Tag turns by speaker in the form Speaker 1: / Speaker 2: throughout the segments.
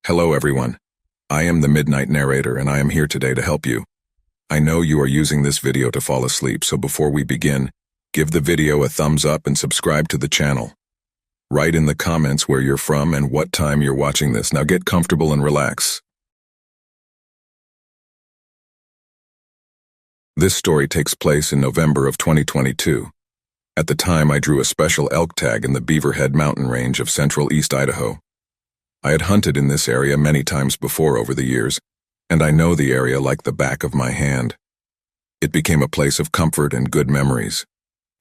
Speaker 1: Hello everyone. I am the Midnight Narrator and I am here today to help you. I know you are using this video to fall asleep, so before we begin, give the video a thumbs up and subscribe to the channel. Write in the comments where you're from and what time you're watching this. Now get comfortable and relax. This story takes place in November of 2022. At the time, I drew a special elk tag in the Beaverhead mountain range of central East Idaho. I had hunted in this area many times before over the years, and I know the area like the back of my hand. It became a place of comfort and good memories.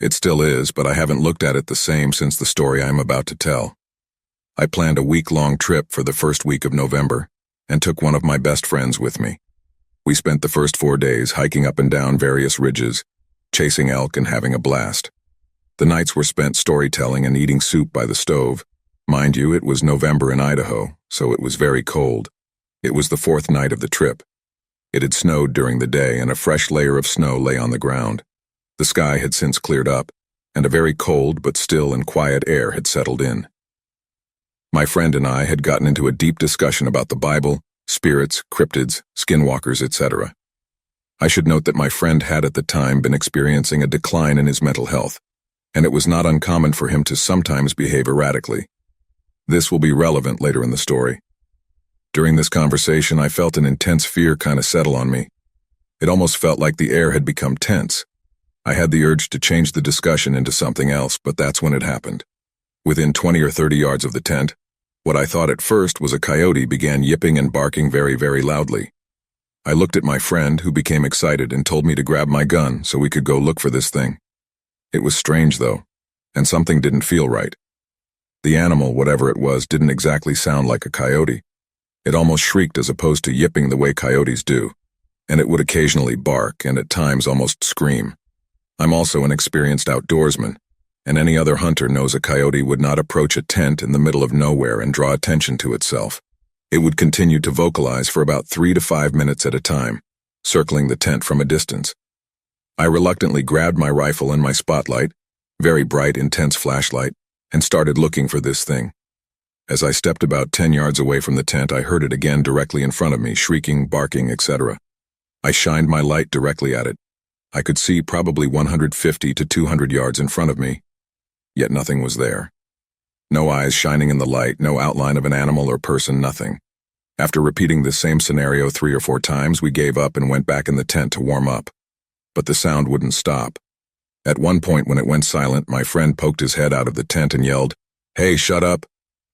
Speaker 1: It still is, but I haven't looked at it the same since the story I am about to tell. I planned a week-long trip for the first week of November and took one of my best friends with me. We spent the first 4 days hiking up and down various ridges, chasing elk and having a blast. The nights were spent storytelling and eating soup by the stove. Mind you, it was November in Idaho, so it was very cold. It was the 4th night of the trip. It had snowed during the day, and a fresh layer of snow lay on the ground. The sky had since cleared up, and a very cold but still and quiet air had settled in. My friend and I had gotten into a deep discussion about the Bible, spirits, cryptids, skinwalkers, etc. I should note that my friend had at the time been experiencing a decline in his mental health, and it was not uncommon for him to sometimes behave erratically. This will be relevant later in the story. During this conversation, I felt an intense fear kind of settle on me. It almost felt like the air had become tense. I had the urge to change the discussion into something else, but that's when it happened. Within 20 or 30 yards of the tent, what I thought at first was a coyote began yipping and barking very, very loudly. I looked at my friend, who became excited and told me to grab my gun so we could go look for this thing. It was strange, though, and something didn't feel right. The animal, whatever it was, didn't exactly sound like a coyote. It almost shrieked as opposed to yipping the way coyotes do, and it would occasionally bark and at times almost scream. I'm also an experienced outdoorsman, and any other hunter knows a coyote would not approach a tent in the middle of nowhere and draw attention to itself. It would continue to vocalize for about 3 to 5 minutes at a time, circling the tent from a distance. I reluctantly grabbed my rifle and my spotlight, very bright, intense flashlight, and started looking for this thing. As I stepped about 10 yards away from the tent, I heard it again directly in front of me, shrieking, barking, etc. I shined my light directly at it. I could see probably 150 to 200 yards in front of me, yet nothing was there. No eyes shining in the light, no outline of an animal or person, nothing. After repeating this same scenario 3 or 4 times, we gave up and went back in the tent to warm up. But the sound wouldn't stop. At one point, when it went silent, my friend poked his head out of the tent and yelled, "Hey, shut up!"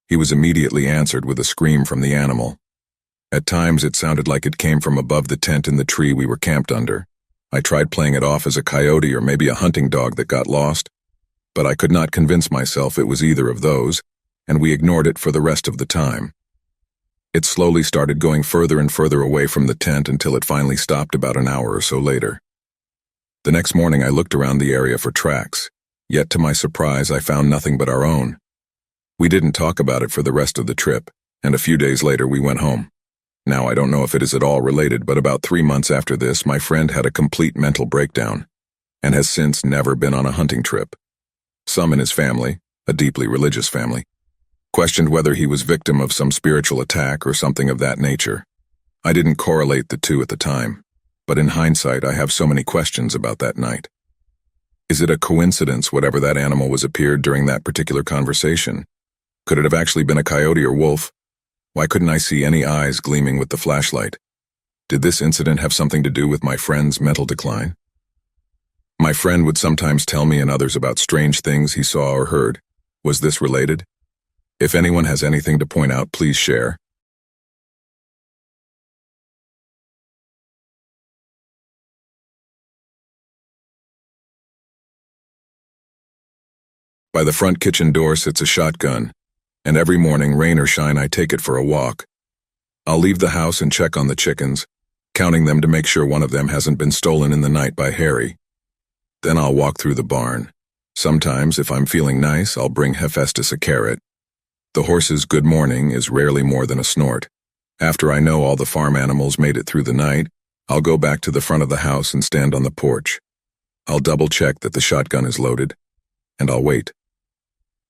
Speaker 1: He was immediately answered with a scream from the animal. At times, it sounded like it came from above the tent in the tree we were camped under. I tried playing it off as a coyote or maybe a hunting dog that got lost, but I could not convince myself it was either of those, and we ignored it for the rest of the time. It slowly started going further and further away from the tent until it finally stopped about an hour or so later. The next morning I looked around the area for tracks, yet to my surprise I found nothing but our own. We didn't talk about it for the rest of the trip, and a few days later we went home. Now I don't know if it is at all related, but about 3 months after this, my friend had a complete mental breakdown, and has since never been on a hunting trip. Some in his family, a deeply religious family, questioned whether he was victim of some spiritual attack or something of that nature. I didn't correlate the two at the time, but in hindsight I have so many questions about that night. Is it a coincidence whatever that animal was appeared during that particular conversation? Could it have actually been a coyote or wolf? Why couldn't I see any eyes gleaming with the flashlight? Did this incident have something to do with my friend's mental decline? My friend would sometimes tell me and others about strange things he saw or heard. Was this related? If anyone has anything to point out, please share. By the front kitchen door sits a shotgun, and every morning, rain or shine, I take it for a walk. I'll leave the house and check on the chickens, counting them to make sure one of them hasn't been stolen in the night by Harry. Then I'll walk through the barn. Sometimes, if I'm feeling nice, I'll bring Hephaestus a carrot. The horse's good morning is rarely more than a snort. After I know all the farm animals made it through the night, I'll go back to the front of the house and stand on the porch. I'll double-check that the shotgun is loaded, and I'll wait.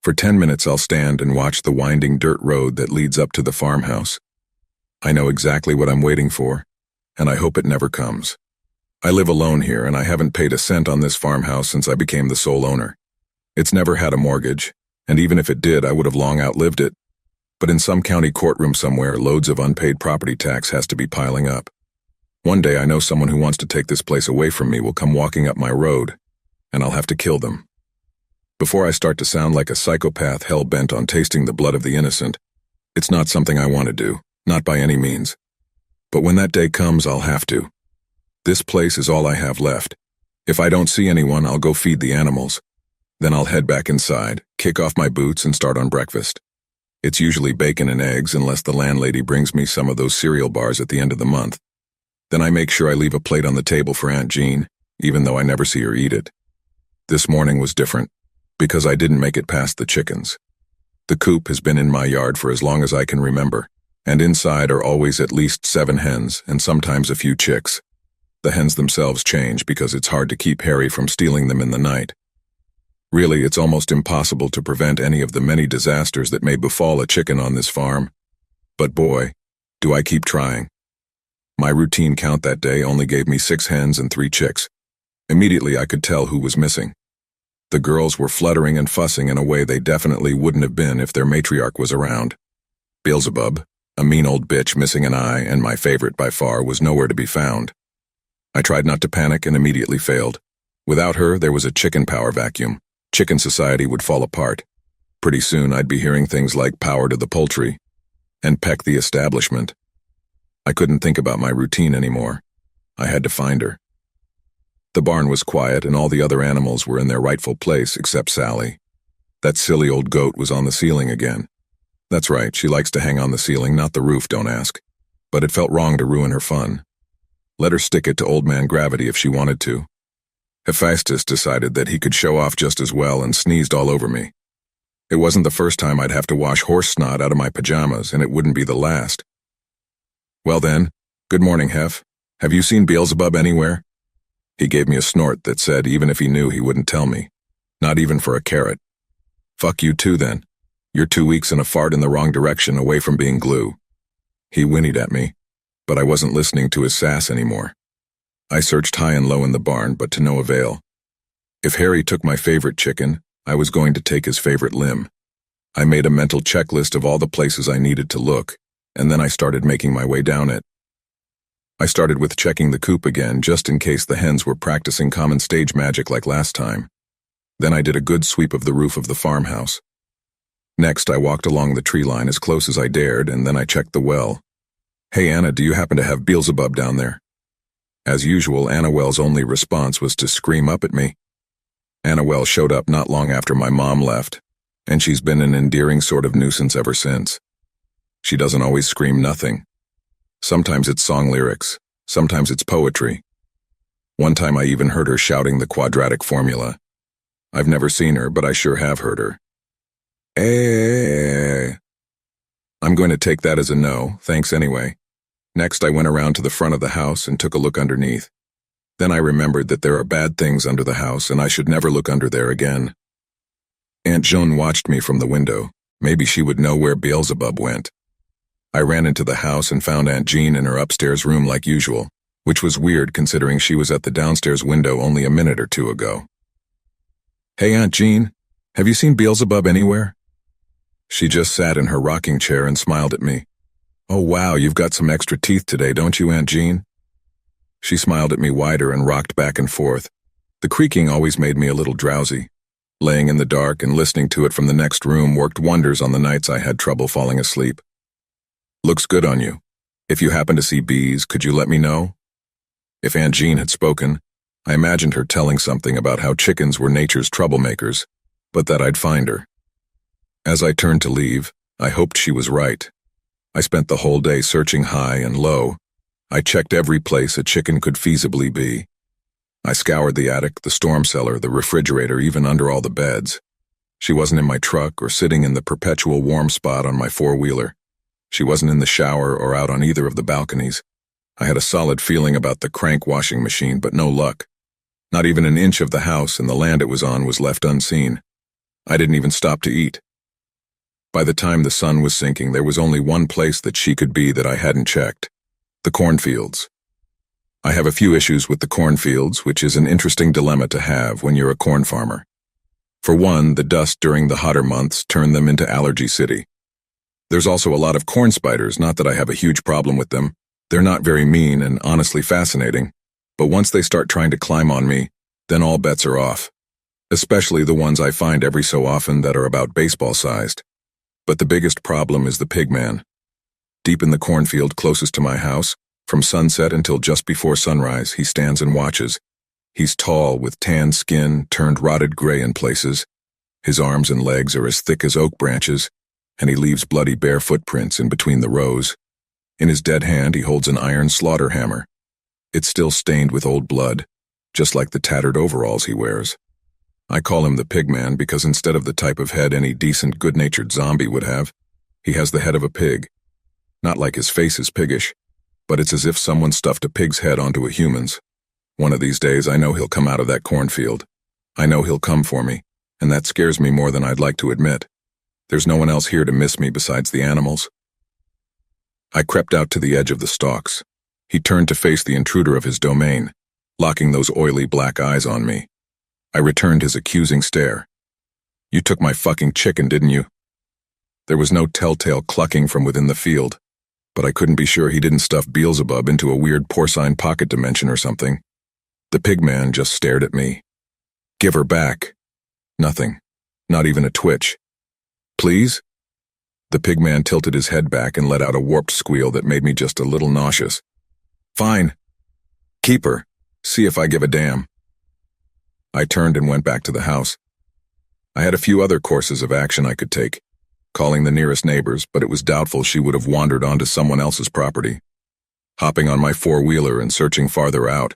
Speaker 1: For 10 minutes I'll stand and watch the winding dirt road that leads up to the farmhouse. I know exactly what I'm waiting for, and I hope it never comes. I live alone here, and I haven't paid a cent on this farmhouse since I became the sole owner. It's never had a mortgage, and even if it did, I would have long outlived it. But in some county courtroom somewhere, loads of unpaid property tax has to be piling up. One day I know someone who wants to take this place away from me will come walking up my road, and I'll have to kill them. Before I start to sound like a psychopath hell-bent on tasting the blood of the innocent, it's not something I want to do, not by any means. But when that day comes, I'll have to. This place is all I have left. If I don't see anyone, I'll go feed the animals. Then I'll head back inside, kick off my boots, and start on breakfast. It's usually bacon and eggs unless the landlady brings me some of those cereal bars at the end of the month. Then I make sure I leave a plate on the table for Aunt Jean, even though I never see her eat it. This morning was different, because I didn't make it past the chickens. The coop has been in my yard for as long as I can remember, and inside are always at least 7 hens and sometimes a few chicks. The hens themselves change because it's hard to keep Harry from stealing them in the night. Really, it's almost impossible to prevent any of the many disasters that may befall a chicken on this farm. But boy, do I keep trying. My routine count that day only gave me 6 hens and 3 chicks. Immediately I could tell who was missing. The girls were fluttering and fussing in a way they definitely wouldn't have been if their matriarch was around. Beelzebub, a mean old bitch missing an eye and my favorite by far, was nowhere to be found. I tried not to panic and immediately failed. Without her, there was a chicken power vacuum. Chicken society would fall apart. Pretty soon I'd be hearing things like power to the poultry and peck the establishment. I couldn't think about my routine anymore. I had to find her. The barn was quiet and all the other animals were in their rightful place except Sally. That silly old goat was on the ceiling again. That's right, she likes to hang on the ceiling, not the roof, don't ask. But it felt wrong to ruin her fun. Let her stick it to old man Gravity if she wanted to. Hephaestus decided that he could show off just as well and sneezed all over me. It wasn't the first time I'd have to wash horse snot out of my pajamas, and it wouldn't be the last. Well then, good morning, Hef. Have you seen Beelzebub anywhere? He gave me a snort that said even if he knew he wouldn't tell me. Not even for a carrot. Fuck you too then. You're 2 weeks and a fart in the wrong direction away from being glue. He whinnied at me, but I wasn't listening to his sass anymore. I searched high and low in the barn, but to no avail. If Harry took my favorite chicken, I was going to take his favorite limb. I made a mental checklist of all the places I needed to look, and then I started making my way down it. I started with checking the coop again, just in case the hens were practicing common stage magic like last time. Then I did a good sweep of the roof of the farmhouse. Next, I walked along the tree line as close as I dared, and then I checked the well. Hey Anna, do you happen to have Beelzebub down there? As usual, Anna Well's only response was to scream up at me. Anna Well showed up not long after my mom left, and she's been an endearing sort of nuisance ever since. She doesn't always scream nothing. Sometimes it's song lyrics, sometimes it's poetry. One time I even heard her shouting the quadratic formula. I've never seen her, but I sure have heard her. I'm going to take that as a no, thanks anyway. Next, I went around to the front of the house and took a look underneath. Then I remembered that there are bad things under the house and I should never look under there again. Aunt Joan watched me from the window. Maybe she would know where Beelzebub went. I ran into the house and found Aunt Jean in her upstairs room like usual, which was weird considering she was at the downstairs window only a minute or 2 ago. Hey Aunt Jean, have you seen Beelzebub anywhere? She just sat in her rocking chair and smiled at me. Oh wow, you've got some extra teeth today, don't you, Aunt Jean? She smiled at me wider and rocked back and forth. The creaking always made me a little drowsy. Laying in the dark and listening to it from the next room worked wonders on the nights I had trouble falling asleep. Looks good on you. If you happen to see bees, could you let me know? If Aunt Jean had spoken, I imagined her telling something about how chickens were nature's troublemakers, but that I'd find her. As I turned to leave, I hoped she was right. I spent the whole day searching high and low. I checked every place a chicken could feasibly be. I scoured the attic, the storm cellar, the refrigerator, even under all the beds. She wasn't in my truck or sitting in the perpetual warm spot on my four-wheeler. She wasn't in the shower or out on either of the balconies. I had a solid feeling about the crank washing machine, but no luck. Not even an inch of the house and the land it was on was left unseen. I didn't even stop to eat. By the time the sun was sinking, there was only one place that she could be that I hadn't checked: the cornfields. I have a few issues with the cornfields, which is an interesting dilemma to have when you're a corn farmer. For one, the dust during the hotter months turned them into allergy city. There's also a lot of corn spiders, not that I have a huge problem with them. They're not very mean and honestly fascinating, but once they start trying to climb on me, then all bets are off. Especially the ones I find every so often that are about baseball-sized. But the biggest problem is the pigman. Deep in the cornfield closest to my house, from sunset until just before sunrise, he stands and watches. He's tall, with tan skin turned rotted gray in places. His arms and legs are as thick as oak branches, and he leaves bloody bare footprints in between the rows. In his dead hand, he holds an iron slaughter hammer. It's still stained with old blood, just like the tattered overalls he wears. I call him the pigman because instead of the type of head any decent, good-natured zombie would have, he has the head of a pig. Not like his face is piggish, but it's as if someone stuffed a pig's head onto a human's. One of these days, I know he'll come out of that cornfield. I know he'll come for me, and that scares me more than I'd like to admit. There's no one else here to miss me besides the animals. I crept out to the edge of the stalks. He turned to face the intruder of his domain, locking those oily black eyes on me. I returned his accusing stare. "You took my fucking chicken, didn't you?" There was no telltale clucking from within the field, but I couldn't be sure he didn't stuff Beelzebub into a weird porcine pocket dimension or something. The pigman just stared at me. "Give her back." Nothing. Not even a twitch. "Please?" The pigman tilted his head back and let out a warped squeal that made me just a little nauseous. "Fine. Keep her. See if I give a damn." I turned and went back to the house. I had a few other courses of action I could take, calling the nearest neighbors, but it was doubtful she would have wandered onto someone else's property. Hopping on my four-wheeler and searching farther out,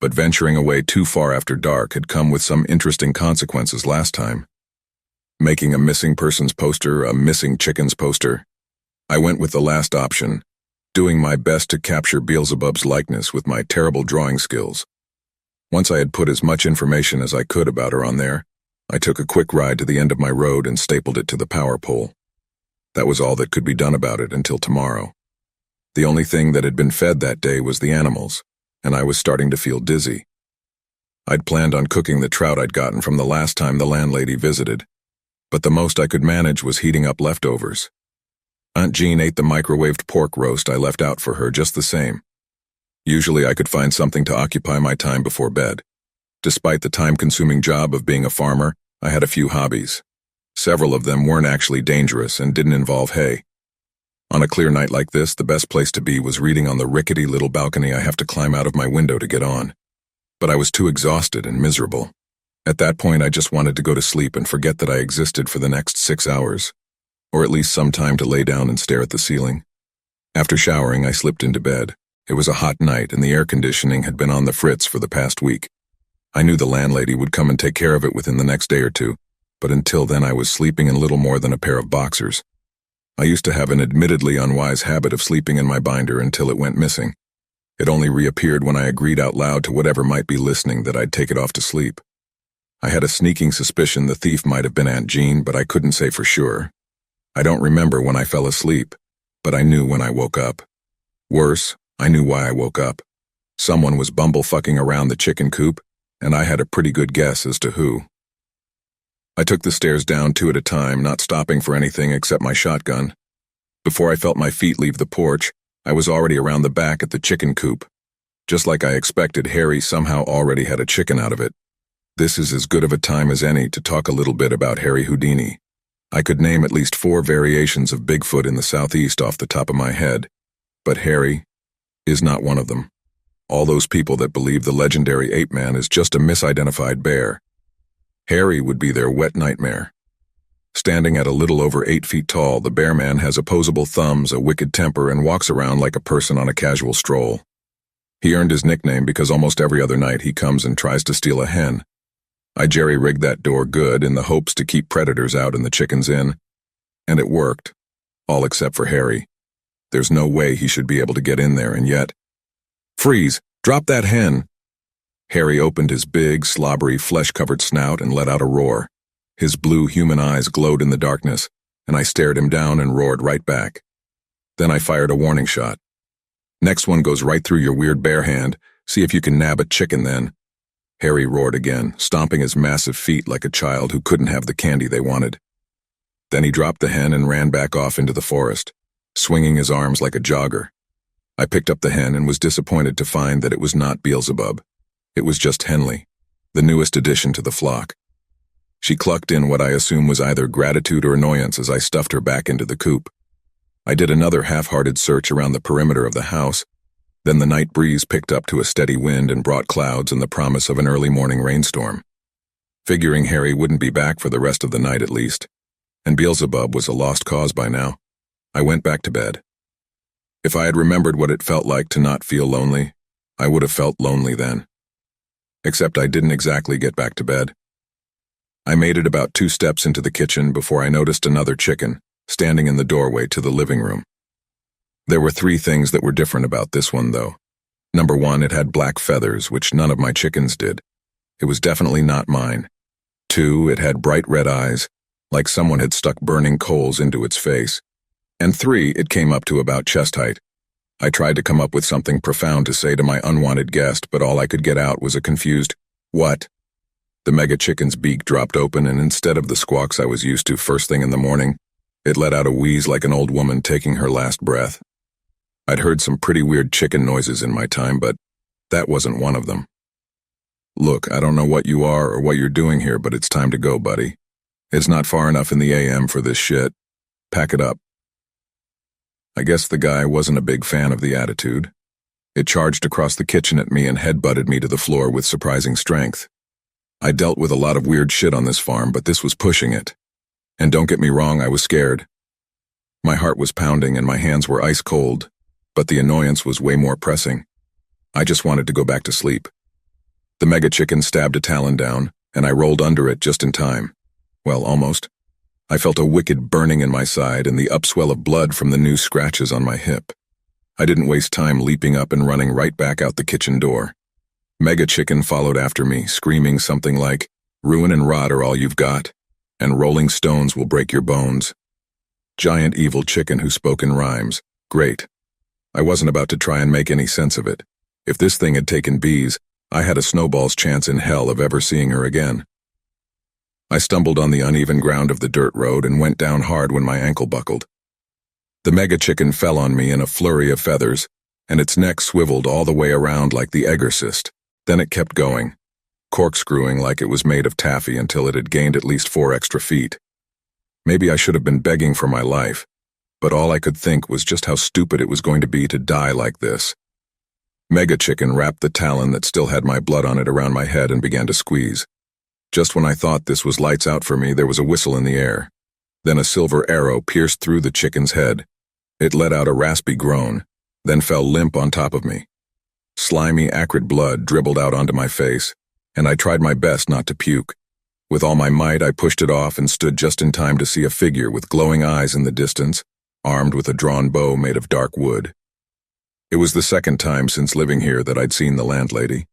Speaker 1: but venturing away too far after dark had come with some interesting consequences last time. Making a missing persons poster a missing chickens poster, I went with the last option, doing my best to capture Beelzebub's likeness with my terrible drawing skills. Once I had put as much information as I could about her on there, I took a quick ride to the end of my road and stapled it to the power pole. That was all that could be done about it until tomorrow. The only thing that had been fed that day was the animals, and I was starting to feel dizzy. I'd planned on cooking the trout I'd gotten from the last time the landlady visited, but the most I could manage was heating up leftovers. Aunt Jean ate the microwaved pork roast I left out for her just the same. Usually I could find something to occupy my time before bed. Despite the time-consuming job of being a farmer, I had a few hobbies. Several of them weren't actually dangerous and didn't involve hay. On a clear night like this, the best place to be was reading on the rickety little balcony I have to climb out of my window to get on. But I was too exhausted and miserable. At that point, I just wanted to go to sleep and forget that I existed for the next 6 hours, or at least some time to lay down and stare at the ceiling. After showering, I slipped into bed. It was a hot night and the air conditioning had been on the fritz for the past week. I knew the landlady would come and take care of it within the next day or two, but until then I was sleeping in little more than a pair of boxers. I used to have an admittedly unwise habit of sleeping in my binder until it went missing. It only reappeared when I agreed out loud to whatever might be listening that I'd take it off to sleep. I had a sneaking suspicion the thief might have been Aunt Jean, but I couldn't say for sure. I don't remember when I fell asleep, but I knew when I woke up. Worse, I knew why I woke up. Someone was bumblefucking around the chicken coop, and I had a pretty good guess as to who. I took the stairs down 2 at a time, not stopping for anything except my shotgun. Before I felt my feet leave the porch, I was already around the back at the chicken coop. Just like I expected, Harry somehow already had a chicken out of it. This is as good of a time as any to talk a little bit about Harry Houdini. I could name at least 4 variations of Bigfoot in the southeast off the top of my head, but Harry is not one of them. All those people that believe the legendary ape man is just a misidentified bear. Harry would be their wet nightmare. Standing at a little over 8 feet tall, the bear man has opposable thumbs, a wicked temper, and walks around like a person on a casual stroll. He earned his nickname because almost every other night he comes and tries to steal a hen. I jerry-rigged that door good in the hopes to keep predators out and the chickens in, and it worked, all except for Harry. There's no way he should be able to get in there, and yet... "Freeze! Drop that hen!" Harry opened his big, slobbery, flesh-covered snout and let out a roar. His blue human eyes glowed in the darkness, and I stared him down and roared right back. Then I fired a warning shot. Next one goes right through your weird bare hand. See if you can nab a chicken then. Harry roared again, stomping his massive feet like a child who couldn't have the candy they wanted. Then he dropped the hen and ran back off into the forest, swinging his arms like a jogger. I picked up the hen and was disappointed to find that it was not Beelzebub. It was just Henley, the newest addition to the flock. She clucked in what I assume was either gratitude or annoyance as I stuffed her back into the coop. I did another half-hearted search around the perimeter of the house. Then the night breeze picked up to a steady wind and brought clouds and the promise of an early morning rainstorm. Figuring Harry wouldn't be back for the rest of the night at least, and Beelzebub was a lost cause by now, I went back to bed. If I had remembered what it felt like to not feel lonely, I would have felt lonely then. Except I didn't exactly get back to bed. I made it about 2 steps into the kitchen before I noticed another chicken, standing in the doorway to the living room. There were 3 things that were different about this one, though. Number 1, it had black feathers, which none of my chickens did. It was definitely not mine. 2, it had bright red eyes, like someone had stuck burning coals into its face. And 3, it came up to about chest height. I tried to come up with something profound to say to my unwanted guest, but all I could get out was a confused, "What?" The mega chicken's beak dropped open, and instead of the squawks I was used to first thing in the morning, it let out a wheeze like an old woman taking her last breath. I'd heard some pretty weird chicken noises in my time, but that wasn't one of them. "Look, I don't know what you are or what you're doing here, but it's time to go, buddy. It's not far enough in the AM for this shit. Pack it up." I guess the guy wasn't a big fan of the attitude. It charged across the kitchen at me and headbutted me to the floor with surprising strength. I dealt with a lot of weird shit on this farm, but this was pushing it. And don't get me wrong, I was scared. My heart was pounding and my hands were ice cold, but the annoyance was way more pressing. I just wanted to go back to sleep. The mega chicken stabbed a talon down, and I rolled under it just in time. Well, almost. I felt a wicked burning in my side and the upswell of blood from the new scratches on my hip. I didn't waste time leaping up and running right back out the kitchen door. Mega Chicken followed after me, screaming something like, "Ruin and rot are all you've got, and rolling stones will break your bones." Giant evil chicken who spoke in rhymes. Great. I wasn't about to try and make any sense of it. If this thing had taken bees, I had a snowball's chance in hell of ever seeing her again. I stumbled on the uneven ground of the dirt road and went down hard when my ankle buckled. The mega chicken fell on me in a flurry of feathers, and its neck swiveled all the way around like the exorcist. Then it kept going, corkscrewing like it was made of taffy until it had gained at least 4 extra feet. Maybe I should have been begging for my life, but all I could think was just how stupid it was going to be to die like this. Mega Chicken wrapped the talon that still had my blood on it around my head and began to squeeze. Just when I thought this was lights out for me, there was a whistle in the air. Then a silver arrow pierced through the chicken's head. It let out a raspy groan, then fell limp on top of me. Slimy, acrid blood dribbled out onto my face, and I tried my best not to puke. With all my might, I pushed it off and stood just in time to see a figure with glowing eyes in the distance, armed with a drawn bow made of dark wood. It was the second time since living here that I'd seen the landlady.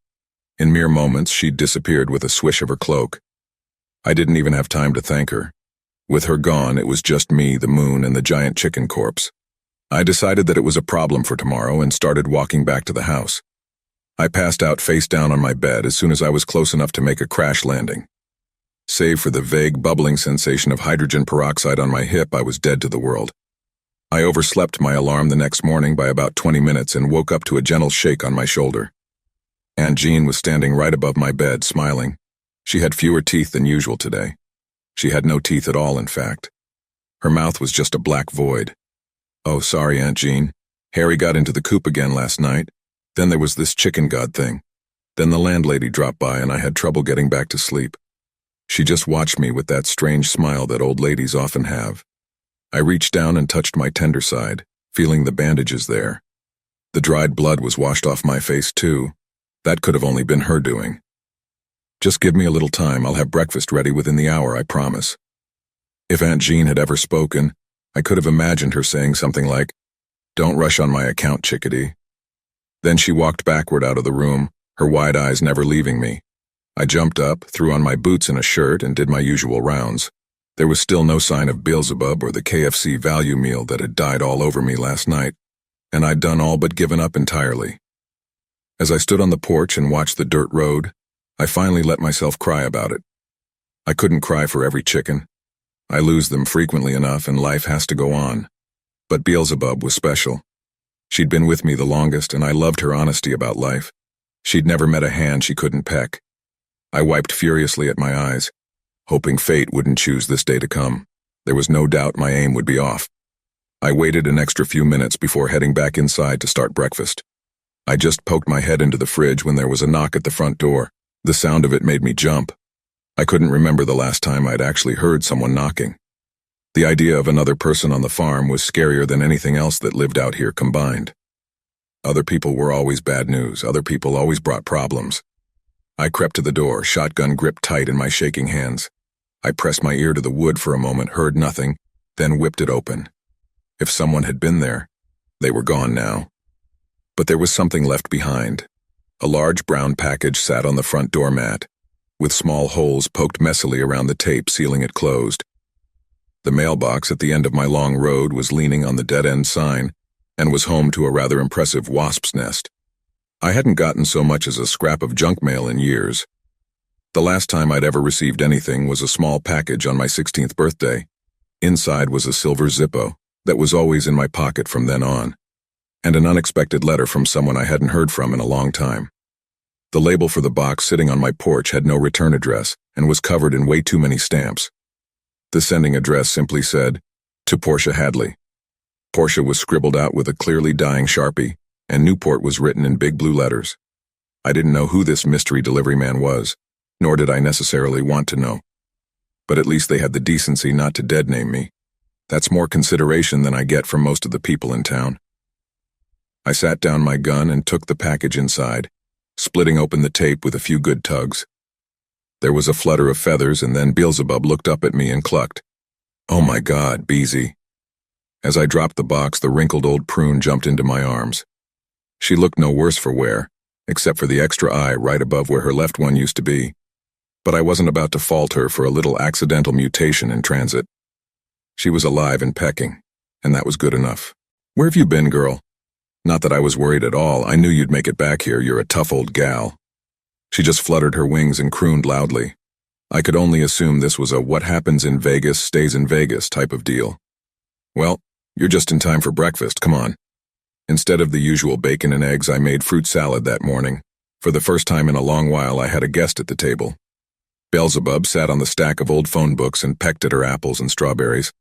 Speaker 1: In mere moments, she'd disappeared with a swish of her cloak. I didn't even have time to thank her. With her gone, it was just me, the moon, and the giant chicken corpse. I decided that it was a problem for tomorrow and started walking back to the house. I passed out face down on my bed as soon as I was close enough to make a crash landing. Save for the vague bubbling sensation of hydrogen peroxide on my hip, I was dead to the world. I overslept my alarm the next morning by about 20 minutes and woke up to a gentle shake on my shoulder. Aunt Jean was standing right above my bed, smiling. She had fewer teeth than usual today. She had no teeth at all, in fact. Her mouth was just a black void. "Oh, sorry, Aunt Jean. Harry got into the coop again last night. Then there was this chicken god thing. Then the landlady dropped by and I had trouble getting back to sleep." She just watched me with that strange smile that old ladies often have. I reached down and touched my tender side, feeling the bandages there. The dried blood was washed off my face, too. That could have only been her doing. "Just give me a little time. I'll have breakfast ready within the hour, I promise." If Aunt Jean had ever spoken, I could have imagined her saying something like, "Don't rush on my account, chickadee." Then she walked backward out of the room, her wide eyes never leaving me. I jumped up, threw on my boots and a shirt, and did my usual rounds. There was still no sign of Beelzebub or the KFC value meal that had died all over me last night, and I'd done all but given up entirely. As I stood on the porch and watched the dirt road, I finally let myself cry about it. I couldn't cry for every chicken. I lose them frequently enough and life has to go on. But Beelzebub was special. She'd been with me the longest and I loved her honesty about life. She'd never met a hand she couldn't peck. I wiped furiously at my eyes, hoping fate wouldn't choose this day to come. There was no doubt my aim would be off. I waited an extra few minutes before heading back inside to start breakfast. I just poked my head into the fridge when there was a knock at the front door. The sound of it made me jump. I couldn't remember the last time I'd actually heard someone knocking. The idea of another person on the farm was scarier than anything else that lived out here combined. Other people were always bad news. Other people always brought problems. I crept to the door, shotgun gripped tight in my shaking hands. I pressed my ear to the wood for a moment, heard nothing, then whipped it open. If someone had been there, they were gone now. But there was something left behind. A large brown package sat on the front doormat, with small holes poked messily around the tape sealing it closed. The mailbox at the end of my long road was leaning on the dead-end sign and was home to a rather impressive wasp's nest. I hadn't gotten so much as a scrap of junk mail in years. The last time I'd ever received anything was a small package on my 16th birthday. Inside was a silver Zippo that was always in my pocket from then on, and an unexpected letter from someone I hadn't heard from in a long time. The label for the box sitting on my porch had no return address and was covered in way too many stamps. The sending address simply said, "To Portia Hadley." Portia was scribbled out with a clearly dying Sharpie, and Newport was written in big blue letters. I didn't know who this mystery delivery man was, nor did I necessarily want to know. But at least they had the decency not to dead-name me. That's more consideration than I get from most of the people in town. I sat down my gun and took the package inside, splitting open the tape with a few good tugs. There was a flutter of feathers, and then Beelzebub looked up at me and clucked. "Oh my God, Beezy." As I dropped the box, the wrinkled old prune jumped into my arms. She looked no worse for wear, except for the extra eye right above where her left one used to be. But I wasn't about to fault her for a little accidental mutation in transit. She was alive and pecking, and that was good enough. "Where have you been, girl?" "Not that I was worried at all. I knew you'd make it back here. You're a tough old gal." She just fluttered her wings and crooned loudly. I could only assume this was a what happens in Vegas stays in Vegas type of deal. "Well, you're just in time for breakfast. Come on." Instead of the usual bacon and eggs, I made fruit salad that morning. For the first time in a long while, I had a guest at the table. Beelzebub sat on the stack of old phone books and pecked at her apples and strawberries.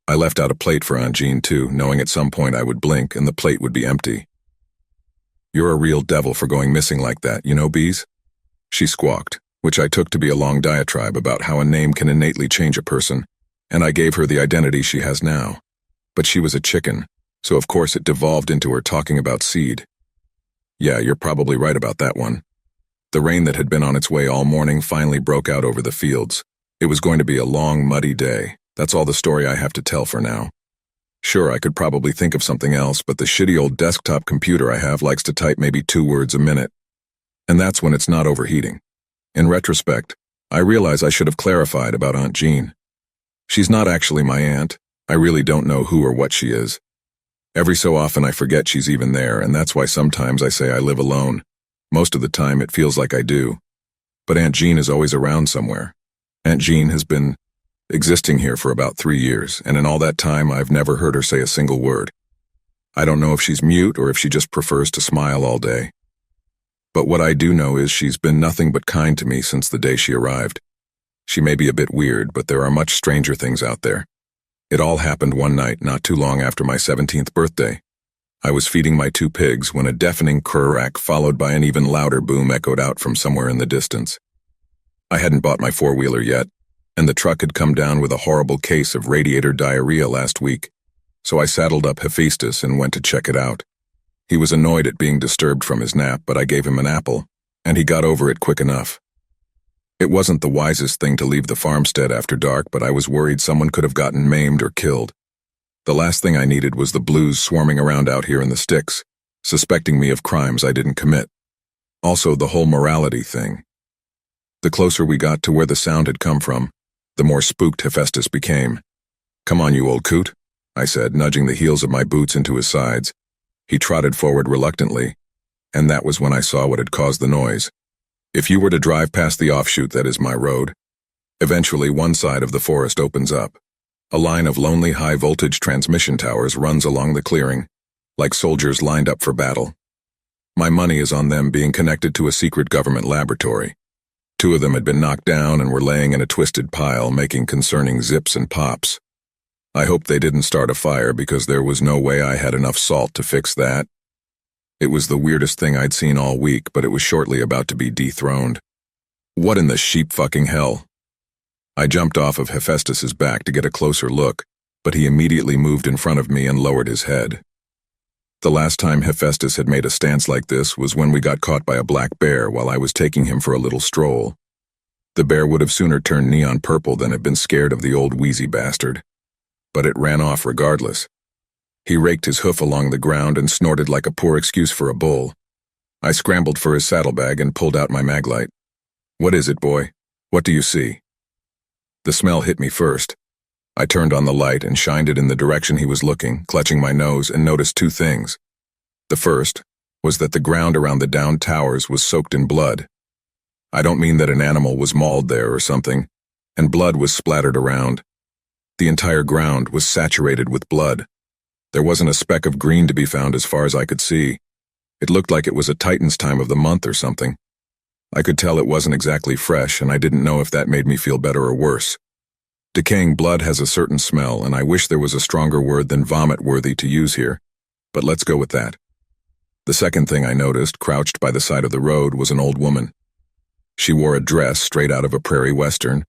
Speaker 1: I left out a plate for Aunt Jean, too, knowing at some point I would blink and the plate would be empty. "You're a real devil for going missing like that, you know, Bees?" She squawked, which I took to be a long diatribe about how a name can innately change a person, and I gave her the identity she has now. But she was a chicken, so of course it devolved into her talking about seed. Yeah, you're probably right about that one. The rain that had been on its way all morning finally broke out over the fields. It was going to be a long, muddy day. That's all the story I have to tell for now. Sure, I could probably think of something else, but the shitty old desktop computer I have likes to type maybe 2 words a minute. And that's when it's not overheating. In retrospect, I realize I should have clarified about Aunt Jean. She's not actually my aunt. I really don't know who or what she is. Every so often I forget she's even there, and that's why sometimes I say I live alone. Most of the time it feels like I do. But Aunt Jean is always around somewhere. Aunt Jean has been existing here for about 3 years, and in all that time I've never heard her say a single word. I don't know if she's mute or if she just prefers to smile all day. But what I do know is she's been nothing but kind to me since the day she arrived. She may be a bit weird, but there are much stranger things out there. It all happened one night not too long after my 17th birthday. I was feeding my 2 pigs when a deafening crack followed by an even louder boom echoed out from somewhere in the distance. I hadn't bought my 4-wheeler yet, and the truck had come down with a horrible case of radiator diarrhea last week, so I saddled up Hephaestus and went to check it out. He was annoyed at being disturbed from his nap, but I gave him an apple, and he got over it quick enough. It wasn't the wisest thing to leave the farmstead after dark, but I was worried someone could have gotten maimed or killed. The last thing I needed was the blues swarming around out here in the sticks, suspecting me of crimes I didn't commit. Also, the whole morality thing. The closer we got to where the sound had come from, the more spooked Hephaestus became. "Come on, you old coot," I said, nudging the heels of my boots into his sides. He trotted forward reluctantly, and that was when I saw what had caused the noise. If you were to drive past the offshoot that is my road, eventually one side of the forest opens up. A line of lonely high-voltage transmission towers runs along the clearing, like soldiers lined up for battle. My money is on them being connected to a secret government laboratory. 2 of them had been knocked down and were laying in a twisted pile, making concerning zips and pops. I hoped they didn't start a fire because there was no way I had enough salt to fix that. It was the weirdest thing I'd seen all week, but it was shortly about to be dethroned. What in the sheep-fucking hell? I jumped off of Hephaestus's back to get a closer look, but he immediately moved in front of me and lowered his head. The last time Hephaestus had made a stance like this was when we got caught by a black bear while I was taking him for a little stroll. The bear would have sooner turned neon purple than have been scared of the old wheezy bastard. But it ran off regardless. He raked his hoof along the ground and snorted like a poor excuse for a bull. I scrambled for his saddlebag and pulled out my maglite. "What is it, boy? What do you see?" The smell hit me first. I turned on the light and shined it in the direction he was looking, clutching my nose, and noticed 2 things. The first was that the ground around the downed towers was soaked in blood. I don't mean that an animal was mauled there or something, and blood was splattered around. The entire ground was saturated with blood. There wasn't a speck of green to be found as far as I could see. It looked like it was a Titan's time of the month or something. I could tell it wasn't exactly fresh, and I didn't know if that made me feel better or worse. Decaying blood has a certain smell, and I wish there was a stronger word than vomit-worthy to use here, but let's go with that. The second thing I noticed, crouched by the side of the road, was an old woman. She wore a dress straight out of a prairie western,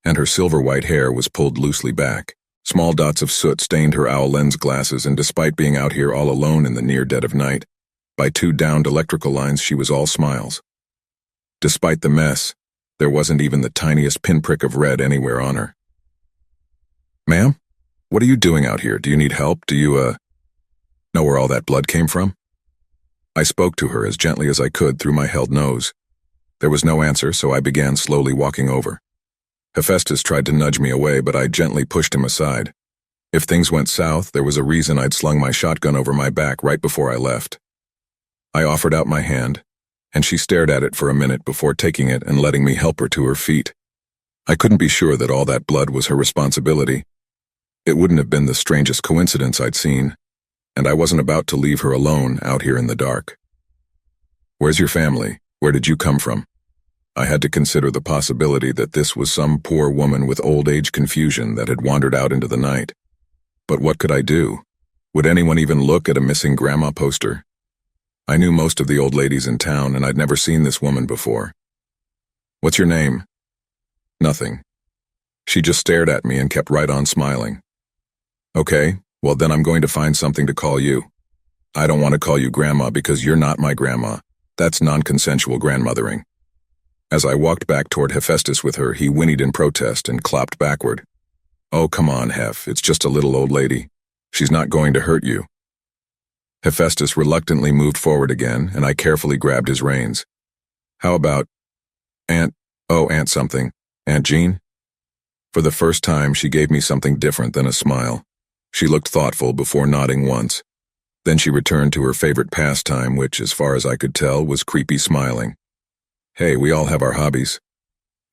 Speaker 1: and her silver-white hair was pulled loosely back. Small dots of soot stained her owl lens glasses, and despite being out here all alone in the near dead of night, by 2 downed electrical lines she was all smiles. Despite the mess, there wasn't even the tiniest pinprick of red anywhere on her. "Ma'am, what are you doing out here? Do you need help? Do you, know where all that blood came from?" I spoke to her as gently as I could through my held nose. There was no answer, so I began slowly walking over. Hephaestus tried to nudge me away, but I gently pushed him aside. If things went south, there was a reason I'd slung my shotgun over my back right before I left. I offered out my hand, and she stared at it for a minute before taking it and letting me help her to her feet. I couldn't be sure that all that blood was her responsibility. It wouldn't have been the strangest coincidence I'd seen, and I wasn't about to leave her alone out here in the dark. "Where's your family? Where did you come from?" I had to consider the possibility that this was some poor woman with old age confusion that had wandered out into the night. But what could I do? Would anyone even look at a missing grandma poster? I knew most of the old ladies in town, and I'd never seen this woman before. "What's your name?" "Nothing." She just stared at me and kept right on smiling. "Okay, well then I'm going to find something to call you. I don't want to call you grandma because you're not my grandma. That's non-consensual grandmothering." As I walked back toward Hephaestus with her, he whinnied in protest and clopped backward. "Oh, come on, Hef, it's just a little old lady. She's not going to hurt you." Hephaestus reluctantly moved forward again, and I carefully grabbed his reins. "How about Aunt something. Aunt Jean?" For the first time, she gave me something different than a smile. She looked thoughtful before nodding once. Then she returned to her favorite pastime, which, as far as I could tell, was creepy smiling. "Hey, we all have our hobbies.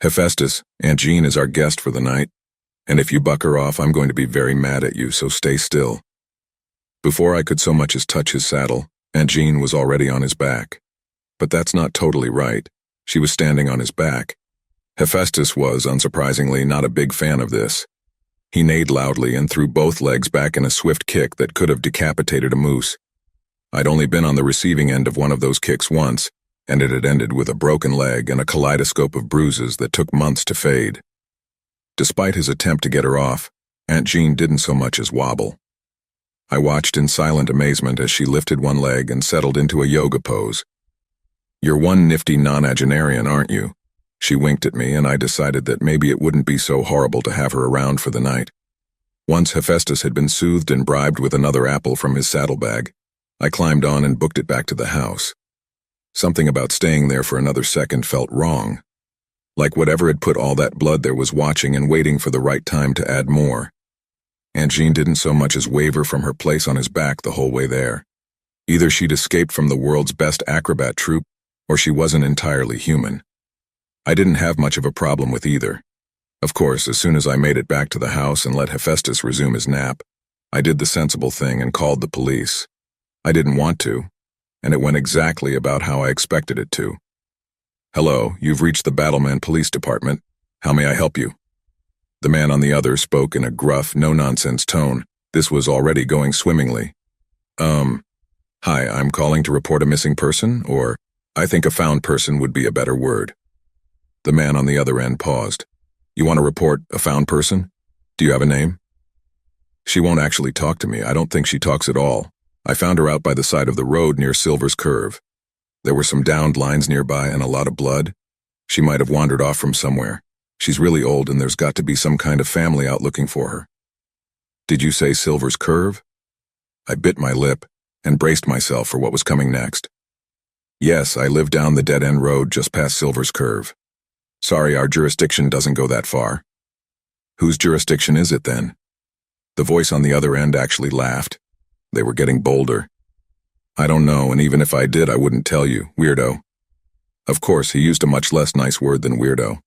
Speaker 1: Hephaestus, Aunt Jean is our guest for the night, and if you buck her off, I'm going to be very mad at you, so stay still." Before I could so much as touch his saddle, Aunt Jean was already on his back. But that's not totally right. She was standing on his back. Hephaestus was, unsurprisingly, not a big fan of this. He neighed loudly and threw both legs back in a swift kick that could have decapitated a moose. I'd only been on the receiving end of one of those kicks once, and it had ended with a broken leg and a kaleidoscope of bruises that took months to fade. Despite his attempt to get her off, Aunt Jean didn't so much as wobble. I watched in silent amazement as she lifted one leg and settled into a yoga pose. "You're one nifty nonagenarian, aren't you?" She winked at me, and I decided that maybe it wouldn't be so horrible to have her around for the night. Once Hephaestus had been soothed and bribed with another apple from his saddlebag, I climbed on and booked it back to the house. Something about staying there for another second felt wrong. Like whatever had put all that blood there was watching and waiting for the right time to add more. Aunt Jean didn't so much as waver from her place on his back the whole way there. Either she'd escaped from the world's best acrobat troupe, or she wasn't entirely human. I didn't have much of a problem with either. Of course, as soon as I made it back to the house and let Hephaestus resume his nap, I did the sensible thing and called the police. I didn't want to, and it went exactly about how I expected it to. "Hello, you've reached the Battleman Police Department. How may I help you?" The man on the other spoke in a gruff, no-nonsense tone. This was already going swimmingly. Hi, I'm calling to report a missing person, or I think a found person would be a better word." The man on the other end paused. "You want to report a found person? Do you have a name?" "She won't actually talk to me. I don't think she talks at all. I found her out by the side of the road near Silver's Curve. There were some downed lines nearby and a lot of blood. She might have wandered off from somewhere. She's really old and there's got to be some kind of family out looking for her." "Did you say Silver's Curve?" I bit my lip and braced myself for what was coming next. "Yes, I live down the dead-end road just past Silver's Curve. Sorry, our jurisdiction doesn't go that far." "Whose jurisdiction is it then?" The voice on the other end actually laughed. They were getting bolder. "I don't know, and even if I did, I wouldn't tell you, weirdo." Of course, he used a much less nice word than weirdo.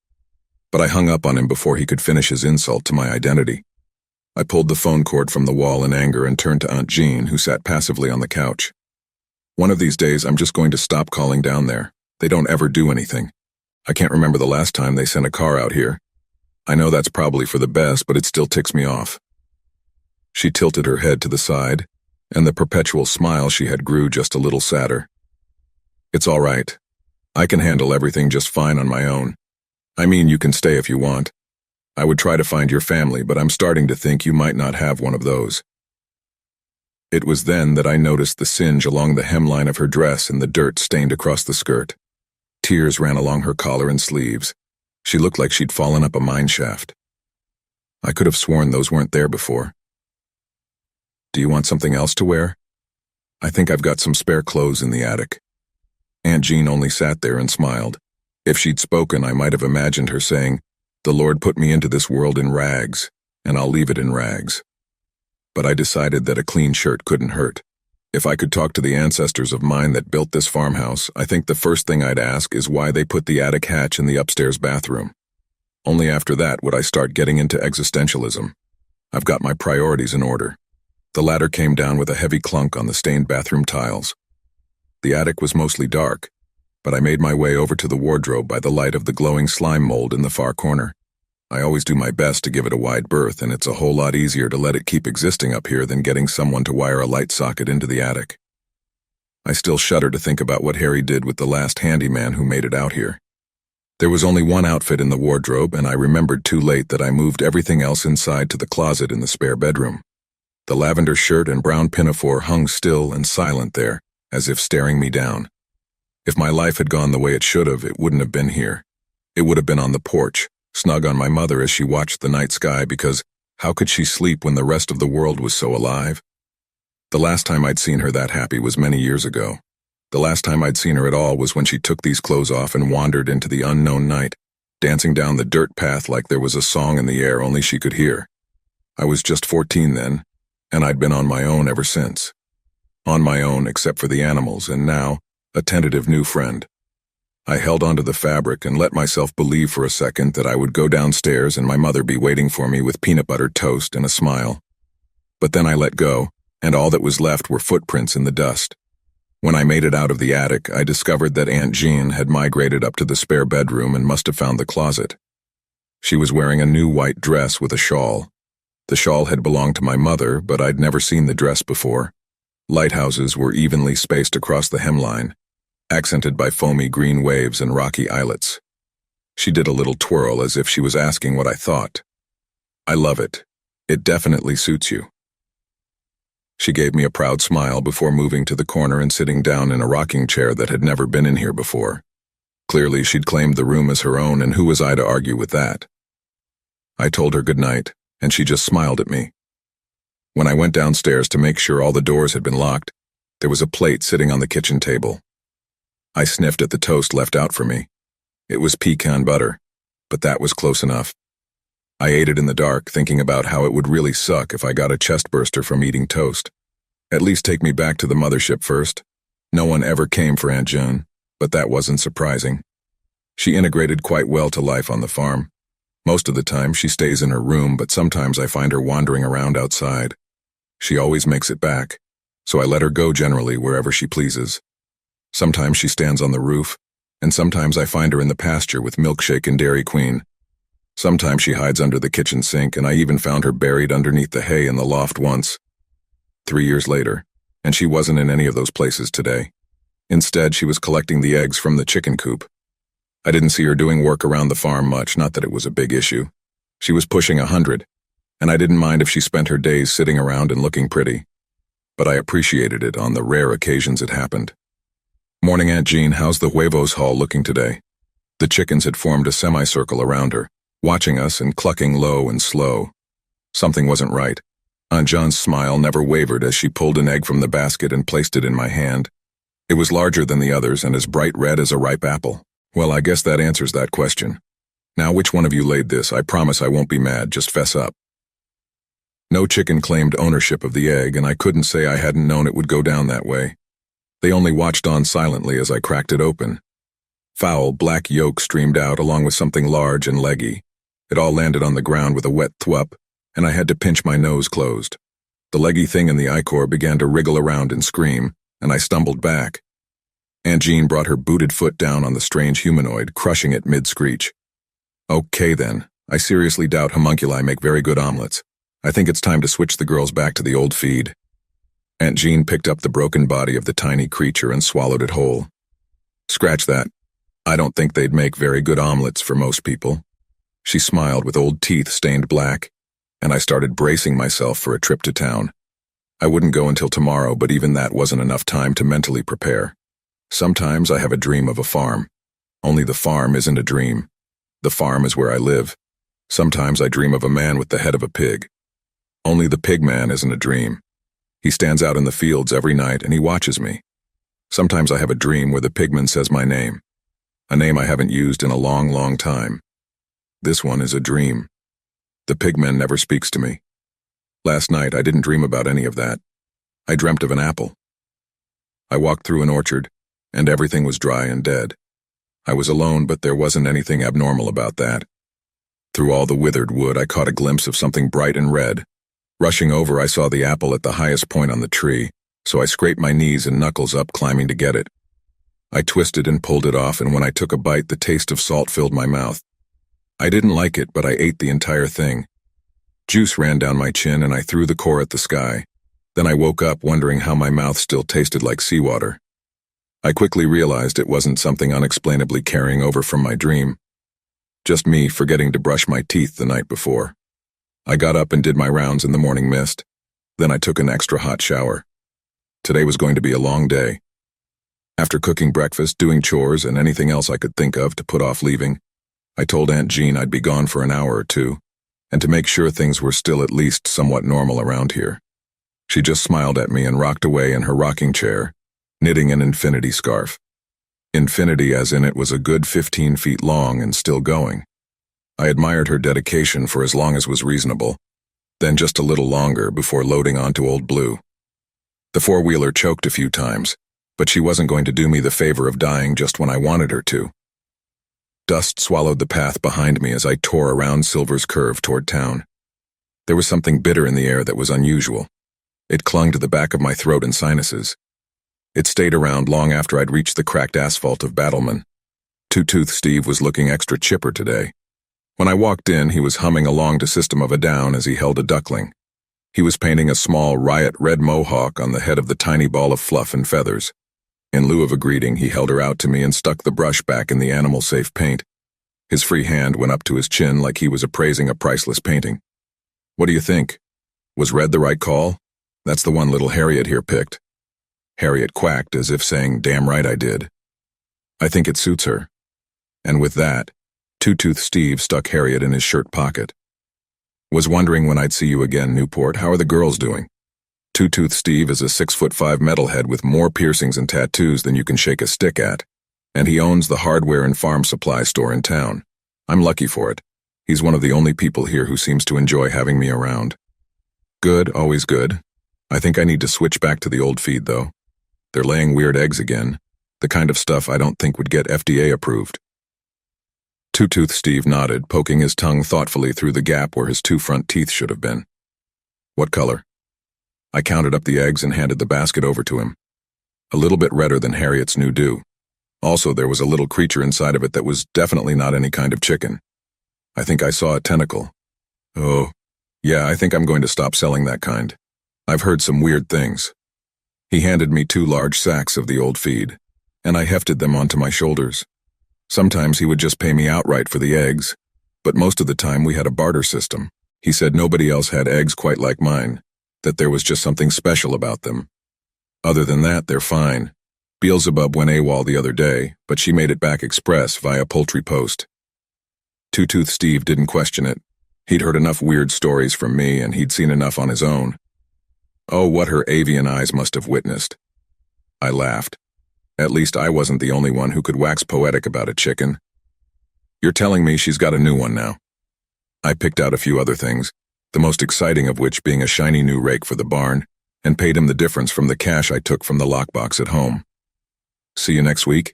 Speaker 1: But I hung up on him before he could finish his insult to my identity. I pulled the phone cord from the wall in anger and turned to Aunt Jean, who sat passively on the couch. "One of these days, I'm just going to stop calling down there. They don't ever do anything. I can't remember the last time they sent a car out here. I know that's probably for the best, but it still ticks me off." She tilted her head to the side, and the perpetual smile she had grew just a little sadder. "It's all right. I can handle everything just fine on my own. I mean, you can stay if you want. I would try to find your family, but I'm starting to think you might not have one of those." It was then that I noticed the singe along the hemline of her dress and the dirt stained across the skirt. Tears ran along her collar and sleeves. She looked like she'd fallen up a mine shaft. I could have sworn those weren't there before. "Do you want something else to wear?" "I think I've got some spare clothes in the attic." Aunt Jean only sat there and smiled. If she'd spoken, I might have imagined her saying, "The Lord put me into this world in rags, and I'll leave it in rags." But I decided that a clean shirt couldn't hurt. If I could talk to the ancestors of mine that built this farmhouse, I think the first thing I'd ask is why they put the attic hatch in the upstairs bathroom. Only after that would I start getting into existentialism. I've got my priorities in order. The ladder came down with a heavy clunk on the stained bathroom tiles. The attic was mostly dark, but I made my way over to the wardrobe by the light of the glowing slime mold in the far corner. I always do my best to give it a wide berth, and it's a whole lot easier to let it keep existing up here than getting someone to wire a light socket into the attic. I still shudder to think about what Harry did with the last handyman who made it out here. There was only one outfit in the wardrobe, and I remembered too late that I moved everything else inside to the closet in the spare bedroom. The lavender shirt and brown pinafore hung still and silent there, as if staring me down. If my life had gone the way it should have, it wouldn't have been here. It would have been on the porch, snug on my mother as she watched the night sky, because how could she sleep when the rest of the world was so alive? The last time I'd seen her that happy was many years ago. The last time I'd seen her at all was when she took these clothes off and wandered into the unknown night, dancing down the dirt path like there was a song in the air only she could hear. I was just 14 then, and I'd been on my own ever since. On my own except for the animals, and now, a tentative new friend. I held onto the fabric and let myself believe for a second that I would go downstairs and my mother be waiting for me with peanut butter toast and a smile. But then I let go, and all that was left were footprints in the dust. When I made it out of the attic, I discovered that Aunt Jean had migrated up to the spare bedroom and must have found the closet. She was wearing a new white dress with a shawl. The shawl had belonged to my mother, but I'd never seen the dress before. Lighthouses were evenly spaced across the hemline, accented by foamy green waves and rocky islets. She did a little twirl as if she was asking what I thought. "I love it. It definitely suits you." She gave me a proud smile before moving to the corner and sitting down in a rocking chair that had never been in here before. Clearly, she'd claimed the room as her own, and who was I to argue with that? I told her good night, and she just smiled at me. When I went downstairs to make sure all the doors had been locked, there was a plate sitting on the kitchen table. I sniffed at the toast left out for me. It was pecan butter, but that was close enough. I ate it in the dark, thinking about how it would really suck if I got a chest burster from eating toast. At least take me back to the mothership first. No one ever came for Aunt June, but that wasn't surprising. She integrated quite well to life on the farm. Most of the time she stays in her room, but sometimes I find her wandering around outside. She always makes it back, so I let her go generally wherever she pleases. Sometimes she stands on the roof, and sometimes I find her in the pasture with Milkshake and Dairy Queen. Sometimes she hides under the kitchen sink, and I even found her buried underneath the hay in the loft once. 3 years later, and she wasn't in any of those places today. Instead, she was collecting the eggs from the chicken coop. I didn't see her doing work around the farm much, not that it was a big issue. She was pushing 100, and I didn't mind if she spent her days sitting around and looking pretty. But I appreciated it on the rare occasions it happened. "Morning, Aunt Jean, how's the huevos haul looking today?" The chickens had formed a semicircle around her, watching us and clucking low and slow. Something wasn't right. Aunt John's smile never wavered as she pulled an egg from the basket and placed it in my hand. It was larger than the others and as bright red as a ripe apple. Well, I guess that answers that question. Now, which one of you laid this? I promise I won't be mad, just fess up. No chicken claimed ownership of the egg, and I couldn't say I hadn't known it would go down that way. They only watched on silently as I cracked it open. Foul, black yolk streamed out along with something large and leggy. It all landed on the ground with a wet thwup, and I had to pinch my nose closed. The leggy thing in the ichor began to wriggle around and scream, and I stumbled back. Aunt Jean brought her booted foot down on the strange humanoid, crushing it mid-screech. "Okay then, I seriously doubt homunculi make very good omelets. I think it's time to switch the girls back to the old feed." Aunt Jean picked up the broken body of the tiny creature and swallowed it whole. "Scratch that. I don't think they'd make very good omelets for most people." She smiled with old teeth stained black, and I started bracing myself for a trip to town. I wouldn't go until tomorrow, but even that wasn't enough time to mentally prepare. Sometimes I have a dream of a farm. Only the farm isn't a dream. The farm is where I live. Sometimes I dream of a man with the head of a pig. Only the pig man isn't a dream. He stands out in the fields every night and he watches me. Sometimes I have a dream where the pigman says my name, a name I haven't used in a long, long time. This one is a dream. The pigman never speaks to me. Last night I didn't dream about any of that. I dreamt of an apple. I walked through an orchard, and everything was dry and dead. I was alone, but there wasn't anything abnormal about that. Through all the withered wood, I caught a glimpse of something bright and red. Rushing over, I saw the apple at the highest point on the tree, so I scraped my knees and knuckles up climbing to get it. I twisted and pulled it off, and when I took a bite, the taste of salt filled my mouth. I didn't like it, but I ate the entire thing. Juice ran down my chin, and I threw the core at the sky. Then I woke up wondering how my mouth still tasted like seawater. I quickly realized it wasn't something unexplainably carrying over from my dream. Just me forgetting to brush my teeth the night before. I got up and did my rounds in the morning mist. Then I took an extra hot shower. Today was going to be a long day. After cooking breakfast, doing chores, and anything else I could think of to put off leaving, I told Aunt Jean I'd be gone for an hour or two, and to make sure things were still at least somewhat normal around here. She just smiled at me and rocked away in her rocking chair, knitting an infinity scarf. Infinity as in it was a good 15 feet long and still going. I admired her dedication for as long as was reasonable, then just a little longer before loading onto Old Blue. The four-wheeler choked a few times, but she wasn't going to do me the favor of dying just when I wanted her to. Dust swallowed the path behind me as I tore around Silver's curve toward town. There was something bitter in the air that was unusual. It clung to the back of my throat and sinuses. It stayed around long after I'd reached the cracked asphalt of Battleman. Two-Tooth Steve was looking extra chipper today. When I walked in, he was humming along to System of a Down as he held a duckling. He was painting a small riot red mohawk on the head of the tiny ball of fluff and feathers. In lieu of a greeting, he held her out to me and stuck the brush back in the animal-safe paint. His free hand went up to his chin like he was appraising a priceless painting. "What do you think? Was red the right call? That's the one little Harriet here picked." Harriet quacked as if saying, "Damn right I did." "I think it suits her." And with that, Two-Tooth Steve stuck Harriet in his shirt pocket. "Was wondering when I'd see you again, Newport. How are the girls doing?" Two-Tooth Steve is a 6'5" metalhead with more piercings and tattoos than you can shake a stick at, and he owns the hardware and farm supply store in town. I'm lucky for it. He's one of the only people here who seems to enjoy having me around. Good, always good. I think I need to switch back to the old feed, though. They're laying weird eggs again, the kind of stuff I don't think would get FDA approved. Two-Tooth Steve nodded, poking his tongue thoughtfully through the gap where his two front teeth should have been. What color? I counted up the eggs and handed the basket over to him. A little bit redder than Harriet's new do. Also, there was a little creature inside of it that was definitely not any kind of chicken. I think I saw a tentacle. Oh, yeah, I think I'm going to stop selling that kind. I've heard some weird things. He handed me 2 large sacks of the old feed, and I hefted them onto my shoulders. Sometimes he would just pay me outright for the eggs, but most of the time we had a barter system. He said nobody else had eggs quite like mine, that there was just something special about them. Other than that, they're fine. Beelzebub went AWOL the other day, but she made it back express via poultry post. Two-Tooth Steve didn't question it. He'd heard enough weird stories from me, and he'd seen enough on his own. Oh, what her avian eyes must have witnessed. I laughed. At least I wasn't the only one who could wax poetic about a chicken. You're telling me she's got a new one now. I picked out a few other things, the most exciting of which being a shiny new rake for the barn, and paid him the difference from the cash I took from the lockbox at home. See you next week?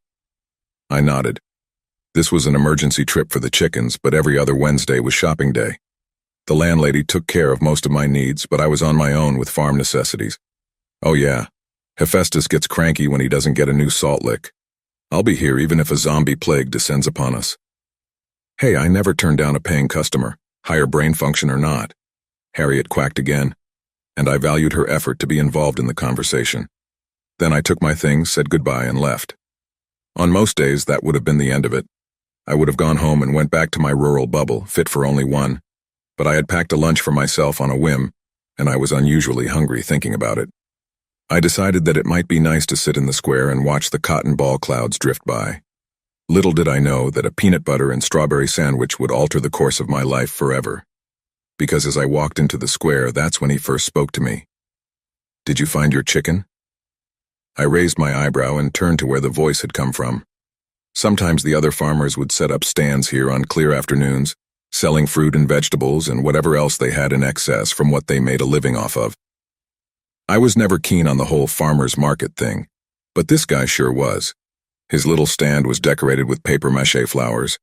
Speaker 1: I nodded. This was an emergency trip for the chickens, but every other Wednesday was shopping day. The landlady took care of most of my needs, but I was on my own with farm necessities. Oh yeah, Hephaestus gets cranky when he doesn't get a new salt lick. I'll be here even if a zombie plague descends upon us. Hey, I never turn down a paying customer, higher brain function or not. Harriet quacked again, and I valued her effort to be involved in the conversation. Then I took my things, said goodbye, and left. On most days, that would have been the end of it. I would have gone home and went back to my rural bubble, fit for only one. But I had packed a lunch for myself on a whim, and I was unusually hungry thinking about it. I decided that it might be nice to sit in the square and watch the cotton ball clouds drift by. Little did I know that a peanut butter and strawberry sandwich would alter the course of my life forever. Because as I walked into the square, that's when he first spoke to me. Did you find your chicken? I raised my eyebrow and turned to where the voice had come from. Sometimes the other farmers would set up stands here on clear afternoons, selling fruit and vegetables and whatever else they had in excess from what they made a living off of. I was never keen on the whole farmer's market thing, but this guy sure was. His little stand was decorated with papier-mâché flowers,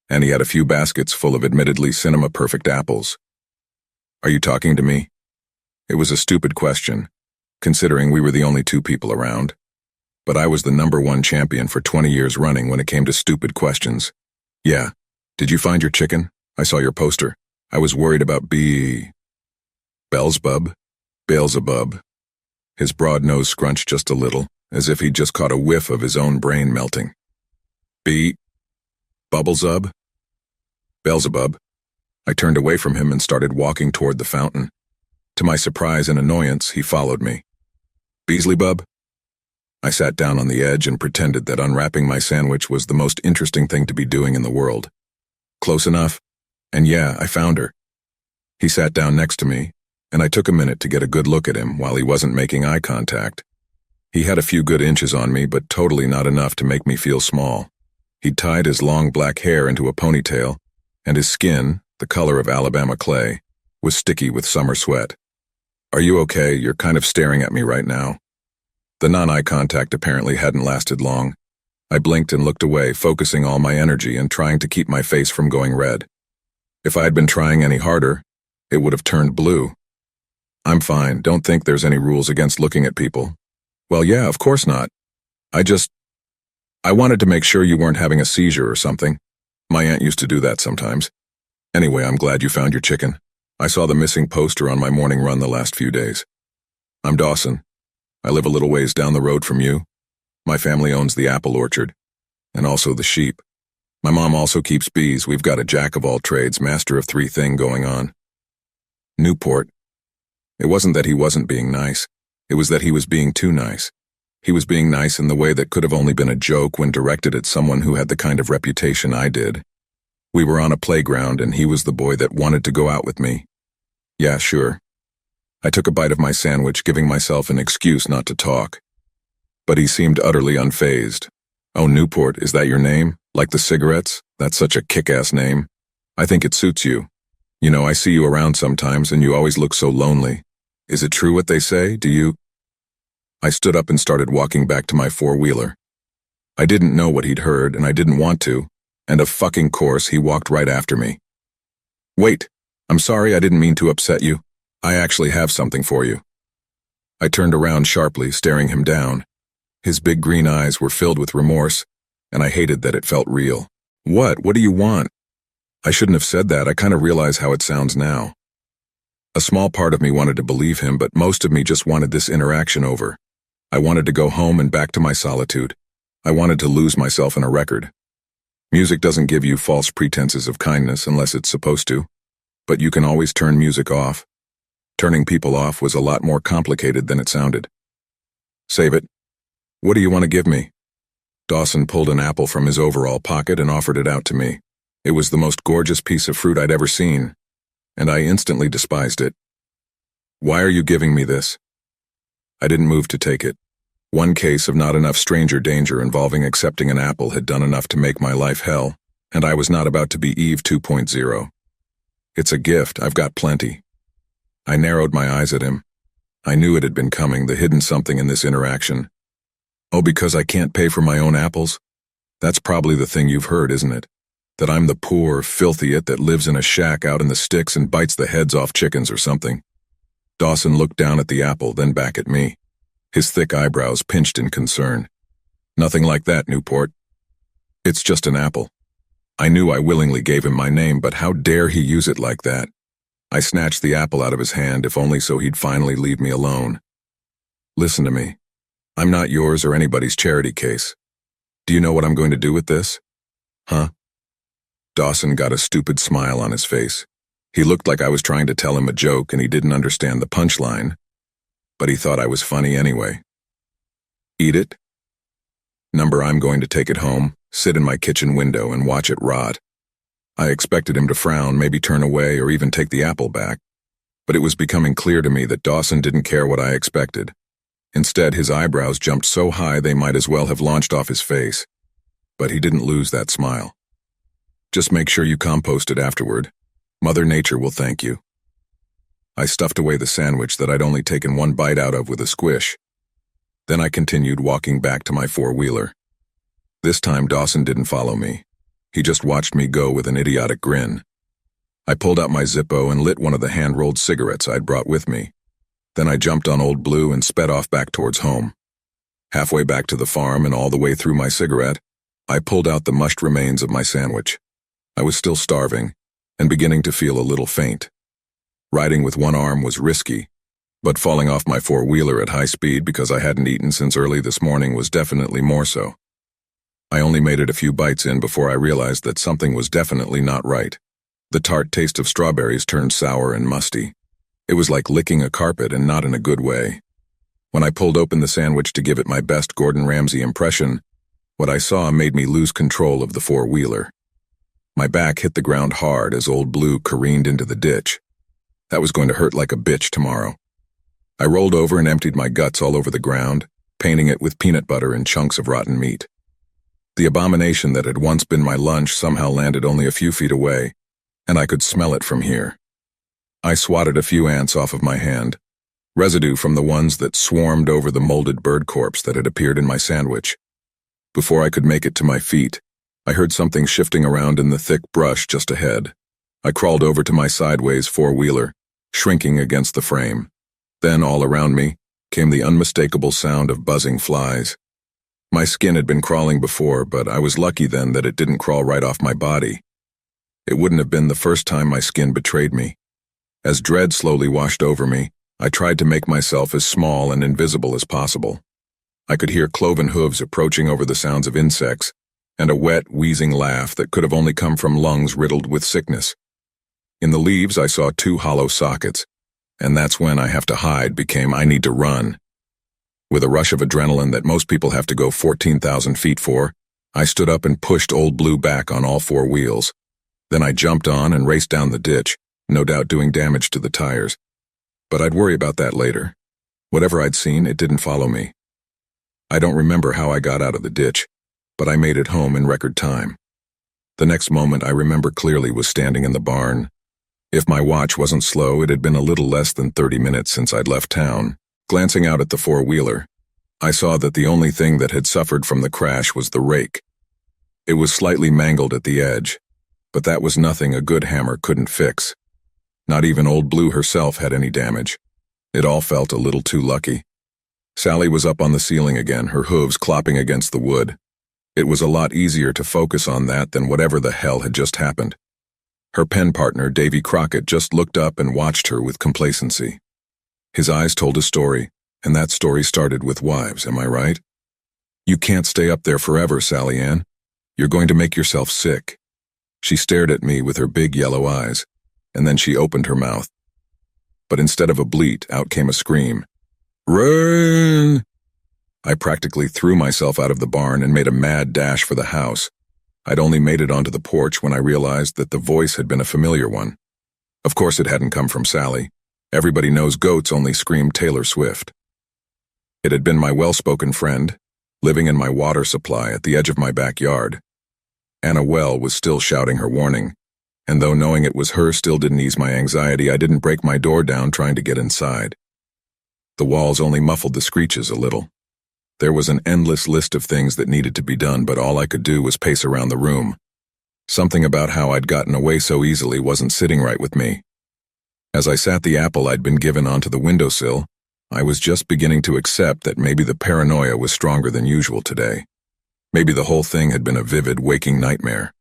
Speaker 1: and he had a few baskets full of admittedly cinema-perfect apples. Are you talking to me? It was a stupid question, considering we were the only 2 people around. But I was the #1 champion for 20 years running when it came to stupid questions. Yeah. Did you find your chicken? I saw your poster. I was worried about Beelzebub? Beelzebub. His broad nose scrunched just a little, as if he'd just caught a whiff of his own brain melting. Bubblezub? Beelzebub. I turned away from him and started walking toward the fountain. To my surprise and annoyance, he followed me. Beelzebub? I sat down on the edge and pretended that unwrapping my sandwich was the most interesting thing to be doing in the world. Close enough? And yeah, I found her. He sat down next to me, and I took a minute to get a good look at him while he wasn't making eye contact. He had a few good inches on me, but totally not enough to make me feel small. He'd tied his long black hair into a ponytail, and his skin, the color of Alabama clay, was sticky with summer sweat. Are you okay? You're kind of staring at me right now. The non-eye contact apparently hadn't lasted long. I blinked and looked away, focusing all my energy and trying to keep my face from going red. If I had been trying any harder, it would have turned blue. I'm fine. Don't think there's any rules against looking at people. Well, yeah, of course not. I wanted to make sure you weren't having a seizure or something. My aunt used to do that sometimes. Anyway, I'm glad you found your chicken. I saw the missing poster on my morning run the last few days. I'm Dawson. I live a little ways down the road from you. My family owns the apple orchard, and also the sheep. My mom also keeps bees. We've got a jack-of-all-trades, master-of-3 thing going on. Newport. It wasn't that he wasn't being nice. It was that he was being too nice. He was being nice in the way that could have only been a joke when directed at someone who had the kind of reputation I did. We were on a playground, and he was the boy that wanted to go out with me. Yeah, sure. I took a bite of my sandwich, giving myself an excuse not to talk. But he seemed utterly unfazed. Oh, Newport, is that your name? Like the cigarettes? That's such a kick-ass name. I think it suits you. You know, I see you around sometimes and you always look so lonely. Is it true what they say? Do you? I stood up and started walking back to my four-wheeler. I didn't know what he'd heard and I didn't want to, and of fucking course he walked right after me. Wait, I'm sorry, I didn't mean to upset you. I actually have something for you. I turned around sharply, staring him down. His big green eyes were filled with remorse, and I hated that it felt real. What? What do you want? I shouldn't have said that. I kind of realize how it sounds now. A small part of me wanted to believe him, but most of me just wanted this interaction over. I wanted to go home and back to my solitude. I wanted to lose myself in a record. Music doesn't give you false pretenses of kindness unless it's supposed to, but you can always turn music off. Turning people off was a lot more complicated than it sounded. Save it. What do you want to give me? Dawson pulled an apple from his overall pocket and offered it out to me. It was the most gorgeous piece of fruit I'd ever seen, and I instantly despised it. Why are you giving me this? I didn't move to take it. One case of not enough stranger danger involving accepting an apple had done enough to make my life hell, and I was not about to be Eve 2.0. It's a gift, I've got plenty. I narrowed my eyes at him. I knew it had been coming, the hidden something in this interaction. Oh, because I can't pay for my own apples? That's probably the thing you've heard, isn't it? That I'm the poor, filthy it that lives in a shack out in the sticks and bites the heads off chickens or something. Dawson looked down at the apple, then back at me. His thick eyebrows pinched in concern. Nothing like that, Newport. It's just an apple. I knew I willingly gave him my name, but how dare he use it like that? I snatched the apple out of his hand, if only so he'd finally leave me alone. Listen to me. I'm not yours or anybody's charity case. Do you know what I'm going to do with this? Huh? Dawson got a stupid smile on his face. He looked like I was trying to tell him a joke and he didn't understand the punchline, but he thought I was funny anyway. Eat it? I'm going to take it home, sit in my kitchen window and watch it rot. I expected him to frown, maybe turn away or even take the apple back, but it was becoming clear to me that Dawson didn't care what I expected. Instead, his eyebrows jumped so high they might as well have launched off his face. But he didn't lose that smile. Just make sure you compost it afterward. Mother Nature will thank you. I stuffed away the sandwich that I'd only taken one bite out of with a squish. Then I continued walking back to my four-wheeler. This time Dawson didn't follow me. He just watched me go with an idiotic grin. I pulled out my Zippo and lit one of the hand-rolled cigarettes I'd brought with me. Then I jumped on Old Blue and sped off back towards home. Halfway back to the farm and all the way through my cigarette, I pulled out the mushed remains of my sandwich. I was still starving and beginning to feel a little faint. Riding with one arm was risky, but falling off my four-wheeler at high speed because I hadn't eaten since early this morning was definitely more so. I only made it a few bites in before I realized that something was definitely not right. The tart taste of strawberries turned sour and musty. It was like licking a carpet and not in a good way. When I pulled open the sandwich to give it my best Gordon Ramsay impression, what I saw made me lose control of the four-wheeler. My back hit the ground hard as Old Blue careened into the ditch. That was going to hurt like a bitch tomorrow. I rolled over and emptied my guts all over the ground, painting it with peanut butter and chunks of rotten meat. The abomination that had once been my lunch somehow landed only a few feet away, and I could smell it from here. I swatted a few ants off of my hand, residue from the ones that swarmed over the molded bird corpse that had appeared in my sandwich. Before I could make it to my feet, I heard something shifting around in the thick brush just ahead. I crawled over to my sideways four-wheeler, shrinking against the frame. Then, all around me, came the unmistakable sound of buzzing flies. My skin had been crawling before, but I was lucky then that it didn't crawl right off my body. It wouldn't have been the first time my skin betrayed me. As dread slowly washed over me, I tried to make myself as small and invisible as possible. I could hear cloven hooves approaching over the sounds of insects, and a wet, wheezing laugh that could have only come from lungs riddled with sickness. In the leaves, I saw two hollow sockets, and that's when I have to hide became I need to run. With a rush of adrenaline that most people have to go 14,000 feet for, I stood up and pushed Old Blue back on all four wheels. Then I jumped on and raced down the ditch, no doubt doing damage to the tires. But I'd worry about that later. Whatever I'd seen, it didn't follow me. I don't remember how I got out of the ditch, but I made it home in record time. The next moment I remember clearly was standing in the barn. If my watch wasn't slow, it had been a little less than 30 minutes since I'd left town. Glancing out at the four-wheeler, I saw that the only thing that had suffered from the crash was the rake. It was slightly mangled at the edge, but that was nothing a good hammer couldn't fix. Not even Old Blue herself had any damage. It all felt a little too lucky. Sally was up on the ceiling again, her hooves clopping against the wood. It was a lot easier to focus on that than whatever the hell had just happened. Her pen partner, Davy Crockett, just looked up and watched her with complacency. His eyes told a story, and that story started with wives, am I right? You can't stay up there forever, Sally Ann. You're going to make yourself sick. She stared at me with her big yellow eyes, and then she opened her mouth. But instead of a bleat, out came a scream. Run! I practically threw myself out of the barn and made a mad dash for the house. I'd only made it onto the porch when I realized that the voice had been a familiar one. Of course it hadn't come from Sally. Everybody knows goats only scream Taylor Swift. It had been my well-spoken friend, living in my water supply at the edge of my backyard. Anna Well was still shouting her warning, and though knowing it was her still didn't ease my anxiety, I didn't break my door down trying to get inside. The walls only muffled the screeches a little. There was an endless list of things that needed to be done, but all I could do was pace around the room. Something about how I'd gotten away so easily wasn't sitting right with me. As I sat the apple I'd been given onto the windowsill, I was just beginning to accept that maybe the paranoia was stronger than usual today. Maybe the whole thing had been a vivid, waking nightmare.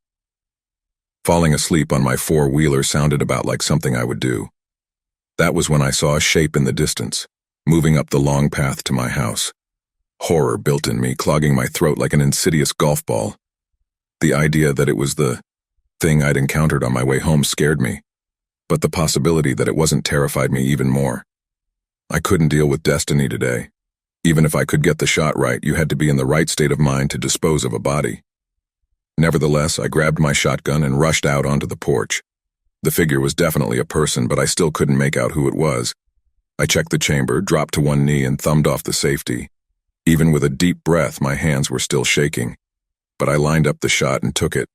Speaker 1: Falling asleep on my four-wheeler sounded about like something I would do. That was when I saw a shape in the distance, moving up the long path to my house. Horror built in me, clogging my throat like an insidious golf ball. The idea that it was the thing I'd encountered on my way home scared me, but the possibility that it wasn't terrified me even more. I couldn't deal with destiny today. Even if I could get the shot right, you had to be in the right state of mind to dispose of a body. Nevertheless, I grabbed my shotgun and rushed out onto the porch. The figure was definitely a person, but I still couldn't make out who it was. I checked the chamber, dropped to one knee, and thumbed off the safety. Even with a deep breath, my hands were still shaking. But I lined up the shot and took it.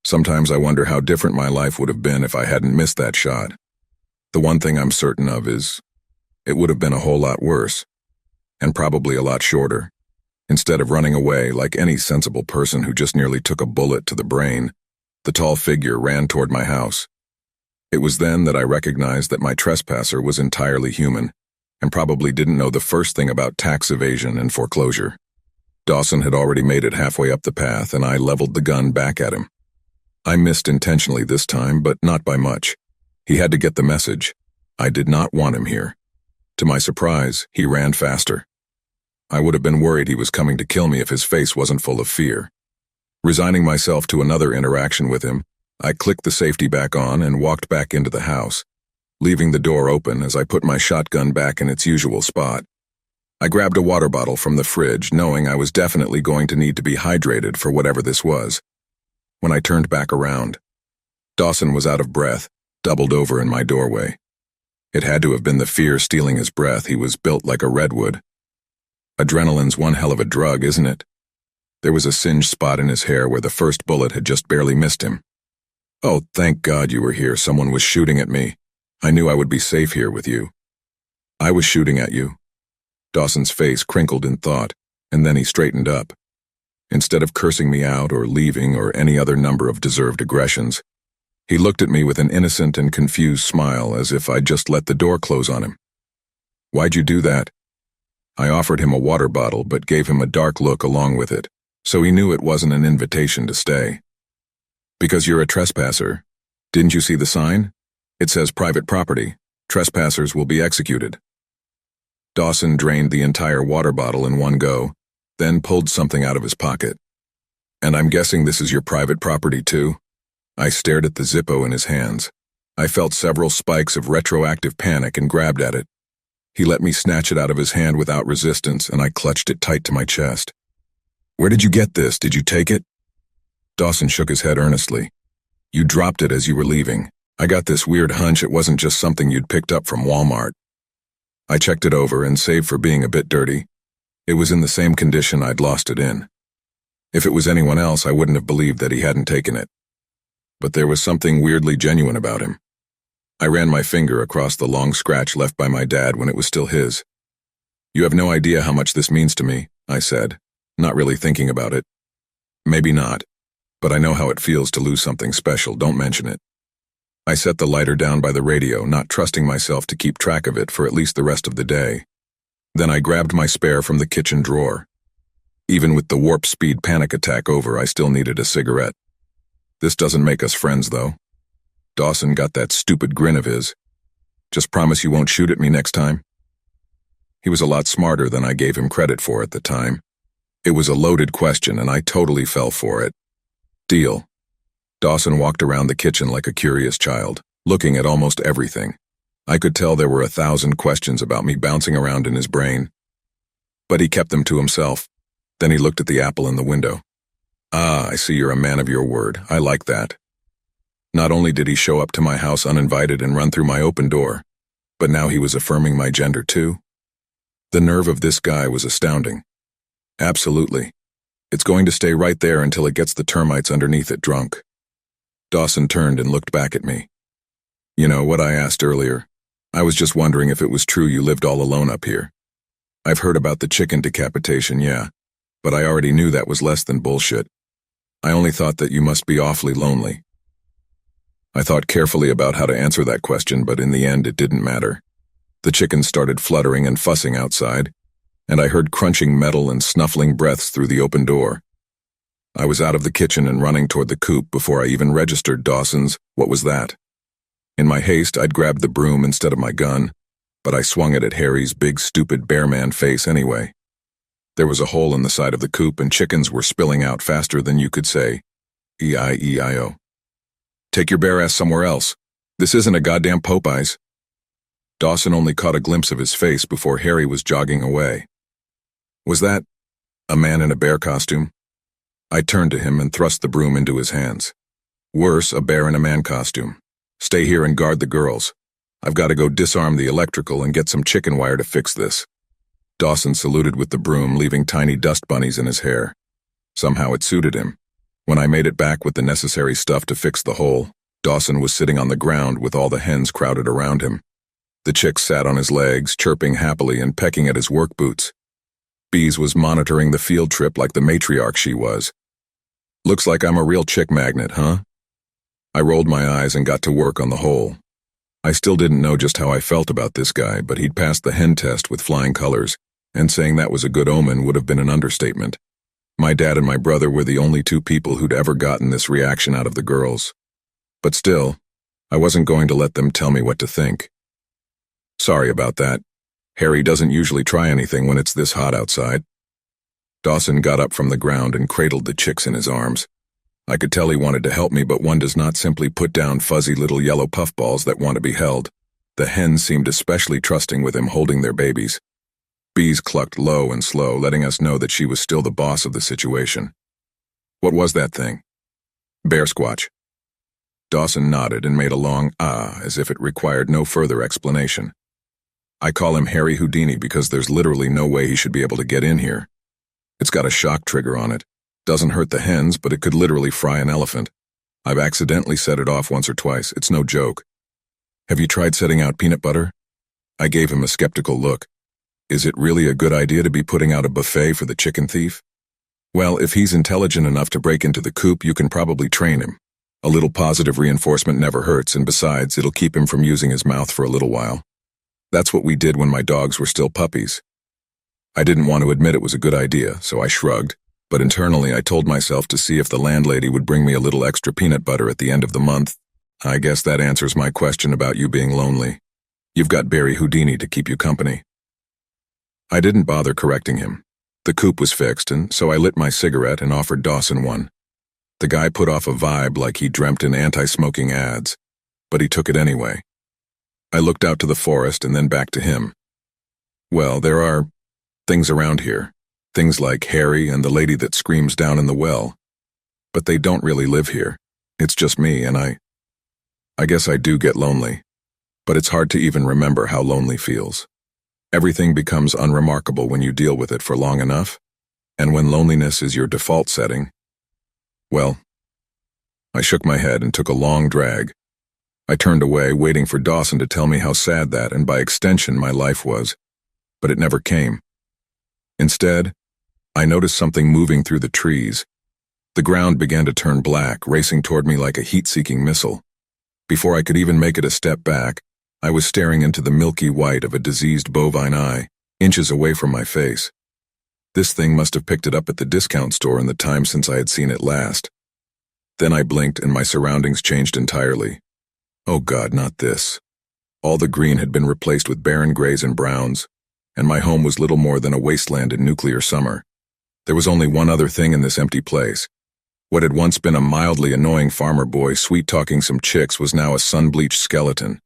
Speaker 1: Sometimes I wonder how different my life would have been if I hadn't missed that shot. The one thing I'm certain of is it would have been a whole lot worse. And probably a lot shorter. Instead of running away like any sensible person who just nearly took a bullet to the brain, the tall figure ran toward my house. It was then that I recognized that my trespasser was entirely human, and probably didn't know the first thing about tax evasion and foreclosure. Dawson had already made it halfway up the path, and I leveled the gun back at him. I missed intentionally this time, but not by much. He had to get the message. I did not want him here. To my surprise, he ran faster. I would have been worried he was coming to kill me if his face wasn't full of fear. Resigning myself to another interaction with him, I clicked the safety back on and walked back into the house, leaving the door open as I put my shotgun back in its usual spot. I grabbed a water bottle from the fridge, knowing I was definitely going to need to be hydrated for whatever this was. When I turned back around, Dawson was out of breath, doubled over in my doorway. It had to have been the fear stealing his breath. He was built like a redwood. Adrenaline's one hell of a drug, isn't it? There was a singed spot in his hair where the first bullet had just barely missed him. Oh, thank God you were here. Someone was shooting at me. I knew I would be safe here with you. I was shooting at you. Dawson's face crinkled in thought, and then he straightened up. Instead of cursing me out or leaving or any other number of deserved aggressions, he looked at me with an innocent and confused smile as if I'd just let the door close on him. Why'd you do that? I offered him a water bottle but gave him a dark look along with it, so he knew it wasn't an invitation to stay. Because you're a trespasser. Didn't you see the sign? It says private property. Trespassers will be executed. Dawson drained the entire water bottle in one go, then pulled something out of his pocket. And I'm guessing this is your private property too? I stared at the Zippo in his hands. I felt several spikes of retroactive panic and grabbed at it. He let me snatch it out of his hand without resistance, and I clutched it tight to my chest. Where did you get this? Did you take it? Dawson shook his head earnestly. You dropped it as you were leaving. I got this weird hunch it wasn't just something you'd picked up from Walmart. I checked it over, and save for being a bit dirty, it was in the same condition I'd lost it in. If it was anyone else, I wouldn't have believed that he hadn't taken it. but there was something weirdly genuine about him. I ran my finger across the long scratch left by my dad when it was still his. "You have no idea how much this means to me," I said, not really thinking about it. "Maybe not, but I know how it feels to lose something special, don't mention it." I set the lighter down by the radio, not trusting myself to keep track of it for at least the rest of the day. Then I grabbed my spare from the kitchen drawer. Even with the warp speed panic attack over, I still needed a cigarette. "This doesn't make us friends, though." Dawson got that stupid grin of his. "Just promise you won't shoot at me next time?" He was a lot smarter than I gave him credit for at the time. It was a loaded question, and I totally fell for it. "Deal." Dawson walked around the kitchen like a curious child, looking at almost everything. I could tell there were 1,000 questions about me bouncing around in his brain. But he kept them to himself. Then he looked at the apple in the window. "Ah, I see you're a man of your word. I like that." Not only did he show up to my house uninvited and run through my open door, but now he was affirming my gender too. The nerve of this guy was astounding. "Absolutely. It's going to stay right there until it gets the termites underneath it drunk." Dawson turned and looked back at me. "You know what I asked earlier? I was just wondering if it was true you lived all alone up here. I've heard about the chicken decapitation, yeah, but I already knew that was less than bullshit. I only thought that you must be awfully lonely." I thought carefully about how to answer that question, but in the end it didn't matter. The chickens started fluttering and fussing outside, and I heard crunching metal and snuffling breaths through the open door. I was out of the kitchen and running toward the coop before I even registered Dawson's "What was that?" In my haste, I'd grabbed the broom instead of my gun, but I swung it at Harry's big, stupid bear man face anyway. There was a hole in the side of the coop, and chickens were spilling out faster than you could say E-I-E-I-O. "Take your bear ass somewhere else. This isn't a goddamn Popeyes." Dawson only caught a glimpse of his face before Harry was jogging away. "Was that a man in a bear costume?" I turned to him and thrust the broom into his hands. "Worse, a bear in a man costume. Stay here and guard the girls. I've got to go disarm the electrical and get some chicken wire to fix this." Dawson saluted with the broom, leaving tiny dust bunnies in his hair. Somehow it suited him. When I made it back with the necessary stuff to fix the hole, Dawson was sitting on the ground with all the hens crowded around him. The chicks sat on his legs, chirping happily and pecking at his work boots. Bees was monitoring the field trip like the matriarch she was. "Looks like I'm a real chick magnet, huh?" I rolled my eyes and got to work on the hole. I still didn't know just how I felt about this guy, but he'd passed the hen test with flying colors, and saying that was a good omen would have been an understatement. My dad and my brother were the only two people who'd ever gotten this reaction out of the girls. But still, I wasn't going to let them tell me what to think. "Sorry about that. Harry doesn't usually try anything when it's this hot outside." Dawson got up from the ground and cradled the chicks in his arms. I could tell he wanted to help me, but one does not simply put down fuzzy little yellow puffballs that want to be held. The hens seemed especially trusting with him holding their babies. Bees clucked low and slow, letting us know that she was still the boss of the situation. "What was that thing?" "Bear squatch." Dawson nodded and made a long ah as if it required no further explanation. "I call him Harry Houdini because there's literally no way he should be able to get in here. It's got a shock trigger on it. Doesn't hurt the hens, but it could literally fry an elephant. I've accidentally set it off once or twice. It's no joke. Have you tried setting out peanut butter?" I gave him a skeptical look. Is it really a good idea to be putting out a buffet for the chicken thief? "Well, if he's intelligent enough to break into the coop, you can probably train him. A little positive reinforcement never hurts, and besides, it'll keep him from using his mouth for a little while. That's what we did when my dogs were still puppies." I didn't want to admit it was a good idea, so I shrugged, but internally I told myself to see if the landlady would bring me a little extra peanut butter at the end of the month. I guess that answers my question about you being lonely. You've got Barry Houdini to keep you company. I didn't bother correcting him. The coop was fixed, and so I lit my cigarette and offered Dawson one. The guy put off a vibe like he dreamt in anti-smoking ads, but he took it anyway. I looked out to the forest and then back to him. "Well, there are things around here. Things like Harry and the lady that screams down in the well. But they don't really live here. It's just me, and I guess I do get lonely. But it's hard to even remember how lonely feels. Everything becomes unremarkable when you deal with it for long enough, and when loneliness is your default setting, well, I shook my head and took a long drag. I turned away, waiting for Dawson to tell me how sad that, and by extension, my life was. But it never came. Instead, I noticed something moving through the trees. The ground began to turn black, racing toward me like a heat-seeking missile. Before I could even make it a step back, I was staring into the milky white of a diseased bovine eye, inches away from my face. This thing must have picked it up at the discount store in the time since I had seen it last. Then I blinked and my surroundings changed entirely. Oh God, not this. All the green had been replaced with barren grays and browns, and my home was little more than a wasteland in nuclear summer. There was only one other thing in this empty place. What had once been a mildly annoying farmer boy sweet-talking some chicks was now a sun-bleached skeleton.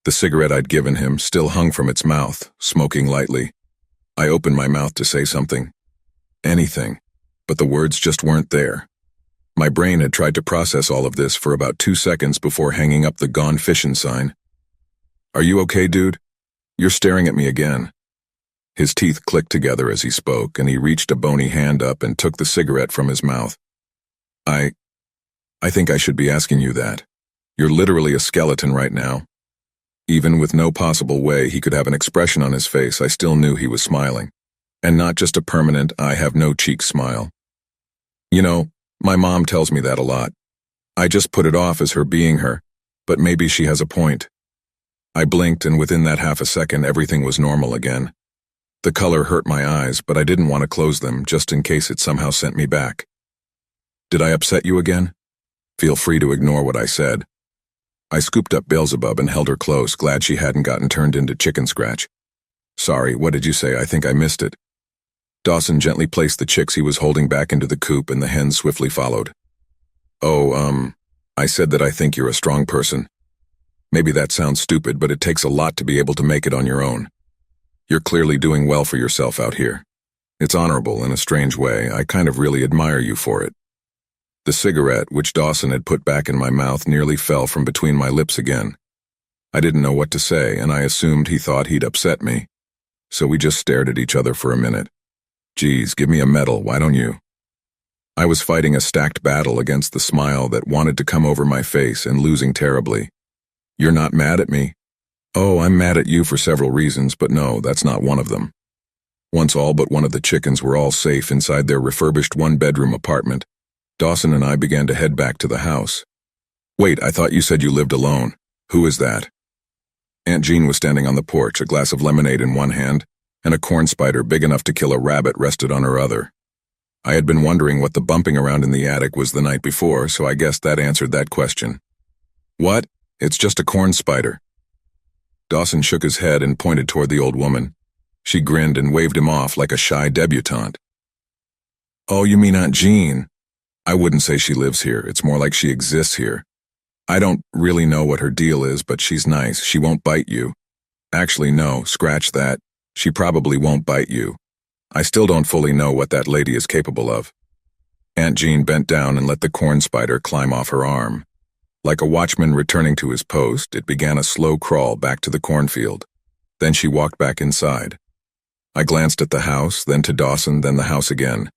Speaker 1: The cigarette I'd given him still hung from its mouth, smoking lightly. I opened my mouth to say something. Anything. But the words just weren't there. My brain had tried to process all of this for about 2 seconds before hanging up the gone fishin' sign. Are you okay, dude? You're staring at me again. His teeth clicked together as he spoke, and he reached a bony hand up and took the cigarette from his mouth. I think I should be asking you that. You're literally a skeleton right now. Even with no possible way he could have an expression on his face, I still knew he was smiling. And not just a permanent, I have no cheeks smile. You know, my mom tells me that a lot. I just put it off as her being her, but maybe she has a point. I blinked, and within that half a second, everything was normal again. The color hurt my eyes, but I didn't want to close them, just in case it somehow sent me back. Did I upset you again? Feel free to ignore what I said. I scooped up Beelzebub and held her close, glad she hadn't gotten turned into chicken scratch. Sorry, what did you say? I think I missed it. Dawson gently placed the chicks he was holding back into the coop, and the hens swiftly followed. I said that I think you're a strong person. Maybe that sounds stupid, but it takes a lot to be able to make it on your own. You're clearly doing well for yourself out here. It's honorable in a strange way. I kind of really admire you for it. The cigarette, which Dawson had put back in my mouth, nearly fell from between my lips again. I didn't know what to say, and I assumed he thought he'd upset me. So we just stared at each other for a minute. Geez, give me a medal, why don't you? I was fighting a stacked battle against the smile that wanted to come over my face and losing terribly. You're not mad at me? Oh, I'm mad at you for several reasons, but no, that's not one of them. Once all but one of the chickens were all safe inside their refurbished one-bedroom apartment, Dawson and I began to head back to the house. Wait, I thought you said you lived alone. Who is that? Aunt Jean was standing on the porch, a glass of lemonade in one hand, and a corn spider big enough to kill a rabbit rested on her other. I had been wondering what the bumping around in the attic was the night before, so I guessed that answered that question. What? It's just a corn spider. Dawson shook his head and pointed toward the old woman. She grinned and waved him off like a shy debutante. Oh, you mean Aunt Jean? I wouldn't say she lives here, it's more like she exists here. I don't really know what her deal is, but she's nice, she won't bite you. Actually, no, scratch that. She probably won't bite you. I still don't fully know what that lady is capable of. Aunt Jean bent down and let the corn spider climb off her arm. Like a watchman returning to his post, it began a slow crawl back to the cornfield. Then she walked back inside. I glanced at the house, then to Dawson, then the house again.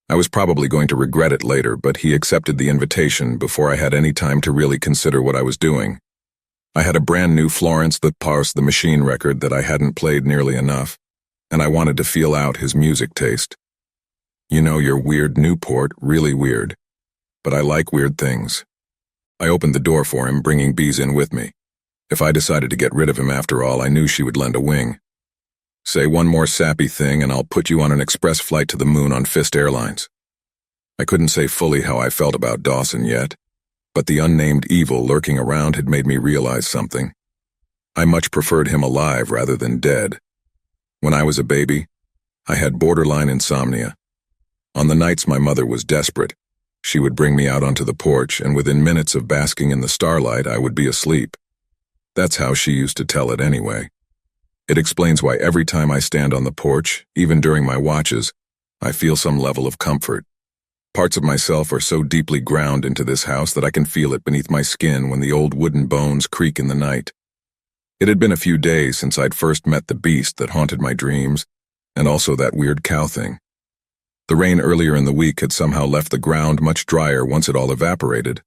Speaker 1: I was probably going to regret it later, but he accepted the invitation before I had any time to really consider what I was doing. I had a brand new Florence the Parse the Machine record that I hadn't played nearly enough, and I wanted to feel out his music taste. You know, you're weird, Newport, really weird. But I like weird things. I opened the door for him, bringing Bees in with me. If I decided to get rid of him after all, I knew she would lend a wing. Say one more sappy thing and I'll put you on an express flight to the moon on Fist Airlines. I couldn't say fully how I felt about Dawson yet, but the unnamed evil lurking around had made me realize something. I much preferred him alive rather than dead. When I was a baby, I had borderline insomnia. On the nights my mother was desperate, she would bring me out onto the porch, and within minutes of basking in the starlight, I would be asleep. That's how she used to tell it anyway. It explains why every time I stand on the porch, even during my watches, I feel some level of comfort. Parts of myself are so deeply ground into this house that I can feel it beneath my skin when the old wooden bones creak in the night. It had been a few days since I'd first met the beast that haunted my dreams, and also that weird cow thing. The rain earlier in the week had somehow left the ground much drier once it all evaporated,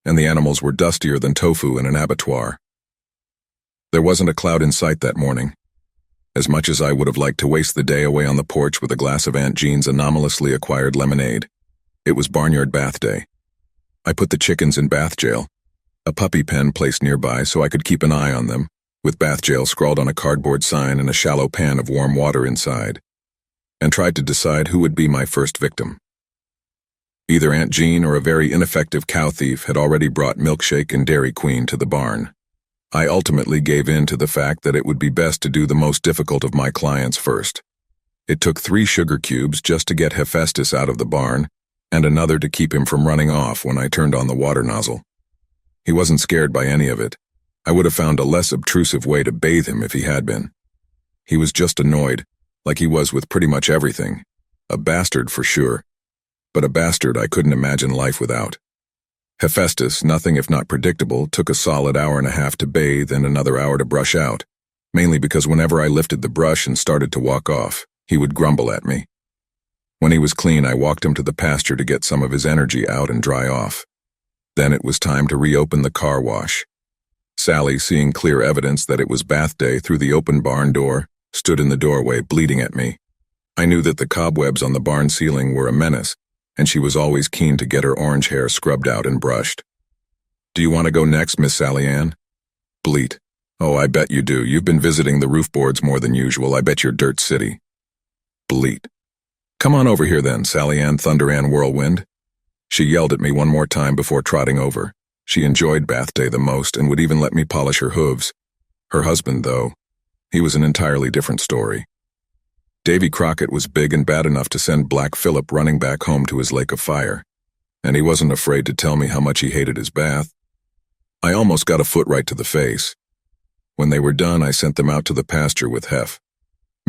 Speaker 1: and the animals were dustier than tofu in an abattoir. There wasn't a cloud in sight that morning. As much as I would have liked to waste the day away on the porch with a glass of Aunt Jean's anomalously acquired lemonade, it was barnyard bath day. I put the chickens in bath jail, a puppy pen placed nearby so I could keep an eye on them, with bath jail scrawled on a cardboard sign and a shallow pan of warm water inside, and tried to decide who would be my first victim. Either Aunt Jean or a very ineffective cow thief had already brought Milkshake and Dairy Queen to the barn. I ultimately gave in to the fact that it would be best to do the most difficult of my clients first. It took 3 sugar cubes just to get Hephaestus out of the barn, and another to keep him from running off when I turned on the water nozzle. He wasn't scared by any of it. I would have found a less obtrusive way to bathe him if he had been. He was just annoyed, like he was with pretty much everything. A bastard for sure, but a bastard I couldn't imagine life without. Hephaestus, nothing if not predictable, took a solid hour and a half to bathe and another hour to brush out, mainly because whenever I lifted the brush and started to walk off, he would grumble at me. When he was clean, I walked him to the pasture to get some of his energy out and dry off. Then it was time to reopen the car wash. Sally, seeing clear evidence that it was bath day through the open barn door, stood in the doorway bleating at me. I knew that the cobwebs on the barn ceiling were a menace, and she was always keen to get her orange hair scrubbed out and brushed. "Do you want to go next, Miss Sally Ann?" Bleat. "Oh, I bet you do. You've been visiting the roof boards more than usual. I bet you're Dirt City." Bleat. "Come on over here then, Sally Ann Thunder Ann Whirlwind." She yelled at me one more time before trotting over. She enjoyed bath day the most and would even let me polish her hooves. Her husband, though, he was an entirely different story. Davy Crockett was big and bad enough to send Black Phillip running back home to his lake of fire, and he wasn't afraid to tell me how much he hated his bath. I almost got a foot right to the face. When they were done, I sent them out to the pasture with Hef.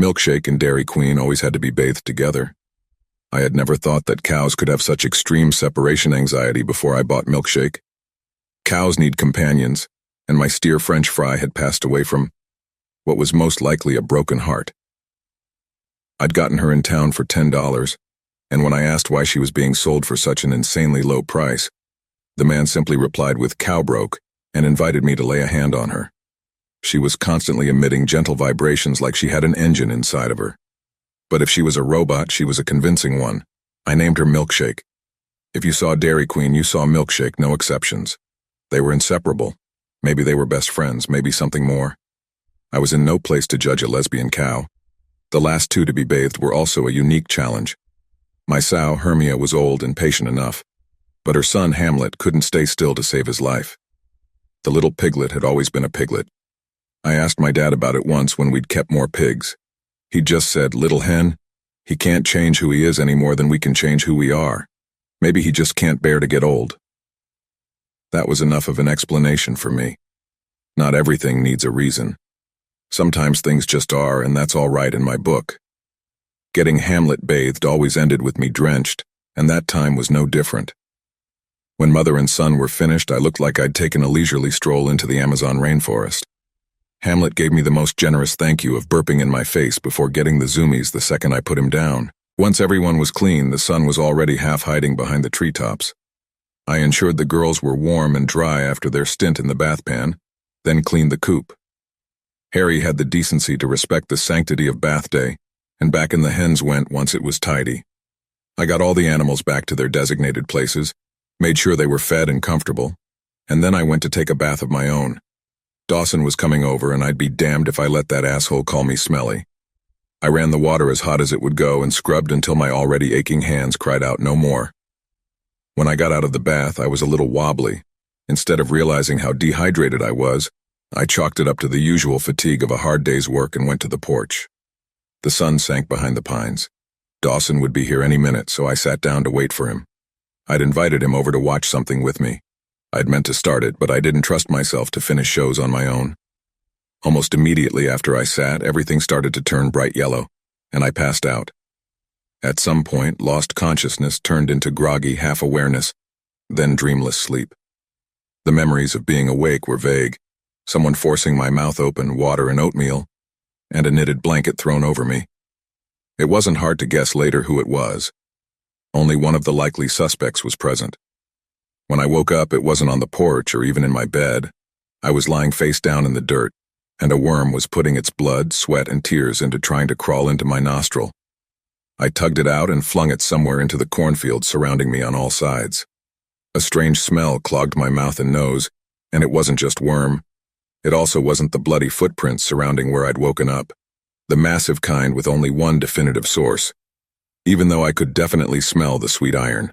Speaker 1: Milkshake and Dairy Queen always had to be bathed together. I had never thought that cows could have such extreme separation anxiety before I bought Milkshake. Cows need companions, and my steer French fry had passed away from what was most likely a broken heart. I'd gotten her in town for $10, and when I asked why she was being sold for such an insanely low price, the man simply replied with "cow broke" and invited me to lay a hand on her. She was constantly emitting gentle vibrations like she had an engine inside of her. But if she was a robot, she was a convincing one. I named her Milkshake. If you saw Dairy Queen, you saw Milkshake, no exceptions. They were inseparable. Maybe they were best friends, maybe something more. I was in no place to judge a lesbian cow. The last 2 to be bathed were also a unique challenge. My sow, Hermia, was old and patient enough, but her son, Hamlet, couldn't stay still to save his life. The little piglet had always been a piglet. I asked my dad about it once when we'd kept more pigs. He just said, "Little hen, he can't change who he is any more than we can change who we are. Maybe he just can't bear to get old." That was enough of an explanation for me. Not everything needs a reason. Sometimes things just are, and that's all right in my book. Getting Hamlet bathed always ended with me drenched, and that time was no different. When mother and son were finished, I looked like I'd taken a leisurely stroll into the Amazon rainforest. Hamlet gave me the most generous thank you of burping in my face before getting the zoomies the second I put him down. Once everyone was clean, the sun was already half hiding behind the treetops. I ensured the girls were warm and dry after their stint in the bath pan, then cleaned the coop. Harry had the decency to respect the sanctity of bath day, and back in the hens went once it was tidy. I got all the animals back to their designated places, made sure they were fed and comfortable, and then I went to take a bath of my own. Dawson was coming over, and I'd be damned if I let that asshole call me smelly. I ran the water as hot as it would go and scrubbed until my already aching hands cried out no more. When I got out of the bath, I was a little wobbly. Instead of realizing how dehydrated I was, I chalked it up to the usual fatigue of a hard day's work and went to the porch. The sun sank behind the pines. Dawson would be here any minute, so I sat down to wait for him. I'd invited him over to watch something with me. I'd meant to start it, but I didn't trust myself to finish shows on my own. Almost immediately after I sat, everything started to turn bright yellow, and I passed out. At some point, lost consciousness turned into groggy half-awareness, then dreamless sleep. The memories of being awake were vague. Someone forcing my mouth open, water and oatmeal, and a knitted blanket thrown over me. It wasn't hard to guess later who it was. Only one of the likely suspects was present. When I woke up, it wasn't on the porch or even in my bed. I was lying face down in the dirt, and a worm was putting its blood, sweat, and tears into trying to crawl into my nostril. I tugged it out and flung it somewhere into the cornfield surrounding me on all sides. A strange smell clogged my mouth and nose, and it wasn't just worm. It also wasn't the bloody footprints surrounding where I'd woken up, the massive kind with only one definitive source, even though I could definitely smell the sweet iron.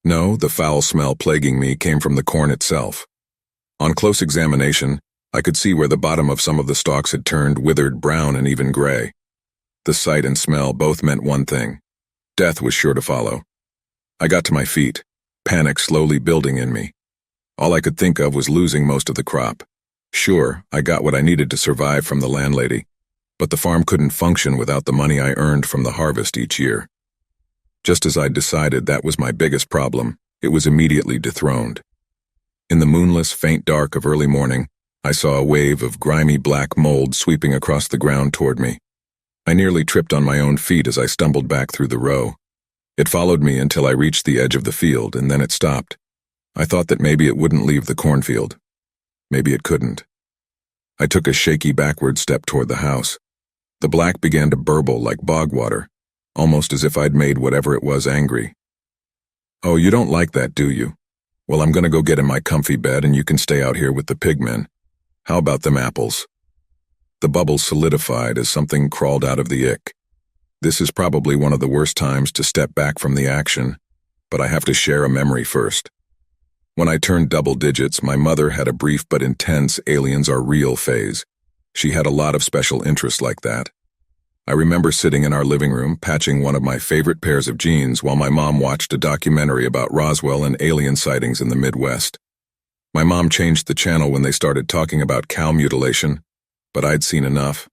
Speaker 1: No, the foul smell plaguing me came from the corn itself. On close examination, I could see where the bottom of some of the stalks had turned withered brown and even gray. The sight and smell both meant one thing: death was sure to follow. I got to my feet, panic slowly building in me. All I could think of was losing most of the crop. Sure, I got what I needed to survive from the landlady, but the farm couldn't function without the money I earned from the harvest each year. Just as I'd decided that was my biggest problem, it was immediately dethroned. In the moonless, faint dark of early morning, I saw a wave of grimy black mold sweeping across the ground toward me. I nearly tripped on my own feet as I stumbled back through the row. It followed me until I reached the edge of the field, and then it stopped. I thought that maybe it wouldn't leave the cornfield. Maybe it couldn't. I took a shaky backward step toward the house. The black began to burble like bog water, almost as if I'd made whatever it was angry. "Oh, you don't like that, do you? Well, I'm gonna go get in my comfy bed and you can stay out here with the pigmen. How about them apples?" The bubbles solidified as something crawled out of the ick. This is probably one of the worst times to step back from the action, but I have to share a memory first. When I turned double digits, my mother had a brief but intense aliens are real phase. She had a lot of special interests like that. I remember sitting in our living room patching one of my favorite pairs of jeans while my mom watched a documentary about Roswell and alien sightings in the Midwest. My mom changed the channel when they started talking about cow mutilation, but I'd seen enough.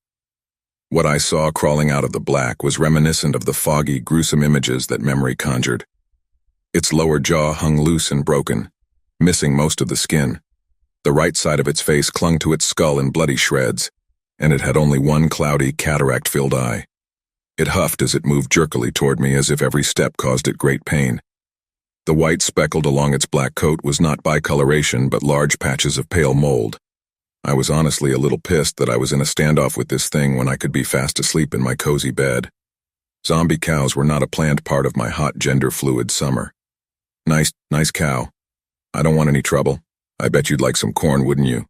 Speaker 1: What I saw crawling out of the black was reminiscent of the foggy, gruesome images that memory conjured. Its lower jaw hung loose and broken, missing most of the skin. The right side of its face clung to its skull in bloody shreds, and it had only one cloudy, cataract-filled eye. It huffed as it moved jerkily toward me as if every step caused it great pain. The white speckled along its black coat was not bicoloration but large patches of pale mold. I was honestly a little pissed that I was in a standoff with this thing when I could be fast asleep in my cozy bed. Zombie cows were not a planned part of my hot gender-fluid summer. Nice cow. I don't want any trouble. I bet you'd like some corn, wouldn't you?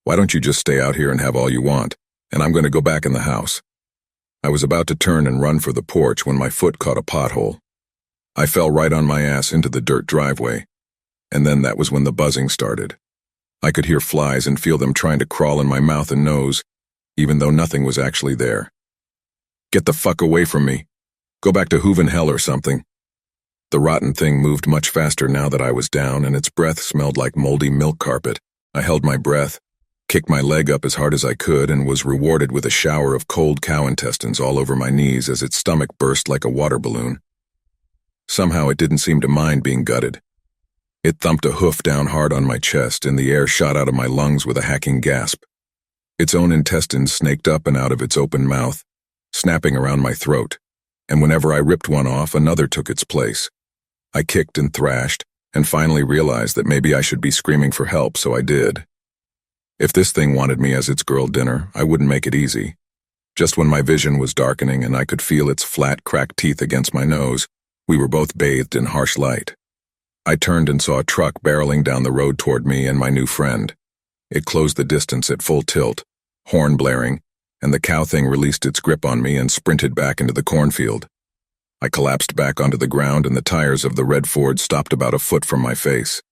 Speaker 1: Why don't you just stay out here and have all you want, and I'm going to go back in the house. I was about to turn and run for the porch when my foot caught a pothole. I fell right on my ass into the dirt driveway, and then that was when the buzzing started. I could hear flies and feel them trying to crawl in my mouth and nose, even though nothing was actually there. "Get the fuck away from me. Go back to Hooven hell or something." The rotten thing moved much faster now that I was down, and its breath smelled like moldy milk carpet. I held my breath, kicked my leg up as hard as I could, and was rewarded with a shower of cold cow intestines all over my knees as its stomach burst like a water balloon. Somehow it didn't seem to mind being gutted. It thumped a hoof down hard on my chest, and the air shot out of my lungs with a hacking gasp. Its own intestines snaked up and out of its open mouth, snapping around my throat, and whenever I ripped one off, another took its place. I kicked and thrashed, and finally realized that maybe I should be screaming for help, so I did. If this thing wanted me as its girl dinner, I wouldn't make it easy. Just when my vision was darkening and I could feel its flat, cracked teeth against my nose, we were both bathed in harsh light. I turned and saw a truck barreling down the road toward me and my new friend. It closed the distance at full tilt, horn blaring, and the cow thing released its grip on me and sprinted back into the cornfield. I collapsed back onto the ground and the tires of the red Ford stopped about a foot from my face.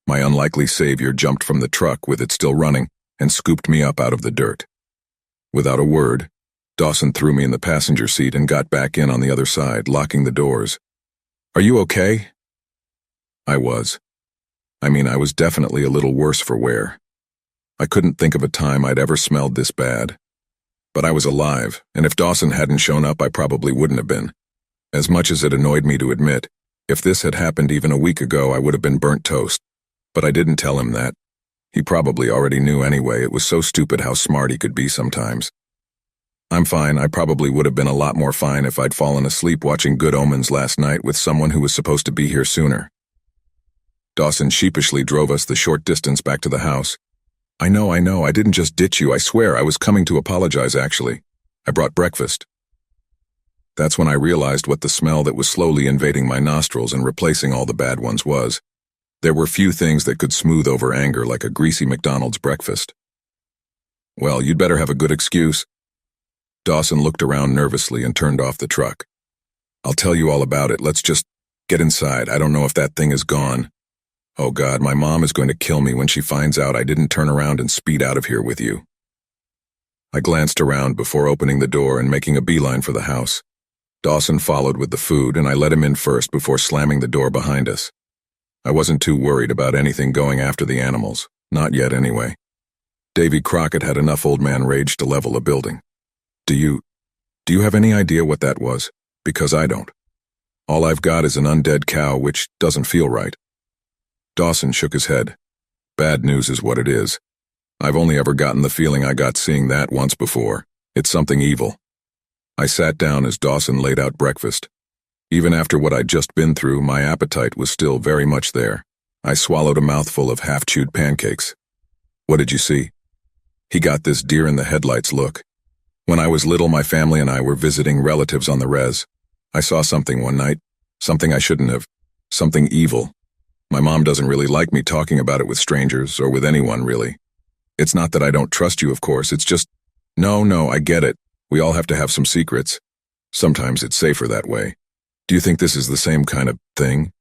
Speaker 1: My unlikely savior jumped from the truck with it still running and scooped me up out of the dirt. Without a word, Dawson threw me in the passenger seat and got back in on the other side, locking the doors. "Are you okay?" I was. I was definitely a little worse for wear. I couldn't think of a time I'd ever smelled this bad. But I was alive, and if Dawson hadn't shown up, I probably wouldn't have been. As much as it annoyed me to admit, if this had happened even a week ago, I would have been burnt toast. But I didn't tell him that. He probably already knew anyway. It was so stupid how smart he could be sometimes. I'm fine. I probably would have been a lot more fine if I'd fallen asleep watching Good Omens last night with someone who was supposed to be here sooner. Dawson sheepishly drove us the short distance back to the house. I know, I didn't just ditch you, I swear, I was coming to apologize actually. I brought breakfast. That's when I realized what the smell that was slowly invading my nostrils and replacing all the bad ones was. There were few things that could smooth over anger like a greasy McDonald's breakfast. Well, you'd better have a good excuse. Dawson looked around nervously and turned off the truck. I'll tell you all about it, let's just get inside. I don't know if that thing is gone. Oh God, my mom is going to kill me when she finds out I didn't turn around and speed out of here with you. I glanced around before opening the door and making a beeline for the house. Dawson followed with the food, and I let him in first before slamming the door behind us. I wasn't too worried about anything going after the animals, not yet anyway. Davy Crockett had enough old man rage to level a building. Do you have any idea what that was? Because I don't. All I've got is an undead cow, which doesn't feel right. Dawson shook his head. Bad news is what it is. I've only ever gotten the feeling I got seeing that once before. It's something evil. I sat down as Dawson laid out breakfast. Even after what I'd just been through, my appetite was still very much there. I swallowed a mouthful of half-chewed pancakes. What did you see? He got this deer-in-the-headlights look. When I was little, my family and I were visiting relatives on the res. I saw something one night. Something I shouldn't have. Something evil. My mom doesn't really like me talking about it with strangers, or with anyone, really. It's not that I don't trust you, of course, it's just… No, I get it. We all have to have some secrets. Sometimes it's safer that way. Do you think this is the same kind of thing?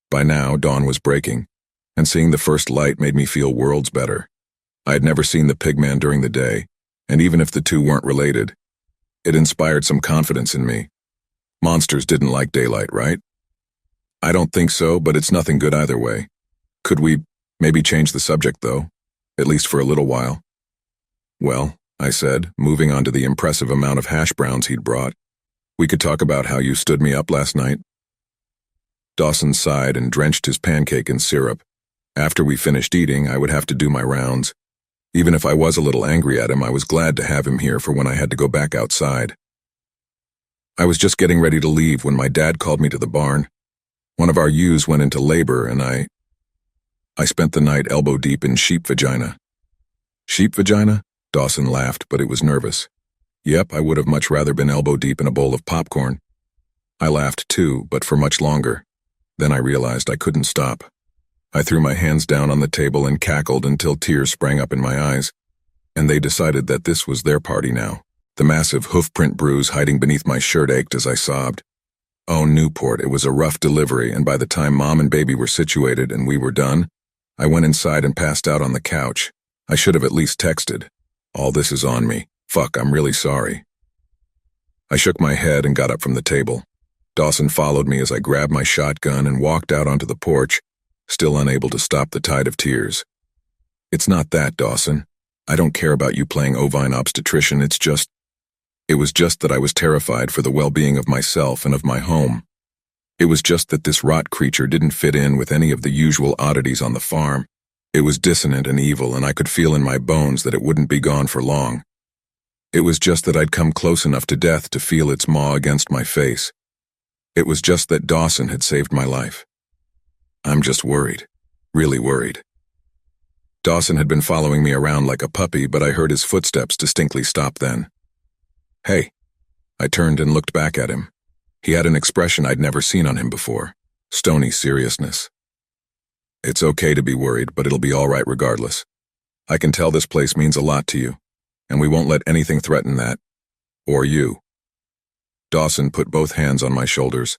Speaker 1: By now, dawn was breaking, and seeing the first light made me feel worlds better. I had never seen the pigman during the day, and even if the two weren't related, it inspired some confidence in me. Monsters didn't like daylight, right? I don't think so, but it's nothing good either way. Could we maybe change the subject, though? At least for a little while. Well, I said, moving on to the impressive amount of hash browns he'd brought. We could talk about how you stood me up last night. Dawson sighed and drenched his pancake in syrup. After we finished eating, I would have to do my rounds. Even if I was a little angry at him, I was glad to have him here for when I had to go back outside. I was just getting ready to leave when my dad called me to the barn. One of our ewes went into labor, and I spent the night elbow-deep in sheep vagina. Sheep vagina? Dawson laughed, but it was nervous. Yep, I would have much rather been elbow-deep in a bowl of popcorn. I laughed too, but for much longer. Then I realized I couldn't stop. I threw my hands down on the table and cackled until tears sprang up in my eyes. And they decided that this was their party now. The massive hoofprint bruise hiding beneath my shirt ached as I sobbed. Oh, Newport, it was a rough delivery, and by the time Mom and Baby were situated and we were done, I went inside and passed out on the couch. I should have at least texted. All this is on me. Fuck, I'm really sorry. I shook my head and got up from the table. Dawson followed me as I grabbed my shotgun and walked out onto the porch, still unable to stop the tide of tears. It's not that, Dawson. I don't care about you playing ovine obstetrician, it was just that I was terrified for the well-being of myself and of my home. It was just that this rot creature didn't fit in with any of the usual oddities on the farm. It was dissonant and evil, and I could feel in my bones that it wouldn't be gone for long. It was just that I'd come close enough to death to feel its maw against my face. It was just that Dawson had saved my life. I'm just worried. Really worried. Dawson had been following me around like a puppy, but I heard his footsteps distinctly stop then. Hey. I turned and looked back at him. He had an expression I'd never seen on him before. Stony seriousness. It's okay to be worried, but it'll be all right regardless. I can tell this place means a lot to you, and we won't let anything threaten that. Or you. Dawson put both hands on my shoulders,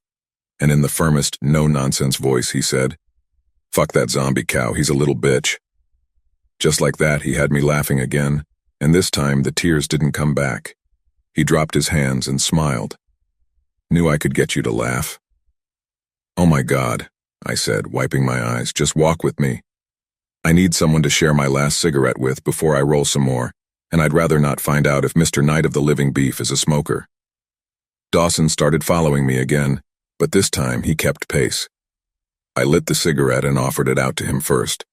Speaker 1: and in the firmest, no-nonsense voice he said, "Fuck that zombie cow, he's a little bitch." Just like that, he had me laughing again, and this time the tears didn't come back. He dropped his hands and smiled. Knew I could get you to laugh. Oh my God, I said, wiping my eyes, just walk with me. I need someone to share my last cigarette with before I roll some more, and I'd rather not find out if Mr. Knight of the Living Beef is a smoker. Dawson started following me again, but this time he kept pace. I lit the cigarette and offered it out to him first.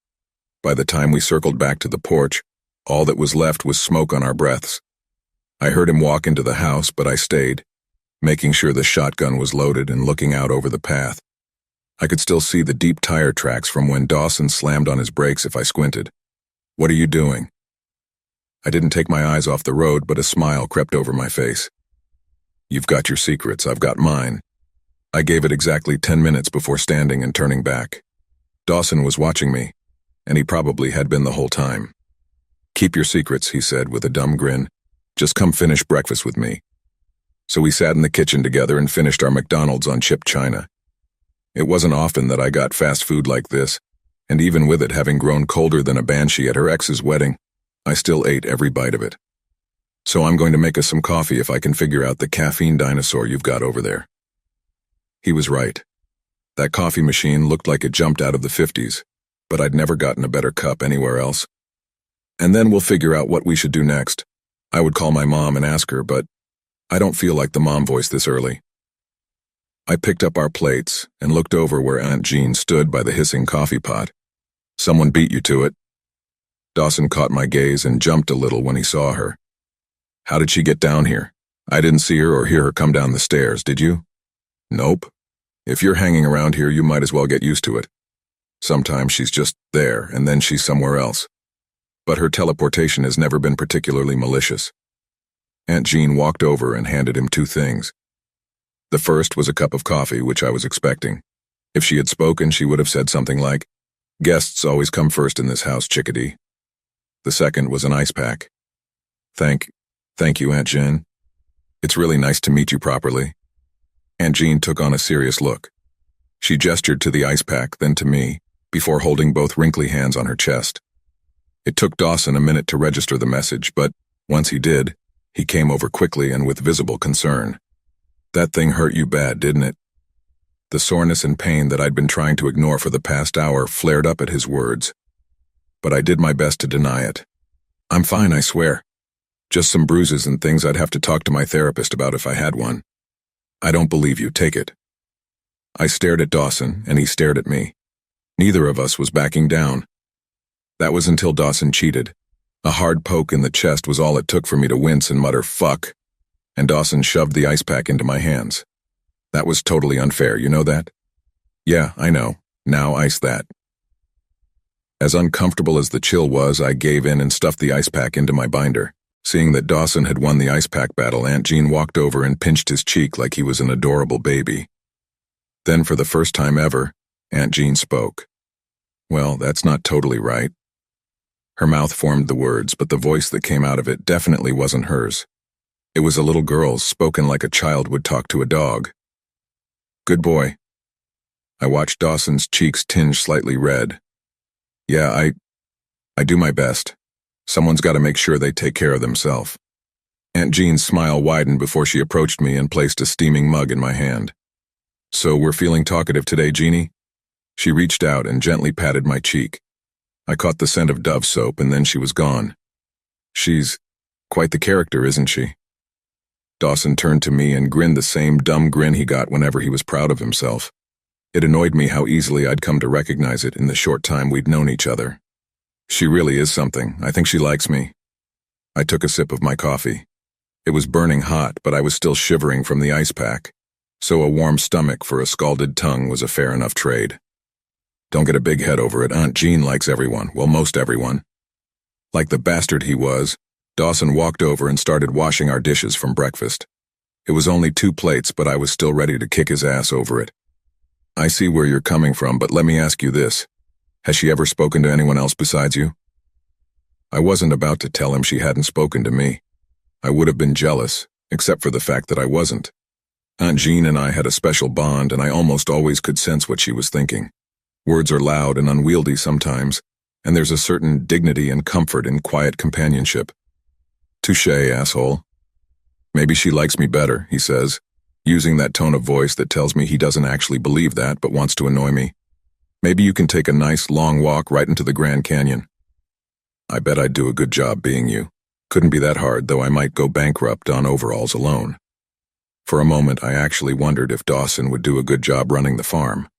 Speaker 1: By the time we circled back to the porch, all that was left was smoke on our breaths. I heard him walk into the house, but I stayed, making sure the shotgun was loaded and looking out over the path. I could still see the deep tire tracks from when Dawson slammed on his brakes if I squinted. "What are you doing?" I didn't take my eyes off the road, but a smile crept over my face. "You've got your secrets, I've got mine." I gave it exactly 10 minutes before standing and turning back. Dawson was watching me, and he probably had been the whole time. "Keep your secrets," he said with a dumb grin. "Just come finish breakfast with me." So we sat in the kitchen together and finished our McDonald's on chipped china. It wasn't often that I got fast food like this, and even with it having grown colder than a banshee at her ex's wedding, I still ate every bite of it. "So I'm going to make us some coffee if I can figure out the caffeine dinosaur you've got over there." He was right. That coffee machine looked like it jumped out of the 50s, but I'd never gotten a better cup anywhere else. "And then we'll figure out what we should do next." I would call my mom and ask her, but I don't feel like the mom voice this early. I picked up our plates and looked over where Aunt Jean stood by the hissing coffee pot. "Someone beat you to it." Dawson caught my gaze and jumped a little when he saw her. "How did she get down here? I didn't see her or hear her come down the stairs, did you?" "Nope. If you're hanging around here, you might as well get used to it. Sometimes she's just there, and then she's somewhere else. But her teleportation has never been particularly malicious." Aunt Jean walked over and handed him 2 things. The first was a cup of coffee, which I was expecting. If she had spoken, she would have said something like, "Guests always come first in this house, chickadee." The second was an ice pack. Thank you, Aunt Jean. It's really nice to meet you properly." Aunt Jean took on a serious look. She gestured to the ice pack, then to me, before holding both wrinkly hands on her chest. It took Dawson a minute to register the message, but once he did, he came over quickly and with visible concern. "That thing hurt you bad, didn't it?" The soreness and pain that I'd been trying to ignore for the past hour flared up at his words. But I did my best to deny it. "I'm fine, I swear. Just some bruises and things I'd have to talk to my therapist about if I had one." "I don't believe you, take it." I stared at Dawson, and he stared at me. Neither of us was backing down. That was until Dawson cheated. A hard poke in the chest was all it took for me to wince and mutter, "Fuck," and Dawson shoved the ice pack into my hands. That was totally unfair, you know that? "Yeah, I know. Now ice that." As uncomfortable as the chill was, I gave in and stuffed the ice pack into my binder. Seeing that Dawson had won the ice pack battle, Aunt Jean walked over and pinched his cheek like he was an adorable baby. Then, for the first time ever, Aunt Jean spoke. "Well, that's not totally right." Her mouth formed the words, but the voice that came out of it definitely wasn't hers. It was a little girl's, spoken like a child would talk to a dog. "Good boy." I watched Dawson's cheeks tinge slightly red. "Yeah, I do my best. Someone's got to make sure they take care of themselves." Aunt Jean's smile widened before she approached me and placed a steaming mug in my hand. "So we're feeling talkative today, Jeannie?" She reached out and gently patted my cheek. I caught the scent of Dove soap and then she was gone. "She's quite the character, isn't she?" Dawson turned to me and grinned the same dumb grin he got whenever he was proud of himself. It annoyed me how easily I'd come to recognize it in the short time we'd known each other. "She really is something. I think she likes me." I took a sip of my coffee. It was burning hot, but I was still shivering from the ice pack, so a warm stomach for a scalded tongue was a fair enough trade. "Don't get a big head over it. Aunt Jean likes everyone. Well, most everyone." Like the bastard he was, Dawson walked over and started washing our dishes from breakfast. It was only 2 plates, but I was still ready to kick his ass over it. "I see where you're coming from, but let me ask you this. Has she ever spoken to anyone else besides you?" I wasn't about to tell him she hadn't spoken to me. I would have been jealous, except for the fact that I wasn't. Aunt Jean and I had a special bond, and I almost always could sense what she was thinking. Words are loud and unwieldy sometimes, and there's a certain dignity and comfort in quiet companionship. "Touché, asshole." "Maybe she likes me better," he says, using that tone of voice that tells me he doesn't actually believe that but wants to annoy me. "Maybe you can take a nice, long walk right into the Grand Canyon." I bet I'd do a good job being you. Couldn't be that hard, though I might go bankrupt on overalls alone. For a moment, I actually wondered if Dawson would do a good job running the farm.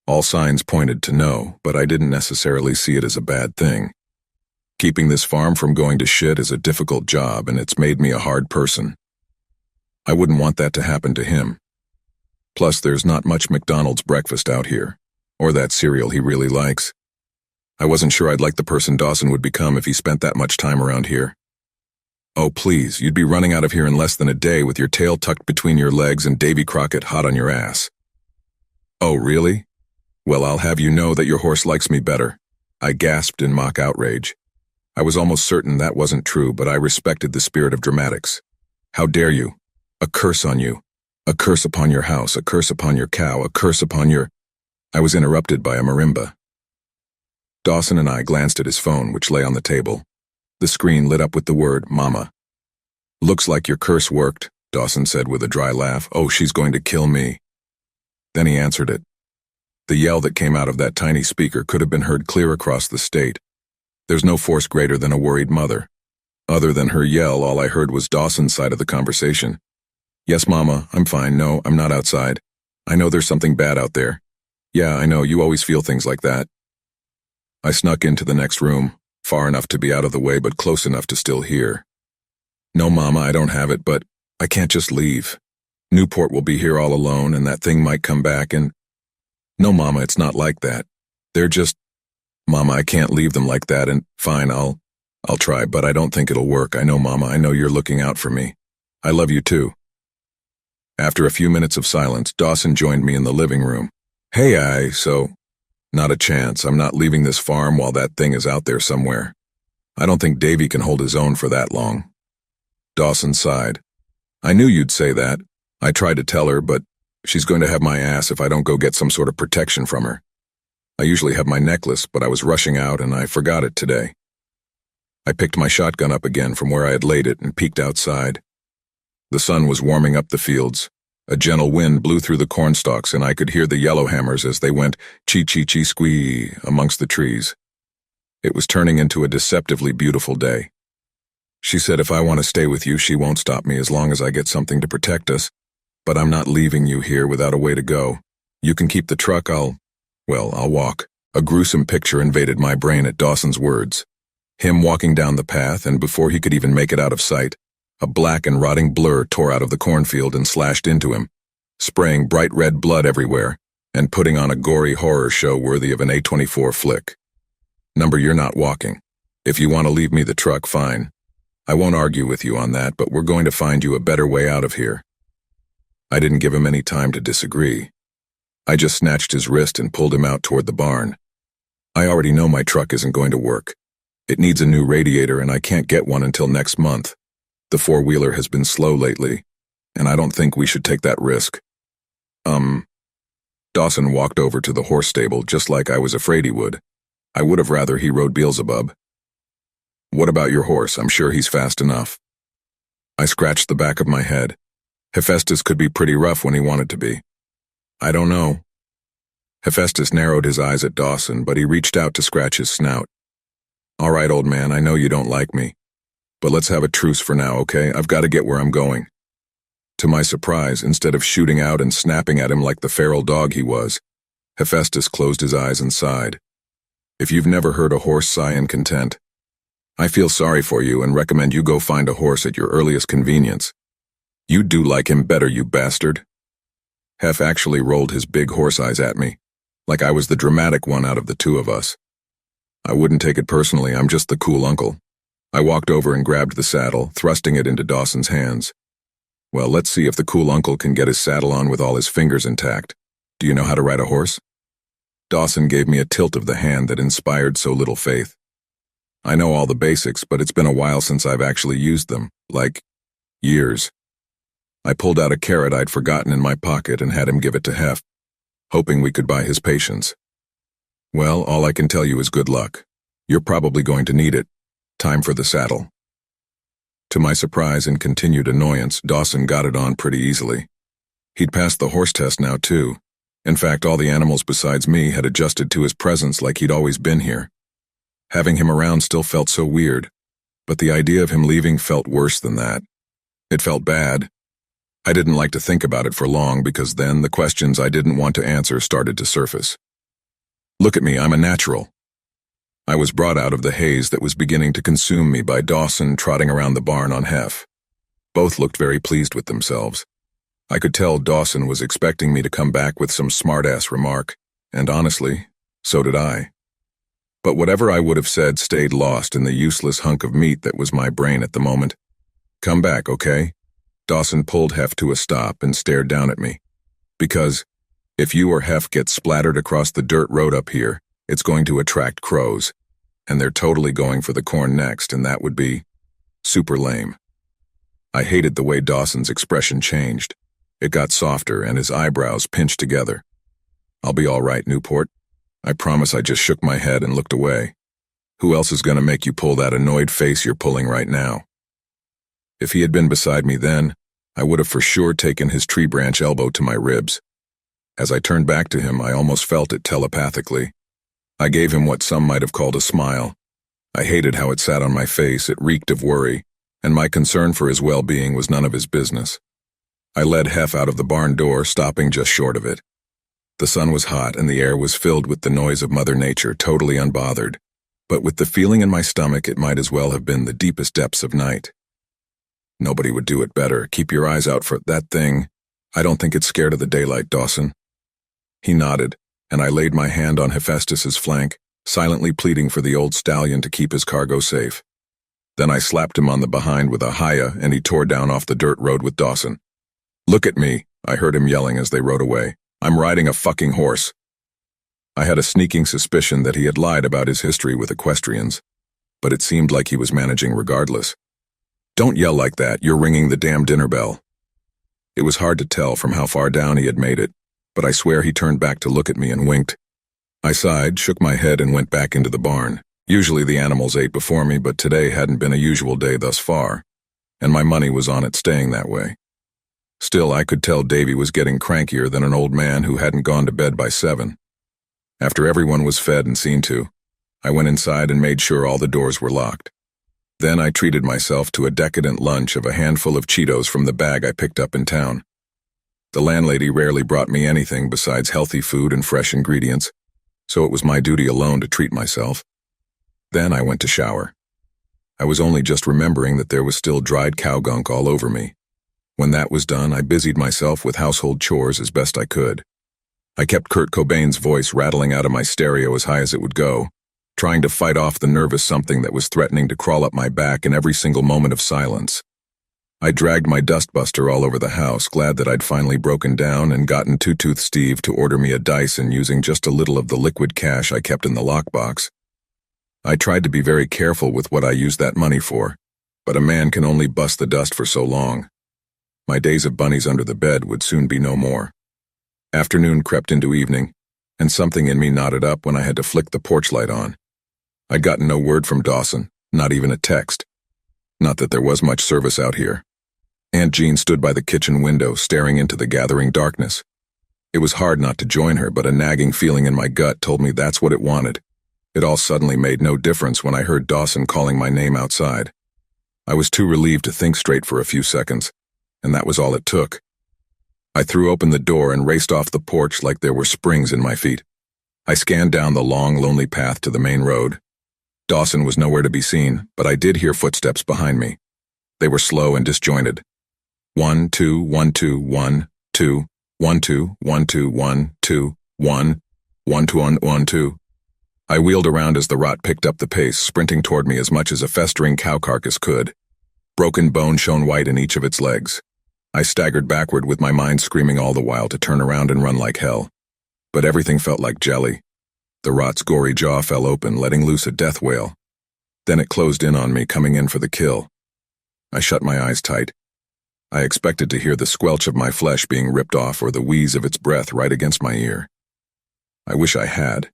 Speaker 1: All signs pointed to no, but I didn't necessarily see it as a bad thing. Keeping this farm from going to shit is a difficult job, and it's made me a hard person. I wouldn't want that to happen to him. Plus, there's not much McDonald's breakfast out here, Or that cereal he really likes. I wasn't sure I'd like the person Dawson would become if he spent that much time around here. Oh please, you'd be running out of here in less than a day with your tail tucked between your legs and Davy Crockett hot on your ass. Oh really? Well, I'll have you know that your horse likes me better. I gasped in mock outrage. I was almost certain that wasn't true, but I respected the spirit of dramatics. How dare you? A curse on you. A curse upon your house, a curse upon your cow, a curse upon your... I was interrupted by a marimba. Dawson and I glanced at his phone, which lay on the table. The screen lit up with the word, Mama. Looks like your curse worked, Dawson said with a dry laugh. Oh, she's going to kill me. Then he answered it. The yell that came out of that tiny speaker could have been heard clear across the state. There's no force greater than a worried mother. Other than her yell, all I heard was Dawson's side of the conversation. Yes, Mama, I'm fine. No, I'm not outside. I know there's something bad out there. Yeah, I know, you always feel things like that. I snuck into the next room, far enough to be out of the way but close enough to still hear. No, Mama, I don't have it, but I can't just leave. Newport will be here all alone, and that thing might come back and... No, Mama, it's not like that. They're just... Mama, I can't leave them like that, and fine, I'll try, but I don't think it'll work. I know, Mama, I know you're looking out for me. I love you too. After a few minutes of silence, Dawson joined me in the living room. Hey, not a chance. I'm not leaving this farm while that thing is out there somewhere. I don't think Davy can hold his own for that long. Dawson sighed. I knew you'd say that. I tried to tell her, but she's going to have my ass if I don't go get some sort of protection from her. I usually have my necklace, but I was rushing out and I forgot it today. I picked my shotgun up again from where I had laid it and peeked outside. The sun was warming up the fields. A gentle wind blew through the cornstalks, and I could hear the yellowhammers as they went chee-chee-chee-squee amongst the trees. It was turning into a deceptively beautiful day. She said if I want to stay with you, she won't stop me as long as I get something to protect us. But I'm not leaving you here without a way to go. You can keep the truck, I'll walk. A gruesome picture invaded my brain at Dawson's words. Him walking down the path, and before he could even make it out of sight, a black and rotting blur tore out of the cornfield and slashed into him, spraying bright red blood everywhere, and putting on a gory horror show worthy of an A24 flick. Number, you're not walking. If you want to leave me the truck, fine. I won't argue with you on that, but we're going to find you a better way out of here. I didn't give him any time to disagree. I just snatched his wrist and pulled him out toward the barn. I already know my truck isn't going to work. It needs a new radiator, and I can't get one until next month. The four-wheeler has been slow lately, and I don't think we should take that risk. Dawson walked over to the horse stable just like I was afraid he would. I would have rather he rode Beelzebub. What about your horse? I'm sure he's fast enough. I scratched the back of my head. Hephaestus could be pretty rough when he wanted to be. I don't know. Hephaestus narrowed his eyes at Dawson, but he reached out to scratch his snout. All right, old man, I know you don't like me. But let's have a truce for now, okay? I've got to get where I'm going. To my surprise, instead of shooting out and snapping at him like the feral dog he was, Hephaestus closed his eyes and sighed. If you've never heard a horse sigh in content, I feel sorry for you and recommend you go find a horse at your earliest convenience. You'd do like him better, you bastard. Hef actually rolled his big horse eyes at me, like I was the dramatic one out of the two of us. I wouldn't take it personally, I'm just the cool uncle. I walked over and grabbed the saddle, thrusting it into Dawson's hands. Well, let's see if the cool uncle can get his saddle on with all his fingers intact. Do you know how to ride a horse? Dawson gave me a tilt of the hand that inspired so little faith. I know all the basics, but it's been a while since I've actually used them, like years. I pulled out a carrot I'd forgotten in my pocket and had him give it to Hef, hoping we could buy his patience. Well, all I can tell you is good luck. You're probably going to need it. Time for the saddle. To my surprise and continued annoyance, Dawson got it on pretty easily. He'd passed the horse test now, too. In fact, all the animals besides me had adjusted to his presence like he'd always been here. Having him around still felt so weird, but the idea of him leaving felt worse than that. It felt bad. I didn't like to think about it for long because then the questions I didn't want to answer started to surface. Look at me, I'm a natural. I was brought out of the haze that was beginning to consume me by Dawson trotting around the barn on Hef. Both looked very pleased with themselves. I could tell Dawson was expecting me to come back with some smart-ass remark, and honestly, so did I. But whatever I would have said stayed lost in the useless hunk of meat that was my brain at the moment. "Come back, okay?" Dawson pulled Hef to a stop and stared down at me. "Because if you or Hef get splattered across the dirt road up here, it's going to attract crows, and they're totally going for the corn next, and that would be super lame." I hated the way Dawson's expression changed. It got softer and his eyebrows pinched together. "I'll be all right, Newport." I promise. I just shook my head and looked away. Who else is going to make you pull that annoyed face you're pulling right now? If he had been beside me then, I would have for sure taken his tree branch elbow to my ribs. As I turned back to him, I almost felt it telepathically. I gave him what some might have called a smile. I hated how it sat on my face. It reeked of worry, and my concern for his well-being was none of his business. I led Hef out of the barn door, stopping just short of it. The sun was hot and the air was filled with the noise of Mother Nature, totally unbothered. But with the feeling in my stomach, it might as well have been the deepest depths of night. "Nobody would do it better. Keep your eyes out for that thing. I don't think it's scared of the daylight, Dawson." He nodded, and I laid my hand on Hephaestus's flank, silently pleading for the old stallion to keep his cargo safe. Then I slapped him on the behind with a hiya, and he tore down off the dirt road with Dawson. "Look at me," I heard him yelling as they rode away. "I'm riding a fucking horse." I had a sneaking suspicion that he had lied about his history with equestrians, but it seemed like he was managing regardless. "Don't yell like that, you're ringing the damn dinner bell." It was hard to tell from how far down he had made it, but I swear he turned back to look at me and winked. I sighed, shook my head, and went back into the barn. Usually the animals ate before me, but today hadn't been a usual day thus far, and my money was on it staying that way. Still, I could tell Davy was getting crankier than an old man who hadn't gone to bed by 7. After everyone was fed and seen to, I went inside and made sure all the doors were locked. Then I treated myself to a decadent lunch of a handful of Cheetos from the bag I picked up in town. The landlady rarely brought me anything besides healthy food and fresh ingredients, so it was my duty alone to treat myself. Then I went to shower. I was only just remembering that there was still dried cow gunk all over me. When that was done, I busied myself with household chores as best I could. I kept Kurt Cobain's voice rattling out of my stereo as high as it would go, trying to fight off the nervous something that was threatening to crawl up my back in every single moment of silence. I dragged my dustbuster all over the house, glad that I'd finally broken down and gotten Two-Tooth Steve to order me a Dyson using just a little of the liquid cash I kept in the lockbox. I tried to be very careful with what I used that money for, but a man can only bust the dust for so long. My days of bunnies under the bed would soon be no more. Afternoon crept into evening, and something in me knotted up when I had to flick the porch light on. I'd gotten no word from Dawson, not even a text. Not that there was much service out here. Aunt Jean stood by the kitchen window, staring into the gathering darkness. It was hard not to join her, but a nagging feeling in my gut told me that's what it wanted. It all suddenly made no difference when I heard Dawson calling my name outside. I was too relieved to think straight for a few seconds, and that was all it took. I threw open the door and raced off the porch like there were springs in my feet. I scanned down the long, lonely path to the main road. Dawson was nowhere to be seen, but I did hear footsteps behind me. They were slow and disjointed. 1, 2, 1, 2, 1, 2, 1, 2, 1, 2, 1, 2, 1, 1, 2, 1, 1, 2. I wheeled around as the rot picked up the pace, sprinting toward me as much as a festering cow carcass could. Broken bone shone white in each of its legs. I staggered backward with my mind screaming all the while to turn around and run like hell. But everything felt like jelly. The rot's gory jaw fell open, letting loose a death wail. Then it closed in on me, coming in for the kill. I shut my eyes tight. I expected to hear the squelch of my flesh being ripped off or the wheeze of its breath right against my ear. I wish I had,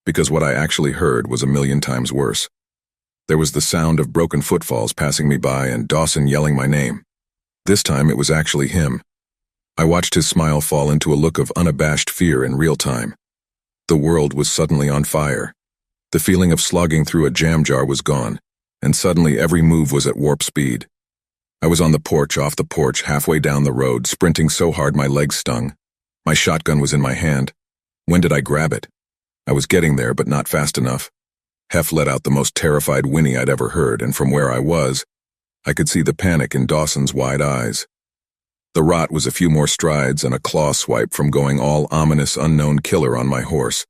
Speaker 1: because what I actually heard was a million times worse. There was the sound of broken footfalls passing me by and Dawson yelling my name. This time it was actually him. I watched his smile fall into a look of unabashed fear in real time. The world was suddenly on fire. The feeling of slogging through a jam jar was gone, and suddenly every move was at warp speed. I was on the porch, off the porch, halfway down the road, sprinting so hard my legs stung. My shotgun was in my hand. When did I grab it? I was getting there, but not fast enough. Hef let out the most terrified whinny I'd ever heard, and from where I was, I could see the panic in Dawson's wide eyes. The rot was a few more strides and a claw swipe from going all ominous unknown killer on my horse.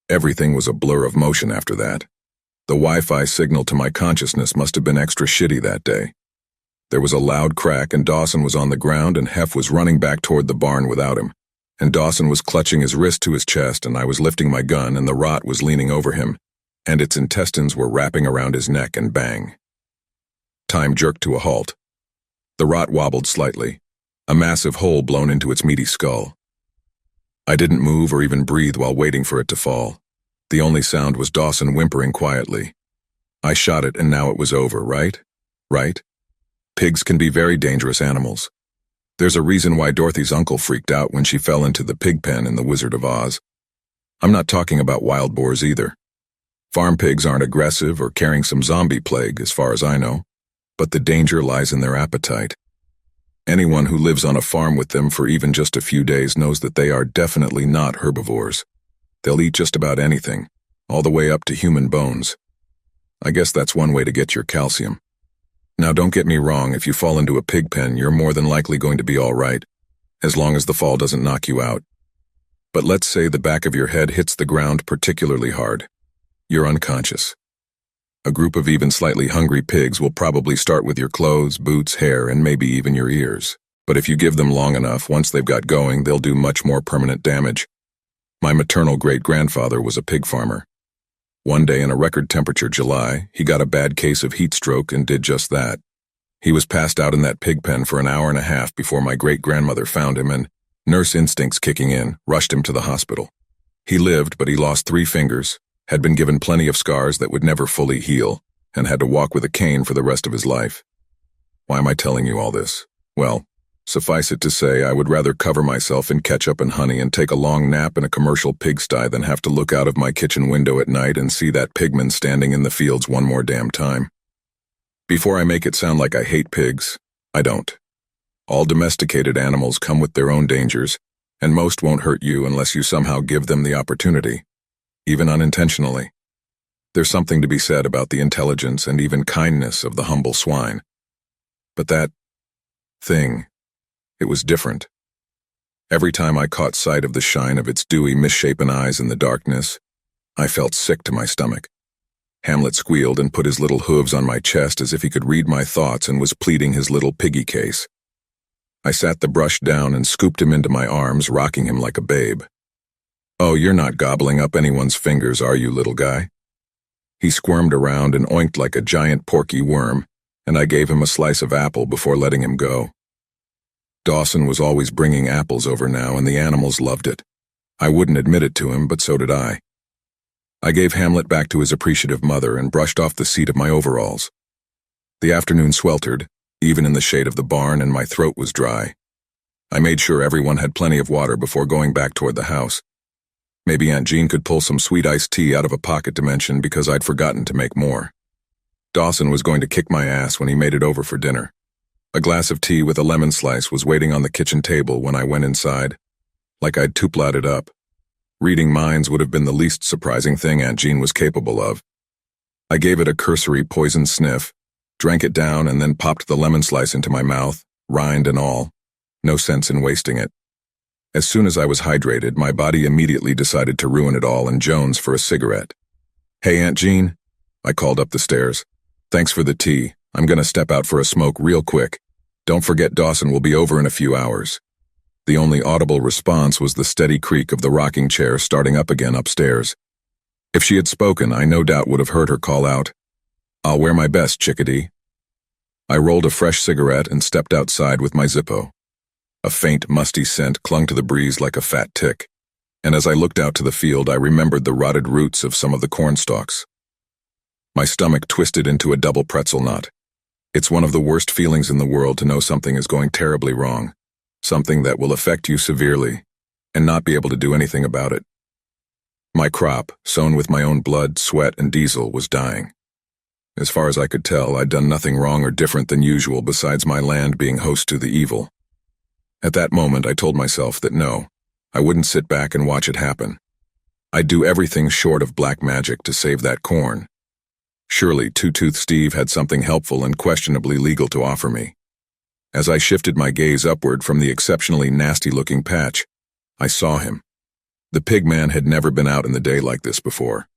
Speaker 1: Everything was a blur of motion after that. The Wi-Fi signal to my consciousness must have been extra shitty that day. There was a loud crack and Dawson was on the ground and Hef was running back toward the barn without him. And Dawson was clutching his wrist to his chest and I was lifting my gun and the rot was leaning over him, and its intestines were wrapping around his neck and bang. Time jerked to a halt. The rot wobbled slightly, a massive hole blown into its meaty skull. I didn't move or even breathe while waiting for it to fall. The only sound was Dawson whimpering quietly. I shot it and now it was over, right? Right? Pigs can be very dangerous animals. There's a reason why Dorothy's uncle freaked out when she fell into the pig pen in The Wizard of Oz. I'm not talking about wild boars either. Farm pigs aren't aggressive or carrying some zombie plague, as far as I know, but the danger lies in their appetite. Anyone who lives on a farm with them for even just a few days knows that they are definitely not herbivores. They'll eat just about anything, all the way up to human bones. I guess that's one way to get your calcium. Now don't get me wrong, if you fall into a pig pen, you're more than likely going to be all right, as long as the fall doesn't knock you out. But let's say the back of your head hits the ground particularly hard. You're unconscious. A group of even slightly hungry pigs will probably start with your clothes, boots, hair, and maybe even your ears. But if you give them long enough, once they've got going, they'll do much more permanent damage. My maternal great-grandfather was a pig farmer. One day in a record-temperature July, he got a bad case of heat stroke and did just that. He was passed out in that pig pen for an hour and a half before my great-grandmother found him and, nurse instincts kicking in, rushed him to the hospital. He lived, but he lost 3 fingers, had been given plenty of scars that would never fully heal, and had to walk with a cane for the rest of his life. Why am I telling you all this? Well, suffice it to say, I would rather cover myself in ketchup and honey and take a long nap in a commercial pigsty than have to look out of my kitchen window at night and see that pigman standing in the fields one more damn time. Before I make it sound like I hate pigs, I don't. All domesticated animals come with their own dangers, and most won't hurt you unless you somehow give them the opportunity, even unintentionally. There's something to be said about the intelligence and even kindness of the humble swine. But that thing, it was different. Every time I caught sight of the shine of its dewy, misshapen eyes in the darkness, I felt sick to my stomach. Hamlet squealed and put his little hooves on my chest as if he could read my thoughts and was pleading his little piggy case. I sat the brush down and scooped him into my arms, rocking him like a babe. "Oh, you're not gobbling up anyone's fingers, are you, little guy?" He squirmed around and oinked like a giant porky worm, and I gave him a slice of apple before letting him go. Dawson was always bringing apples over now, and the animals loved it. I wouldn't admit it to him, but so did I. I gave Hamlet back to his appreciative mother and brushed off the seat of my overalls. The afternoon sweltered, even in the shade of the barn, and my throat was dry. I made sure everyone had plenty of water before going back toward the house. Maybe Aunt Jean could pull some sweet iced tea out of a pocket dimension because I'd forgotten to make more. Dawson was going to kick my ass when he made it over for dinner. A glass of tea with a lemon slice was waiting on the kitchen table when I went inside, like I'd tupled it up. Reading minds would have been the least surprising thing Aunt Jean was capable of. I gave it a cursory poisoned sniff, drank it down, and then popped the lemon slice into my mouth, rind and all. No sense in wasting it. As soon as I was hydrated, my body immediately decided to ruin it all and Jones for a cigarette. "Hey, Aunt Jean," I called up the stairs. "Thanks for the tea. I'm gonna step out for a smoke real quick. Don't forget Dawson will be over in a few hours." The only audible response was the steady creak of the rocking chair starting up again upstairs. If she had spoken, I no doubt would have heard her call out, "I'll wear my best, chickadee." I rolled a fresh cigarette and stepped outside with my Zippo. A faint, musty scent clung to the breeze like a fat tick, and as I looked out to the field, I remembered the rotted roots of some of the corn stalks. My stomach twisted into a double pretzel knot. It's one of the worst feelings in the world to know something is going terribly wrong, something that will affect you severely, and not be able to do anything about it. My crop, sown with my own blood, sweat, and diesel, was dying. As far as I could tell, I'd done nothing wrong or different than usual besides my land being host to the evil. At that moment, I told myself that no, I wouldn't sit back and watch it happen. I'd do everything short of black magic to save that corn. Surely Two-Tooth Steve had something helpful and questionably legal to offer me. As I shifted my gaze upward from the exceptionally nasty-looking patch, I saw him. The pig man had never been out in the day like this before.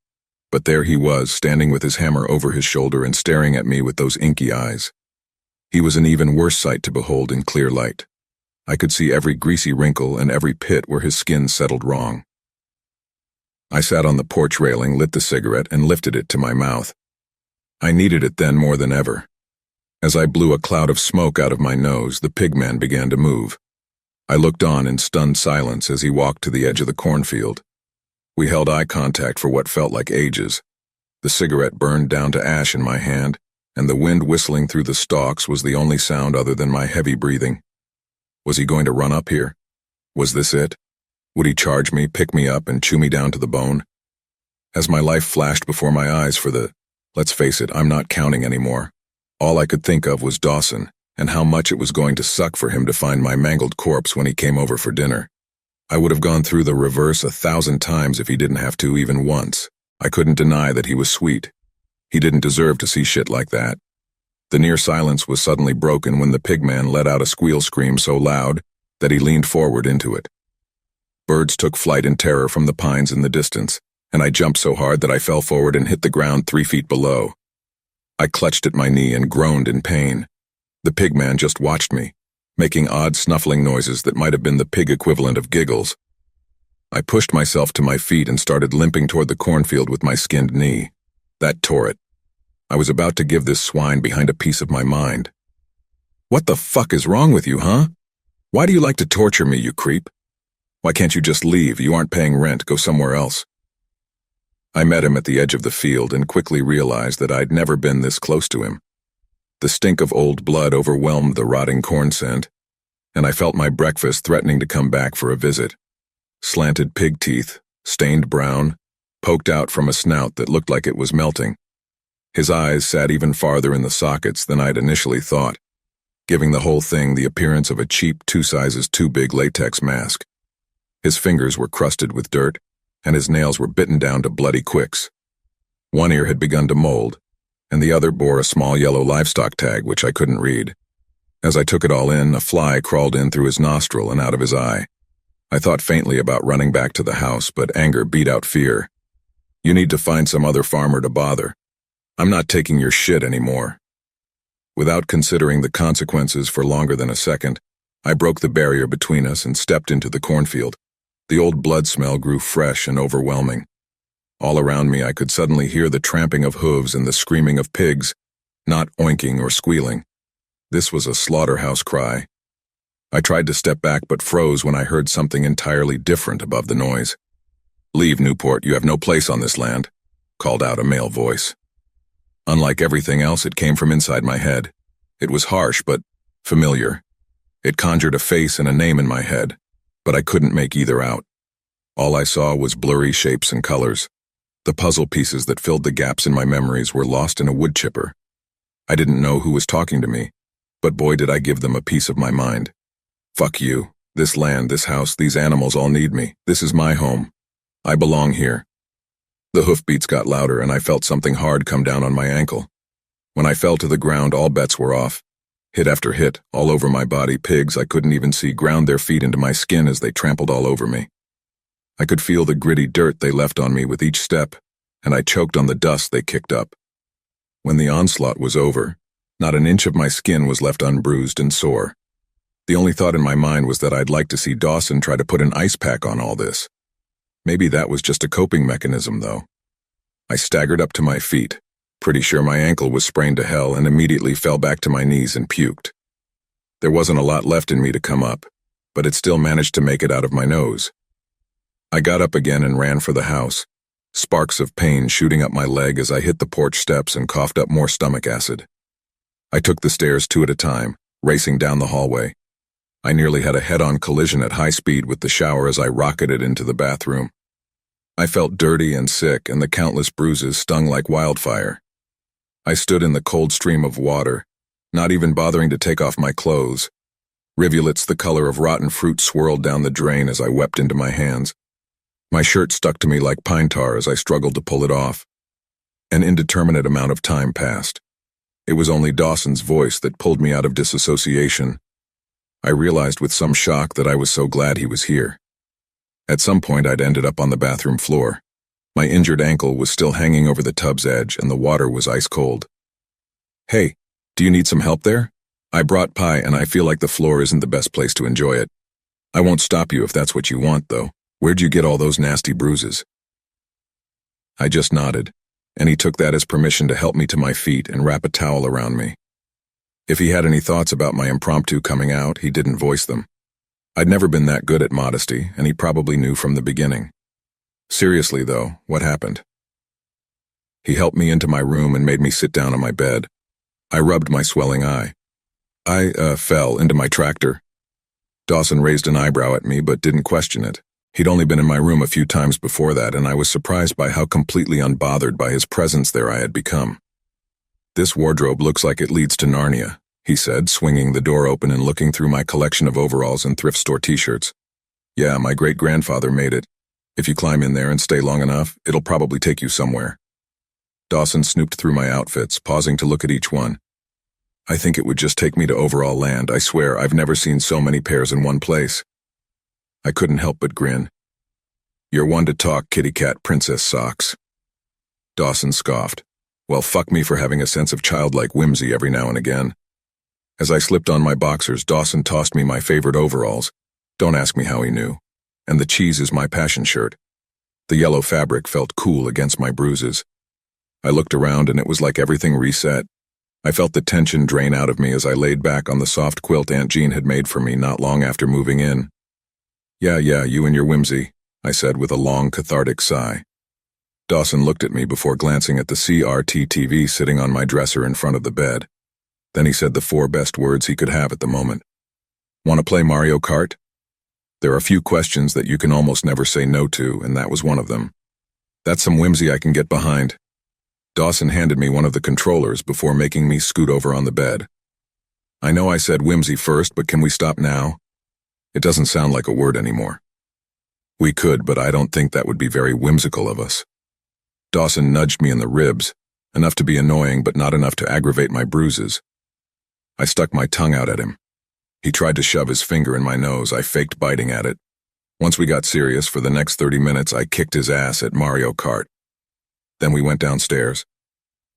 Speaker 1: But there he was, standing with his hammer over his shoulder and staring at me with those inky eyes. He was an even worse sight to behold in clear light. I could see every greasy wrinkle and every pit where his skin settled wrong. I sat on the porch railing, lit the cigarette, and lifted it to my mouth. I needed it then more than ever. As I blew a cloud of smoke out of my nose, the pig man began to move. I looked on in stunned silence as he walked to the edge of the cornfield. We held eye contact for what felt like ages. The cigarette burned down to ash in my hand, and the wind whistling through the stalks was the only sound other than my heavy breathing. Was he going to run up here? Was this it? Would he charge me, pick me up, and chew me down to the bone? As my life flashed before my eyes for let's face it, I'm not counting anymore. All I could think of was Dawson, and how much it was going to suck for him to find my mangled corpse when he came over for dinner. I would have gone through the reverse 1,000 times if he didn't have to even once. I couldn't deny that he was sweet. He didn't deserve to see shit like that. The near silence was suddenly broken when the pig man let out a squeal scream so loud that he leaned forward into it. Birds took flight in terror from the pines in the distance, and I jumped so hard that I fell forward and hit the ground 3 feet below. I clutched at my knee and groaned in pain. The pig man just watched me, making odd snuffling noises that might have been the pig equivalent of giggles. I pushed myself to my feet and started limping toward the cornfield with my skinned knee. That tore it. I was about to give this swine behind a piece of my mind. What the fuck is wrong with you, huh? Why do you like to torture me, you creep? Why can't you just leave? You aren't paying rent. Go somewhere else. I met him at the edge of the field and quickly realized that I'd never been this close to him. The stink of old blood overwhelmed the rotting corn scent, and I felt my breakfast threatening to come back for a visit. Slanted pig teeth, stained brown, poked out from a snout that looked like it was melting. His eyes sat even farther in the sockets than I'd initially thought, giving the whole thing the appearance of a cheap 2 sizes too big latex mask. His fingers were crusted with dirt, and his nails were bitten down to bloody quicks. One ear had begun to mold, and the other bore a small yellow livestock tag which I couldn't read. As I took it all in, a fly crawled in through his nostril and out of his eye. I thought faintly about running back to the house, but anger beat out fear. You need to find some other farmer to bother. I'm not taking your shit anymore. Without considering the consequences for longer than a second, I broke the barrier between us and stepped into the cornfield. The old blood smell grew fresh and overwhelming. All around me I could suddenly hear the tramping of hooves and the screaming of pigs, not oinking or squealing. This was a slaughterhouse cry. I tried to step back but froze when I heard something entirely different above the noise. "Leave, Newport, you have no place on this land," called out a male voice. Unlike everything else, it came from inside my head. It was harsh but familiar. It conjured a face and a name in my head, but I couldn't make either out. All I saw was blurry shapes and colors. The puzzle pieces that filled the gaps in my memories were lost in a wood chipper. I didn't know who was talking to me, but boy did I give them a piece of my mind. Fuck you. This land, this house, these animals all need me. This is my home. I belong here. The hoofbeats got louder and I felt something hard come down on my ankle. When I fell to the ground, all bets were off. Hit after hit, all over my body, pigs I couldn't even see ground their feet into my skin as they trampled all over me. I could feel the gritty dirt they left on me with each step, and I choked on the dust they kicked up. When the onslaught was over, not an inch of my skin was left unbruised and sore. The only thought in my mind was that I'd like to see Dawson try to put an ice pack on all this. Maybe that was just a coping mechanism, though. I staggered up to my feet, pretty sure my ankle was sprained to hell, and immediately fell back to my knees and puked. There wasn't a lot left in me to come up, but it still managed to make it out of my nose. I got up again and ran for the house, sparks of pain shooting up my leg as I hit the porch steps and coughed up more stomach acid. I took the stairs 2 at a time, racing down the hallway. I nearly had a head-on collision at high speed with the shower as I rocketed into the bathroom. I felt dirty and sick, and the countless bruises stung like wildfire. I stood in the cold stream of water, not even bothering to take off my clothes. Rivulets the color of rotten fruit swirled down the drain as I wept into my hands. My shirt stuck to me like pine tar as I struggled to pull it off. An indeterminate amount of time passed. It was only Dawson's voice that pulled me out of disassociation. I realized with some shock that I was so glad he was here. At some point I'd ended up on the bathroom floor. My injured ankle was still hanging over the tub's edge and the water was ice cold. "Hey, do you need some help there? I brought pie and I feel like the floor isn't the best place to enjoy it. I won't stop you if that's what you want, though. Where'd you get all those nasty bruises?" I just nodded, and he took that as permission to help me to my feet and wrap a towel around me. If he had any thoughts about my impromptu coming out, he didn't voice them. I'd never been that good at modesty, and he probably knew from the beginning. Seriously, though, what happened? He helped me into my room and made me sit down on my bed. I rubbed my swelling eye. I fell into my tractor. Dawson raised an eyebrow at me but didn't question it. He'd only been in my room a few times before that, and I was surprised by how completely unbothered by his presence there I had become. "This wardrobe looks like it leads to Narnia," he said, swinging the door open and looking through my collection of overalls and thrift store t-shirts. "Yeah, my great-grandfather made it. If you climb in there and stay long enough, it'll probably take you somewhere." Dawson snooped through my outfits, pausing to look at each one. "I think it would just take me to overall land. I swear, I've never seen so many pairs in one place." I couldn't help but grin. "You're one to talk, kitty cat princess socks." Dawson scoffed. Well, fuck me for having a sense of childlike whimsy every now and again. As I slipped on my boxers, Dawson tossed me my favorite overalls. Don't ask me how he knew. And the cheese is my passion shirt. The yellow fabric felt cool against my bruises. I looked around and it was like everything reset. I felt the tension drain out of me as I laid back on the soft quilt Aunt Jean had made for me not long after moving in. Yeah, you and your whimsy," I said with a long, cathartic sigh. Dawson looked at me before glancing at the CRT TV sitting on my dresser in front of the bed. Then he said the 4 best words he could have at the moment. "Want to play Mario Kart?" There are a few questions that you can almost never say no to, and that was one of them. That's some whimsy I can get behind. Dawson handed me one of the controllers before making me scoot over on the bed. "I know I said whimsy first, but can we stop now? It doesn't sound like a word anymore." "We could, but I don't think that would be very whimsical of us." Dawson nudged me in the ribs, enough to be annoying but not enough to aggravate my bruises. I stuck my tongue out at him. He tried to shove his finger in my nose. I faked biting at it. Once we got serious, for the next 30 minutes I kicked his ass at Mario Kart. Then we went downstairs.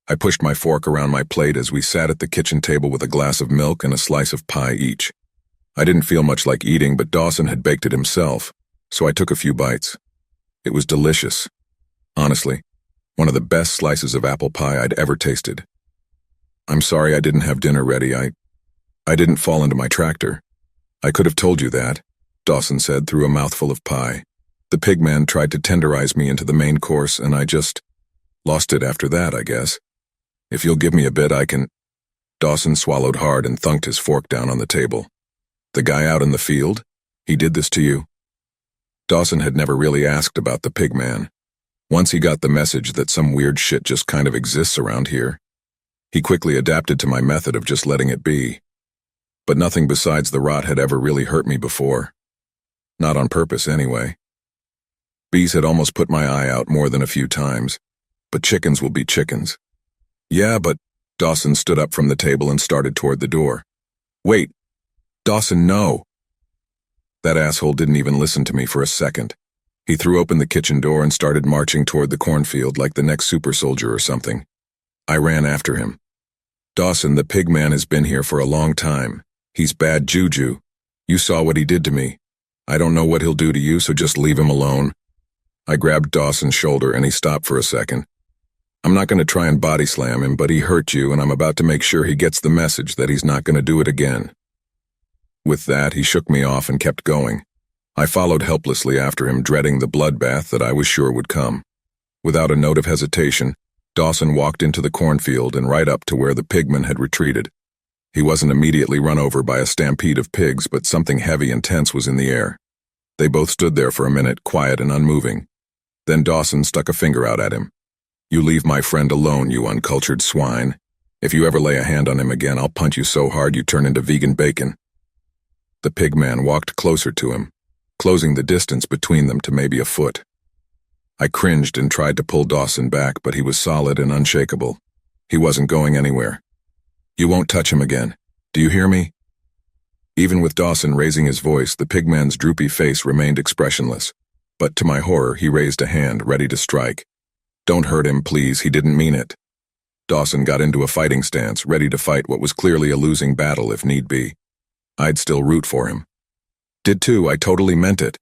Speaker 1: I pushed my fork around my plate as we sat at the kitchen table with a glass of milk and a slice of pie each. I didn't feel much like eating, but Dawson had baked it himself, so I took a few bites. It was delicious. Honestly, one of the best slices of apple pie I'd ever tasted. "I'm sorry I didn't have dinner ready. I didn't fall into my tractor." "I could have told you that," Dawson said through a mouthful of pie. "The pigman tried to tenderize me into the main course, and I just lost it after that, I guess. If you'll give me a bit, I can—" Dawson swallowed hard and thunked his fork down on the table. "The guy out in the field? He did this to you?" Dawson had never really asked about the pigman. Once he got the message that some weird shit just kind of exists around here, he quickly adapted to my method of just letting it be. But nothing besides the rot had ever really hurt me before. Not on purpose, anyway. Bees had almost put my eye out more than a few times, but chickens will be chickens. "Yeah, but—" Dawson stood up from the table and started toward the door. "Wait. Dawson, no." That asshole didn't even listen to me for a second. He threw open the kitchen door and started marching toward the cornfield like the next super soldier or something. I ran after him. "Dawson, the pigman has been here for a long time. He's bad juju. You saw what he did to me. I don't know what he'll do to you, so just leave him alone." I grabbed Dawson's shoulder and he stopped for a second. "I'm not going to try and body slam him, but he hurt you, and I'm about to make sure he gets the message that he's not going to do it again." With that, he shook me off and kept going. I followed helplessly after him, dreading the bloodbath that I was sure would come. Without a note of hesitation, Dawson walked into the cornfield and right up to where the pigman had retreated. He wasn't immediately run over by a stampede of pigs, but something heavy and tense was in the air. They both stood there for a minute, quiet and unmoving. Then Dawson stuck a finger out at him. "You leave my friend alone, you uncultured swine. If you ever lay a hand on him again, I'll punch you so hard you turn into vegan bacon." The pigman walked closer to him, closing the distance between them to maybe a foot. I cringed and tried to pull Dawson back, but he was solid and unshakable. He wasn't going anywhere. You won't touch him again. Do you hear me? Even with Dawson raising his voice, the pigman's droopy face remained expressionless. But to my horror, he raised a hand, ready to strike. Don't hurt him, please, he didn't mean it. Dawson got into a fighting stance, ready to fight what was clearly a losing battle if need be. I'd still root for him. Did too, I totally meant it.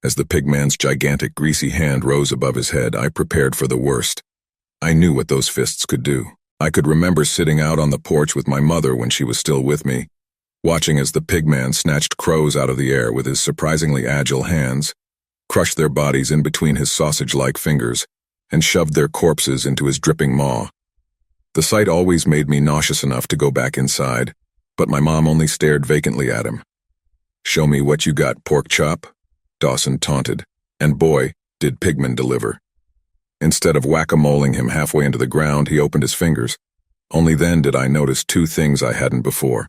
Speaker 1: As the pigman's gigantic, greasy hand rose above his head, I prepared for the worst. I knew what those fists could do. I could remember sitting out on the porch with my mother when she was still with me, watching as the pigman snatched crows out of the air with his surprisingly agile hands, crushed their bodies in between his sausage-like fingers, and shoved their corpses into his dripping maw. The sight always made me nauseous enough to go back inside, but my mom only stared vacantly at him. "Show me what you got, pork chop," Dawson taunted, and boy, did Pigman deliver. Instead of whack-a-moling him halfway into the ground, he opened his fingers. Only then did I notice two things I hadn't before.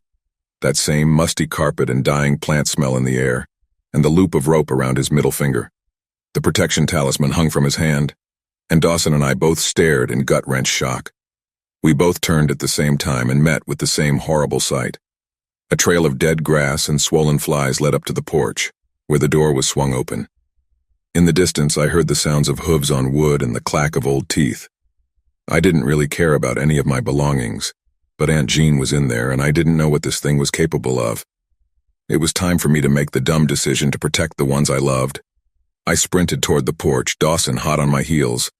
Speaker 1: That same musty carpet and dying plant smell in the air, and the loop of rope around his middle finger. The protection talisman hung from his hand, and Dawson and I both stared in gut-wrench shock. We both turned at the same time and met with the same horrible sight. A trail of dead grass and swollen flies led up to the porch, where the door was swung open. In the distance, I heard the sounds of hooves on wood and the clack of old teeth. I didn't really care about any of my belongings, but Aunt Jean was in there and I didn't know what this thing was capable of. It was time for me to make the dumb decision to protect the ones I loved. I sprinted toward the porch, Dawson hot on my heels.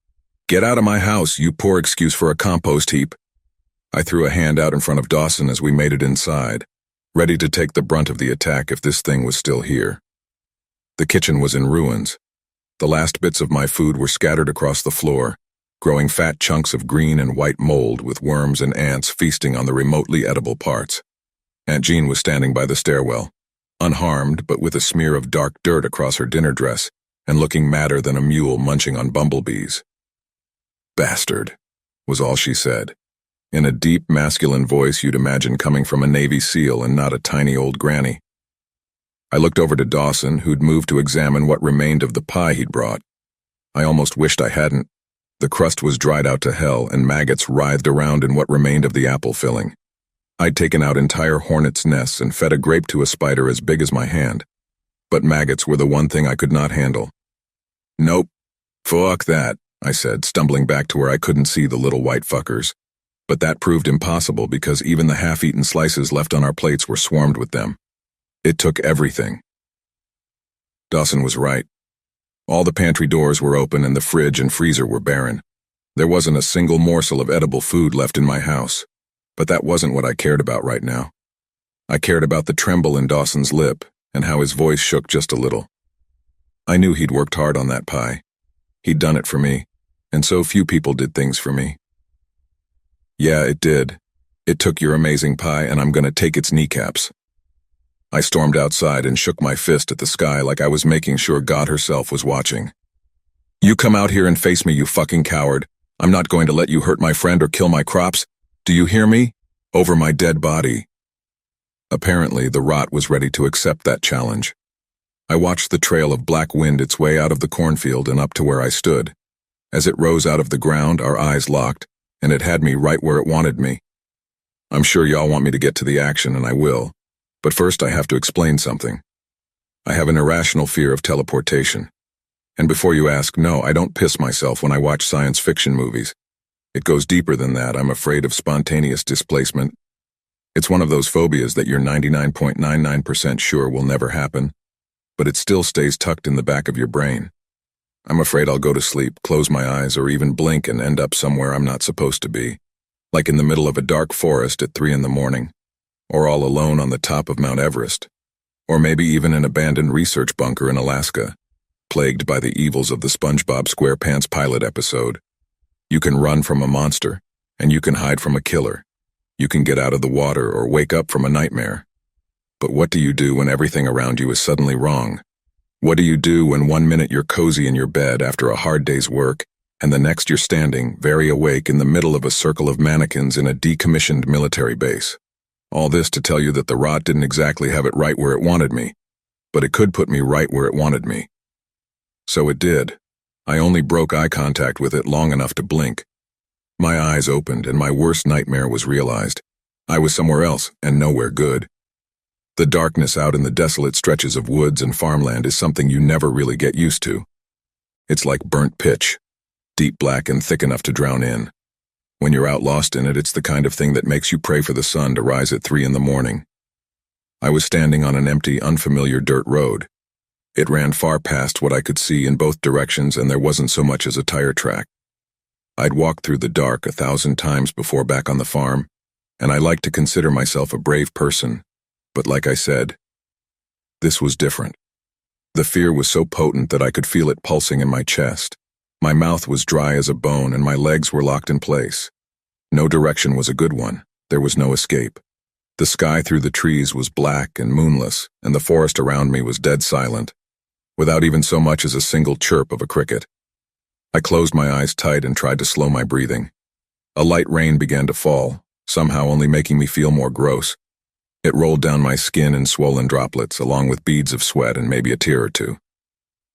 Speaker 1: "Get out of my house, you poor excuse for a compost heap." I threw a hand out in front of Dawson as we made it inside, ready to take the brunt of the attack if this thing was still here. The kitchen was in ruins. The last bits of my food were scattered across the floor, growing fat chunks of green and white mold with worms and ants feasting on the remotely edible parts. Aunt Jean was standing by the stairwell, unharmed but with a smear of dark dirt across her dinner dress and looking madder than a mule munching on bumblebees. "Bastard," was all she said, in a deep masculine voice you'd imagine coming from a Navy SEAL and not a tiny old granny. I looked over to Dawson, who'd moved to examine what remained of the pie he'd brought. I almost wished I hadn't. The crust was dried out to hell, and maggots writhed around in what remained of the apple filling. I'd taken out entire hornets' nests and fed a grape to a spider as big as my hand. But maggots were the one thing I could not handle. "Nope. Fuck that," I said, stumbling back to where I couldn't see the little white fuckers. But that proved impossible because even the half-eaten slices left on our plates were swarmed with them. It took everything. Dawson was right. All the pantry doors were open and the fridge and freezer were barren. There wasn't a single morsel of edible food left in my house. But that wasn't what I cared about right now. I cared about the tremble in Dawson's lip and how his voice shook just a little. I knew he'd worked hard on that pie. He'd done it for me, and so few people did things for me. "Yeah, it did. It took your amazing pie and I'm gonna take its kneecaps." I stormed outside and shook my fist at the sky like I was making sure God herself was watching. "You come out here and face me, you fucking coward. I'm not going to let you hurt my friend or kill my crops. Do you hear me? Over my dead body." Apparently, the rot was ready to accept that challenge. I watched the trail of black wind its way out of the cornfield and up to where I stood. As it rose out of the ground, our eyes locked, and it had me right where it wanted me. I'm sure y'all want me to get to the action, and I will. But first I have to explain something. I have an irrational fear of teleportation. And before you ask, no, I don't piss myself when I watch science fiction movies. It goes deeper than that. I'm afraid of spontaneous displacement. It's one of those phobias that you're 99.99% sure will never happen, but it still stays tucked in the back of your brain. I'm afraid I'll go to sleep, close my eyes, or even blink and end up somewhere I'm not supposed to be, like in the middle of a dark forest at 3 in the morning. Or all alone on the top of Mount Everest, or maybe even an abandoned research bunker in Alaska, plagued by the evils of the SpongeBob SquarePants pilot episode. You can run from a monster, and you can hide from a killer. You can get out of the water or wake up from a nightmare. But what do you do when everything around you is suddenly wrong? What do you do when one minute you're cozy in your bed after a hard day's work, and the next you're standing, very awake, in the middle of a circle of mannequins in a decommissioned military base? All this to tell you that the rot didn't exactly have it right where it wanted me, but it could put me right where it wanted me. So it did. I only broke eye contact with it long enough to blink. My eyes opened and my worst nightmare was realized. I was somewhere else, and nowhere good. The darkness out in the desolate stretches of woods and farmland is something you never really get used to. It's like burnt pitch, deep black and thick enough to drown in. When you're out lost in it, it's the kind of thing that makes you pray for the sun to rise at 3 in the morning. I was standing on an empty, unfamiliar dirt road. It ran far past what I could see in both directions, and there wasn't so much as a tire track. I'd walked through the dark 1,000 times before back on the farm, and I like to consider myself a brave person, but like I said, this was different. The fear was so potent that I could feel it pulsing in my chest. My mouth was dry as a bone, and my legs were locked in place. No direction was a good one. There was no escape. The sky through the trees was black and moonless, and the forest around me was dead silent, without even so much as a single chirp of a cricket. I closed my eyes tight and tried to slow my breathing. A light rain began to fall, somehow only making me feel more gross. It rolled down my skin in swollen droplets, along with beads of sweat and maybe a tear or two.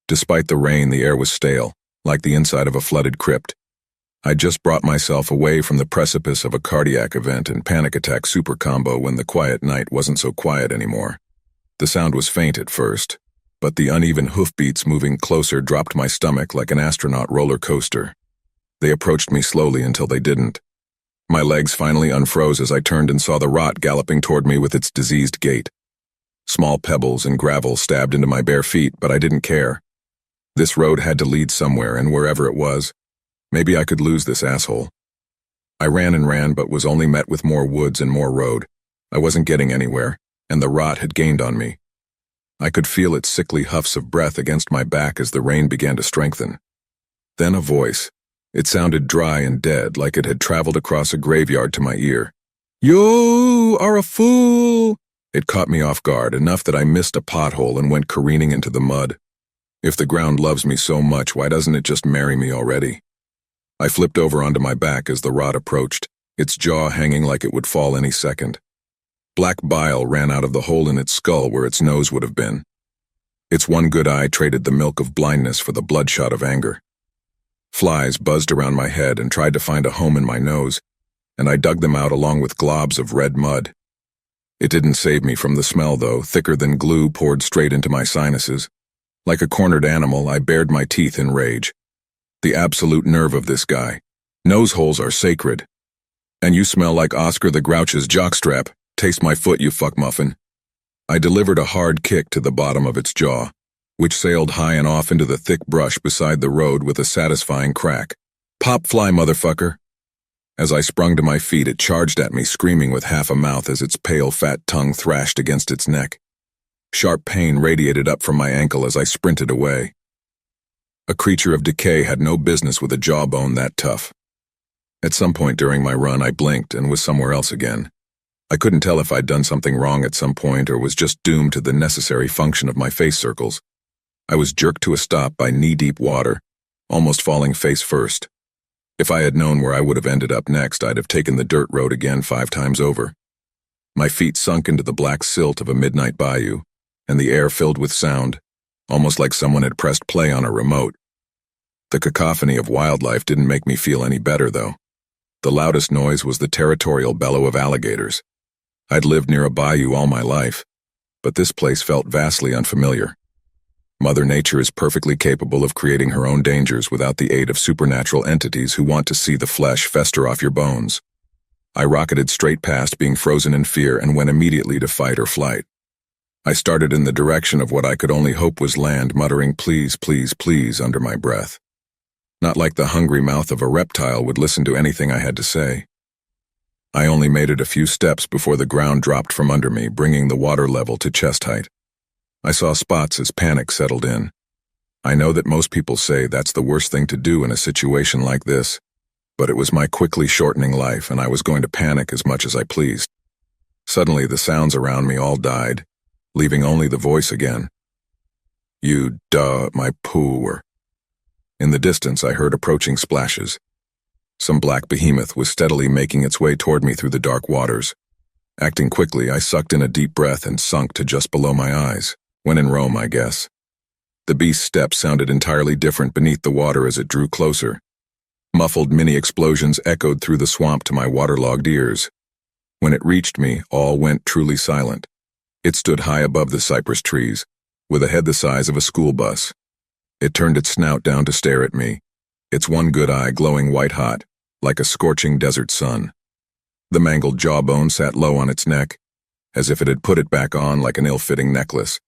Speaker 1: Despite the rain, the air was stale, like the inside of a flooded crypt. I'd just brought myself away from the precipice of a cardiac event and panic attack super combo when the quiet night wasn't so quiet anymore. The sound was faint at first, but the uneven hoofbeats moving closer dropped my stomach like an astronaut roller coaster. They approached me slowly until they didn't. My legs finally unfroze as I turned and saw the rot galloping toward me with its diseased gait. Small pebbles and gravel stabbed into my bare feet, but I didn't care. This road had to lead somewhere, and wherever it was, maybe I could lose this asshole. I ran and ran, but was only met with more woods and more road. I wasn't getting anywhere, and the rot had gained on me. I could feel its sickly huffs of breath against my back as the rain began to strengthen. Then a voice. It sounded dry and dead, like it had traveled across a graveyard to my ear. "You are a fool!" It caught me off guard, enough that I missed a pothole and went careening into the mud. If the ground loves me so much, why doesn't it just marry me already? I flipped over onto my back as the rot approached, its jaw hanging like it would fall any second. Black bile ran out of the hole in its skull where its nose would have been. Its one good eye traded the milk of blindness for the bloodshot of anger. Flies buzzed around my head and tried to find a home in my nose, and I dug them out along with globs of red mud. It didn't save me from the smell, though, thicker than glue poured straight into my sinuses. Like a cornered animal, I bared my teeth in rage. The absolute nerve of this guy. Nose holes are sacred. And you smell like Oscar the Grouch's jockstrap. Taste my foot, you fuckmuffin. I delivered a hard kick to the bottom of its jaw, which sailed high and off into the thick brush beside the road with a satisfying crack. "Pop fly, motherfucker." As I sprung to my feet, it charged at me, screaming with half a mouth as its pale, fat tongue thrashed against its neck. Sharp pain radiated up from my ankle as I sprinted away. A creature of decay had no business with a jawbone that tough. At some point during my run, I blinked and was somewhere else again. I couldn't tell if I'd done something wrong at some point or was just doomed to the necessary function of my face circles. I was jerked to a stop by knee-deep water, almost falling face first. If I had known where I would have ended up next, I'd have taken the dirt road again 5 times over. My feet sunk into the black silt of a midnight bayou, and the air filled with sound, almost like someone had pressed play on a remote. The cacophony of wildlife didn't make me feel any better, though. The loudest noise was the territorial bellow of alligators. I'd lived near a bayou all my life, but this place felt vastly unfamiliar. Mother Nature is perfectly capable of creating her own dangers without the aid of supernatural entities who want to see the flesh fester off your bones. I rocketed straight past, being frozen in fear, and went immediately to fight or flight. I started in the direction of what I could only hope was land, muttering "please, please, please" under my breath. Not like the hungry mouth of a reptile would listen to anything I had to say. I only made it a few steps before the ground dropped from under me, bringing the water level to chest height. I saw spots as panic settled in. I know that most people say that's the worst thing to do in a situation like this, but it was my quickly shortening life, and I was going to panic as much as I pleased. Suddenly, the sounds around me all died, leaving only the voice again. "You duh, my poor." In the distance, I heard approaching splashes. Some black behemoth was steadily making its way toward me through the dark waters. Acting quickly, I sucked in a deep breath and sunk to just below my eyes. When in Rome, I guess. The beast's steps sounded entirely different beneath the water as it drew closer. Muffled mini-explosions echoed through the swamp to my waterlogged ears. When it reached me, all went truly silent. It stood high above the cypress trees, with a head the size of a school bus. It turned its snout down to stare at me, its one good eye glowing white-hot, like a scorching desert sun. The mangled jawbone sat low on its neck, as if it had put it back on like an ill-fitting necklace.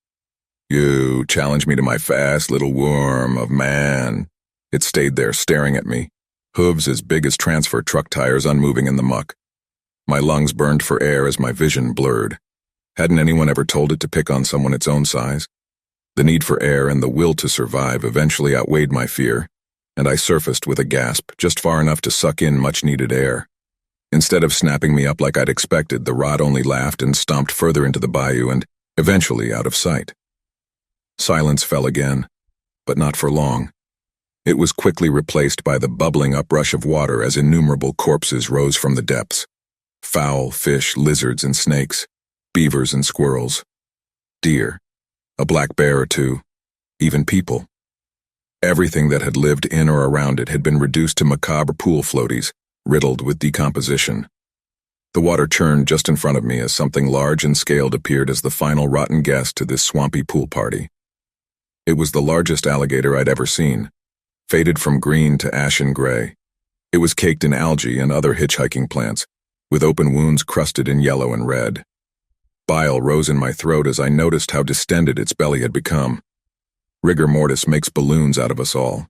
Speaker 1: "You challenge me to my fast little worm of man." It stayed there, staring at me, hooves as big as transfer truck tires unmoving in the muck. My lungs burned for air as my vision blurred. Hadn't anyone ever told it to pick on someone its own size? The need for air and the will to survive eventually outweighed my fear, and I surfaced with a gasp, just far enough to suck in much-needed air. Instead of snapping me up like I'd expected, the rod only laughed and stomped further into the bayou and, eventually, out of sight. Silence fell again, but not for long. It was quickly replaced by the bubbling uprush of water as innumerable corpses rose from the depths. Fowl, fish, lizards, and snakes, beavers and squirrels, deer, a black bear or two, even people. Everything that had lived in or around it had been reduced to macabre pool floaties, riddled with decomposition. The water churned just in front of me as something large and scaled appeared as the final rotten guest to this swampy pool party. It was the largest alligator I'd ever seen, faded from green to ashen gray. It was caked in algae and other hitchhiking plants, with open wounds crusted in yellow and red. Bile rose in my throat as I noticed how distended its belly had become. Rigor mortis makes balloons out of us all.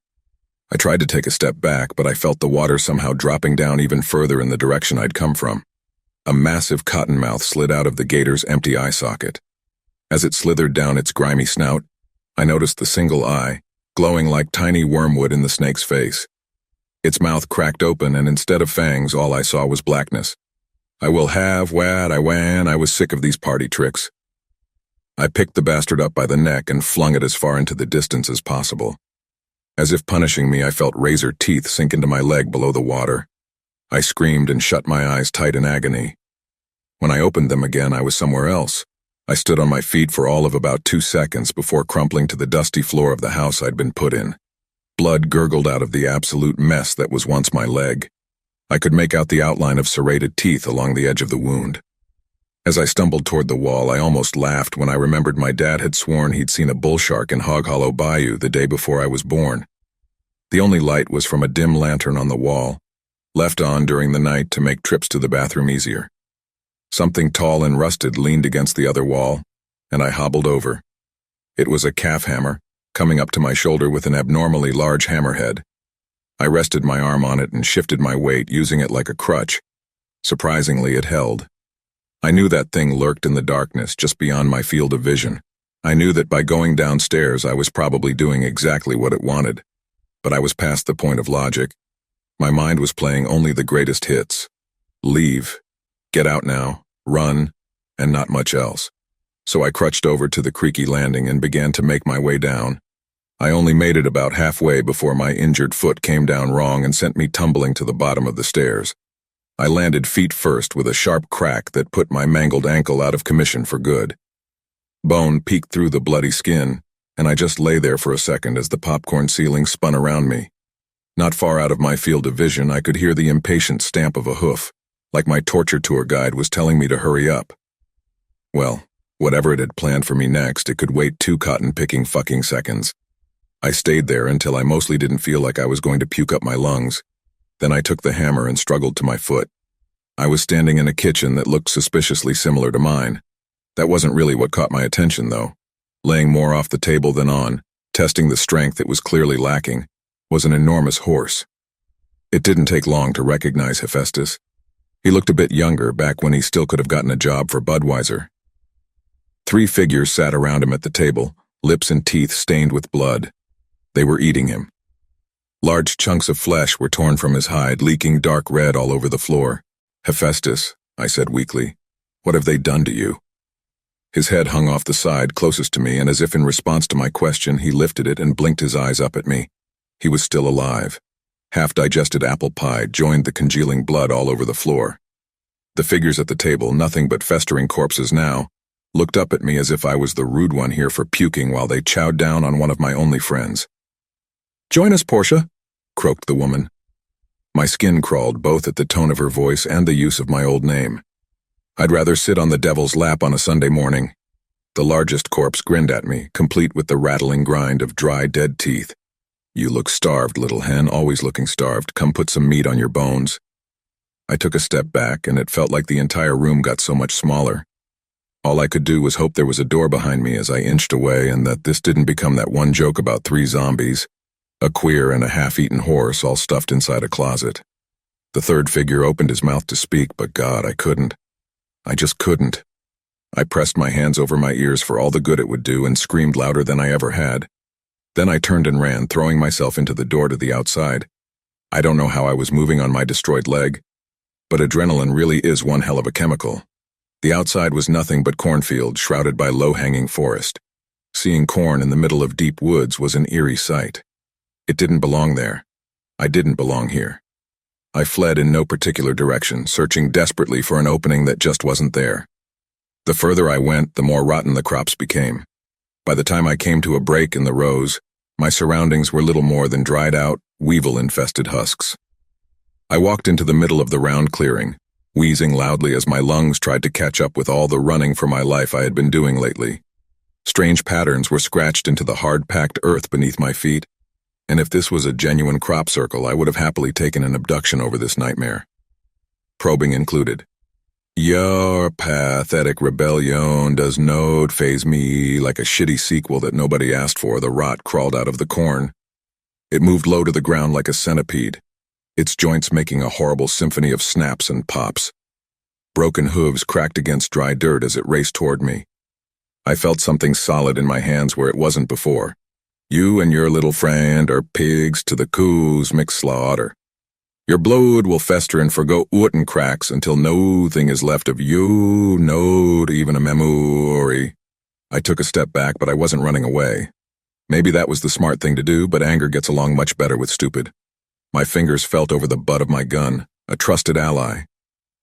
Speaker 1: I tried to take a step back, but I felt the water somehow dropping down even further in the direction I'd come from. A massive cottonmouth slid out of the gator's empty eye socket. As it slithered down its grimy snout, I noticed the single eye, glowing like tiny wormwood in the snake's face. Its mouth cracked open, and instead of fangs, all I saw was blackness. I will have, wad, I wan, I was sick of these party tricks. I picked the bastard up by the neck and flung it as far into the distance as possible. As if punishing me, I felt razor teeth sink into my leg below the water. I screamed and shut my eyes tight in agony. When I opened them again, I was somewhere else. I stood on my feet for all of about 2 seconds before crumpling to the dusty floor of the house I'd been put in. Blood gurgled out of the absolute mess that was once my leg. I could make out the outline of serrated teeth along the edge of the wound. As I stumbled toward the wall, I almost laughed when I remembered my dad had sworn he'd seen a bull shark in Hog Hollow Bayou the day before I was born. The only light was from a dim lantern on the wall, left on during the night to make trips to the bathroom easier. Something tall and rusted leaned against the other wall, and I hobbled over. It was a calf hammer, coming up to my shoulder with an abnormally large hammerhead. I rested my arm on it and shifted my weight, using it like a crutch. Surprisingly, it held. I knew that thing lurked in the darkness just beyond my field of vision. I knew that by going downstairs I was probably doing exactly what it wanted. But I was past the point of logic. My mind was playing only the greatest hits. Leave. Get out now. Run. And not much else. So I crutched over to the creaky landing and began to make my way down. I only made it about halfway before my injured foot came down wrong and sent me tumbling to the bottom of the stairs. I landed feet first with a sharp crack that put my mangled ankle out of commission for good. Bone peeked through the bloody skin, and I just lay there for a second as the popcorn ceiling spun around me. Not far out of my field of vision, I could hear the impatient stamp of a hoof, like my torture tour guide was telling me to hurry up. Well, whatever it had planned for me next, it could wait 2 cotton-picking fucking seconds. I stayed there until I mostly didn't feel like I was going to puke up my lungs. Then I took the hammer and struggled to my foot. I was standing in a kitchen that looked suspiciously similar to mine. That wasn't really what caught my attention, though. Laying more off the table than on, testing the strength it was clearly lacking, was an enormous horse. It didn't take long to recognize Hephaestus. He looked a bit younger back when he still could have gotten a job for Budweiser. 3 figures sat around him at the table, lips and teeth stained with blood. They were eating him. Large chunks of flesh were torn from his hide, leaking dark red all over the floor. "Hephaestus," I said weakly, "what have they done to you?" His head hung off the side closest to me, and as if in response to my question, he lifted it and blinked his eyes up at me. He was still alive. Half-digested apple pie joined the congealing blood all over the floor. The figures at the table, nothing but festering corpses now, looked up at me as if I was the rude one here for puking while they chowed down on one of my only friends. "Join us, Portia," croaked the woman. My skin crawled both at the tone of her voice and the use of my old name. I'd rather sit on the devil's lap on a Sunday morning. The largest corpse grinned at me, complete with the rattling grind of dry, dead teeth. You look starved, little hen, always looking starved. Come put some meat on your bones. I took a step back, and it felt like the entire room got so much smaller. All I could do was hope there was a door behind me as I inched away, and that this didn't become that one joke about 3 zombies, a queer and a half-eaten horse all stuffed inside a closet. The third figure opened his mouth to speak, but God, I couldn't. I just couldn't. I pressed my hands over my ears for all the good it would do and screamed louder than I ever had. Then I turned and ran, throwing myself into the door to the outside. I don't know how I was moving on my destroyed leg, but adrenaline really is one hell of a chemical. The outside was nothing but cornfield shrouded by low-hanging forest. Seeing corn in the middle of deep woods was an eerie sight. It didn't belong there. I didn't belong here. I fled in no particular direction, searching desperately for an opening that just wasn't there. The further I went, the more rotten the crops became. By the time I came to a break in the rows, my surroundings were little more than dried-out, weevil-infested husks. I walked into the middle of the round clearing, wheezing loudly as my lungs tried to catch up with all the running for my life I had been doing lately. Strange patterns were scratched into the hard-packed earth beneath my feet, and if this was a genuine crop circle, I would have happily taken an abduction over this nightmare. Probing included. Your pathetic rebellion does not faze me. Like a shitty sequel that nobody asked for, the rot crawled out of the corn. It moved low to the ground like a centipede, its joints making a horrible symphony of snaps and pops. Broken hooves cracked against dry dirt as it raced toward me. I felt something solid in my hands where it wasn't before. You and your little friend are pigs to the coos mixed slaughter. Your blood will fester and forgo wooden cracks until nothing is left of you, not even a memory. I took a step back, but I wasn't running away. Maybe that was the smart thing to do, but anger gets along much better with stupid. My fingers felt over the butt of my gun, a trusted ally.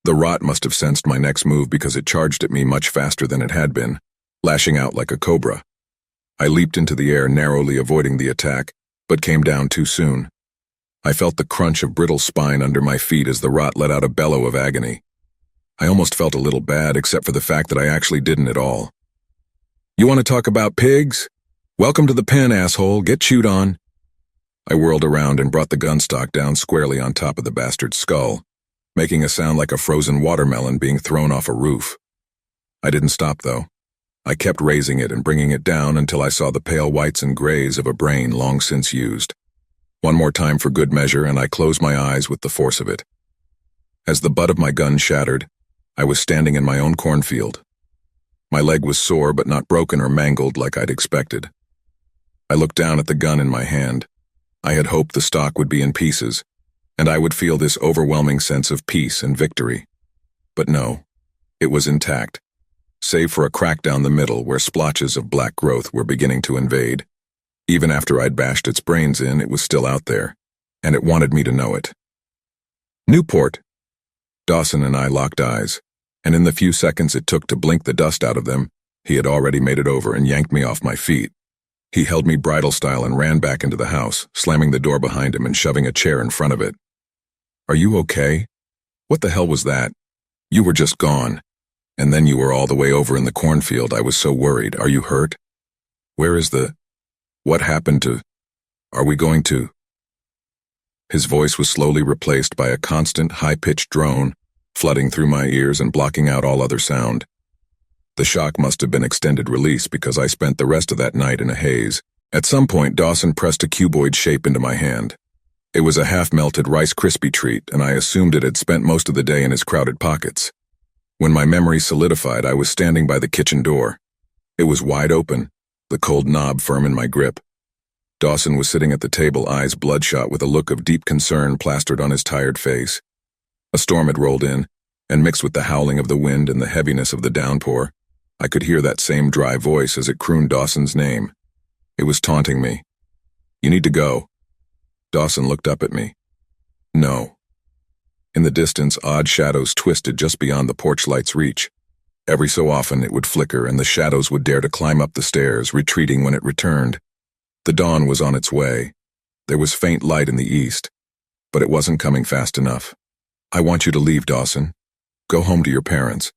Speaker 1: The rot must have sensed my next move because it charged at me much faster than it had been, lashing out like a cobra. I leaped into the air, narrowly avoiding the attack, but came down too soon. I felt the crunch of brittle spine under my feet as the rot let out a bellow of agony. I almost felt a little bad, except for the fact that I actually didn't at all. You want to talk about pigs? Welcome to the pen, asshole. Get chewed on. I whirled around and brought the gun stock down squarely on top of the bastard's skull, making a sound like a frozen watermelon being thrown off a roof. I didn't stop, though. I kept raising it and bringing it down until I saw the pale whites and grays of a brain long since used. One more time for good measure, and I closed my eyes with the force of it. As the butt of my gun shattered, I was standing in my own cornfield. My leg was sore but not broken or mangled like I'd expected. I looked down at the gun in my hand. I had hoped the stock would be in pieces, and I would feel this overwhelming sense of peace and victory. But no, it was intact, save for a crack down the middle where splotches of black growth were beginning to invade. Even after I'd bashed its brains in, it was still out there, and it wanted me to know it. Newport. Dawson and I locked eyes, and in the few seconds it took to blink the dust out of them, he had already made it over and yanked me off my feet. He held me bridle style and ran back into the house, slamming the door behind him and shoving a chair in front of it. Are you okay? What the hell was that? You were just gone. And then you were all the way over in the cornfield. I was so worried. Are you hurt? Where is the... What happened to... Are we going to... His voice was slowly replaced by a constant, high-pitched drone, flooding through my ears and blocking out all other sound. The shock must have been extended release because I spent the rest of that night in a haze. At some point, Dawson pressed a cuboid shape into my hand. It was a half-melted Rice Krispie treat, and I assumed it had spent most of the day in his crowded pockets. When my memory solidified, I was standing by the kitchen door. It was wide open, the cold knob firm in my grip. Dawson was sitting at the table, eyes bloodshot with a look of deep concern plastered on his tired face. A storm had rolled in, and mixed with the howling of the wind and the heaviness of the downpour, I could hear that same dry voice as it crooned Dawson's name. It was taunting me. You need to go. Dawson looked up at me. No. In the distance, odd shadows twisted just beyond the porch light's reach. Every so often it would flicker and the shadows would dare to climb up the stairs, retreating when it returned. The dawn was on its way. There was faint light in the east, but it wasn't coming fast enough. I want you to leave, Dawson. Go home to your parents.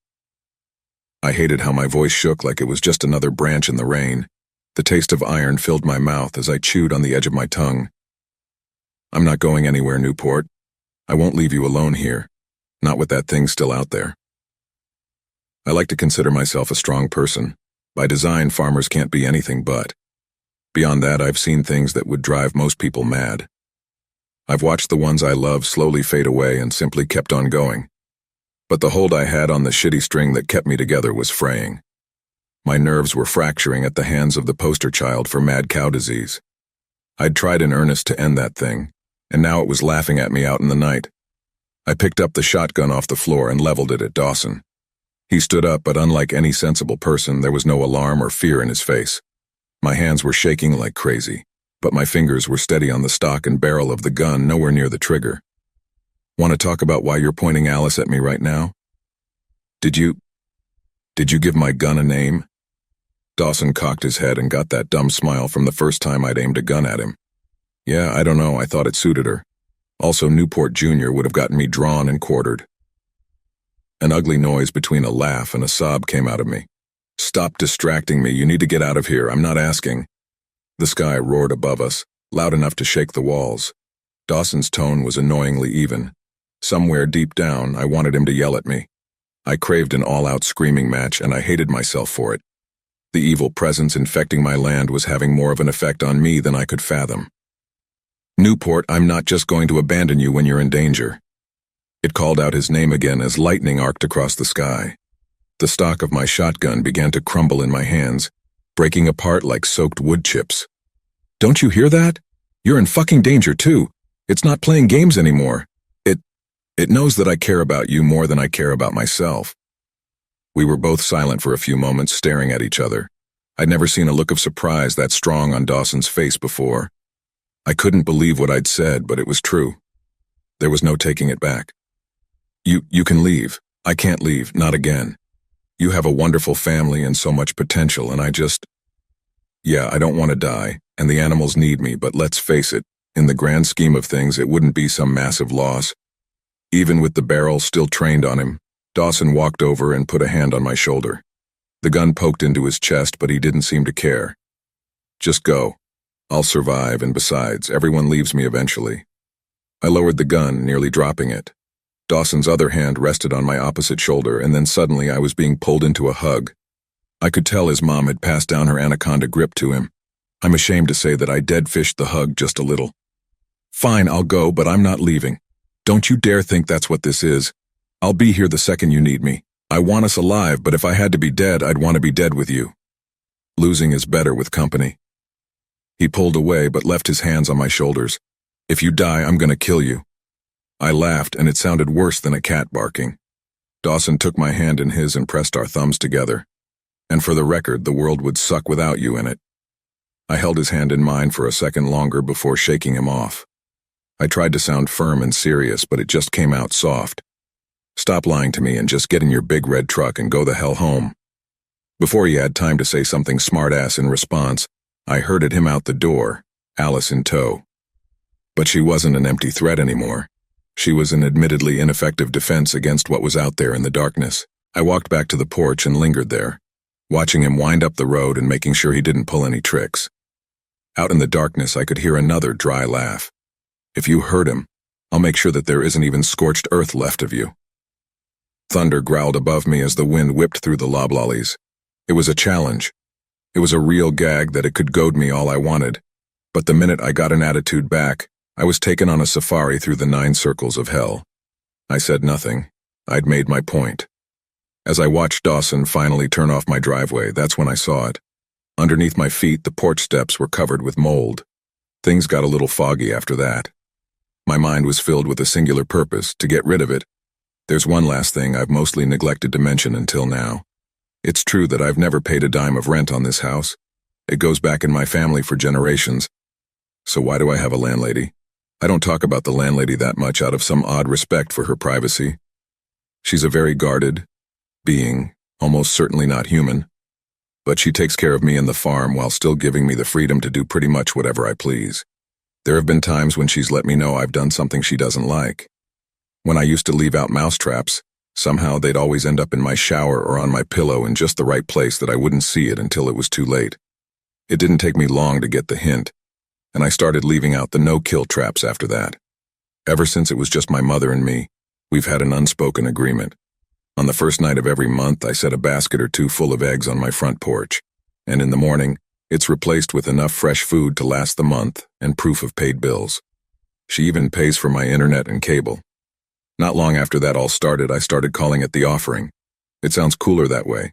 Speaker 1: I hated how my voice shook like it was just another branch in the rain. The taste of iron filled my mouth as I chewed on the edge of my tongue. I'm not going anywhere, Newport. I won't leave you alone here. Not with that thing still out there. I like to consider myself a strong person. By design, farmers can't be anything but. Beyond that, I've seen things that would drive most people mad. I've watched the ones I love slowly fade away and simply kept on going. But the hold I had on the shitty string that kept me together was fraying. My nerves were fracturing at the hands of the poster child for mad cow disease. I'd tried in earnest to end that thing, and now it was laughing at me out in the night. I picked up the shotgun off the floor and leveled it at Dawson. He stood up, but unlike any sensible person, there was no alarm or fear in his face. My hands were shaking like crazy, but my fingers were steady on the stock and barrel of the gun, nowhere near the trigger. Want to talk about why you're pointing Alice at me right now? Did you give my gun a name? Dawson cocked his head and got that dumb smile from the first time I'd aimed a gun at him. Yeah, I don't know, I thought it suited her. Also, Newport Jr. would have gotten me drawn and quartered. An ugly noise between a laugh and a sob came out of me. Stop distracting me, you need to get out of here, I'm not asking. The sky roared above us, loud enough to shake the walls. Dawson's tone was annoyingly even. Somewhere deep down, I wanted him to yell at me. I craved an all-out screaming match, and I hated myself for it. The evil presence infecting my land was having more of an effect on me than I could fathom. Newport, I'm not just going to abandon you when you're in danger. It called out his name again as lightning arced across the sky. The stock of my shotgun began to crumble in my hands, breaking apart like soaked wood chips. Don't you hear that? You're in fucking danger too. It's not playing games anymore. It knows that I care about you more than I care about myself. We were both silent for a few moments, staring at each other. I'd never seen a look of surprise that strong on Dawson's face before. I couldn't believe what I'd said, but it was true. There was no taking it back. You can leave. I can't leave, not again. You have a wonderful family and so much potential, and I don't want to die, and the animals need me, but let's face it, in the grand scheme of things, it wouldn't be some massive loss. Even with the barrel still trained on him, Dawson walked over and put a hand on my shoulder. The gun poked into his chest, but he didn't seem to care. Just go. I'll survive, and besides, everyone leaves me eventually. I lowered the gun, nearly dropping it. Dawson's other hand rested on my opposite shoulder, and then suddenly I was being pulled into a hug. I could tell his mom had passed down her anaconda grip to him. I'm ashamed to say that I dead-fished the hug just a little. Fine, I'll go, but I'm not leaving. Don't you dare think that's what this is. I'll be here the second you need me. I want us alive, but if I had to be dead, I'd want to be dead with you. Losing is better with company. He pulled away, but left his hands on my shoulders. If you die, I'm gonna kill you. I laughed, and it sounded worse than a cat barking. Dawson took my hand in his and pressed our thumbs together. And for the record, the world would suck without you in it. I held his hand in mine for a second longer before shaking him off. I tried to sound firm and serious, but it just came out soft. Stop lying to me and just get in your big red truck and go the hell home. Before he had time to say something smart-ass in response, I herded him out the door, Alice in tow. But she wasn't an empty threat anymore. She was an admittedly ineffective defense against what was out there in the darkness. I walked back to the porch and lingered there, watching him wind up the road and making sure he didn't pull any tricks. Out in the darkness, I could hear another dry laugh. If you hurt him, I'll make sure that there isn't even scorched earth left of you. Thunder growled above me as the wind whipped through the loblollies. It was a challenge. It was a real gag that it could goad me all I wanted. But the minute I got an attitude back, I was taken on a safari through the 9 circles of hell. I said nothing. I'd made my point. As I watched Dawson finally turn off my driveway, that's when I saw it. Underneath my feet, the porch steps were covered with mold. Things got a little foggy after that. My mind was filled with a singular purpose, to get rid of it. There's one last thing I've mostly neglected to mention until now. It's true that I've never paid a dime of rent on this house. It goes back in my family for generations. So why do I have a landlady? I don't talk about the landlady that much out of some odd respect for her privacy. She's a very guarded being, almost certainly not human. But she takes care of me and the farm while still giving me the freedom to do pretty much whatever I please. There have been times when she's let me know I've done something she doesn't like. When I used to leave out mousetraps, Somehow they'd always end up in my shower or on my pillow in just the right place that I wouldn't see it until it was too late. It didn't take me long to get the hint, and I started leaving out the no-kill traps after that. Ever since it was just my mother and me, we've had an unspoken agreement. On the first night of every month, I set a basket or two full of eggs on my front porch, and in the morning, it's replaced with enough fresh food to last the month and proof of paid bills. She even pays for my internet and cable. Not long after that all started, I started calling it the offering. It sounds cooler that way.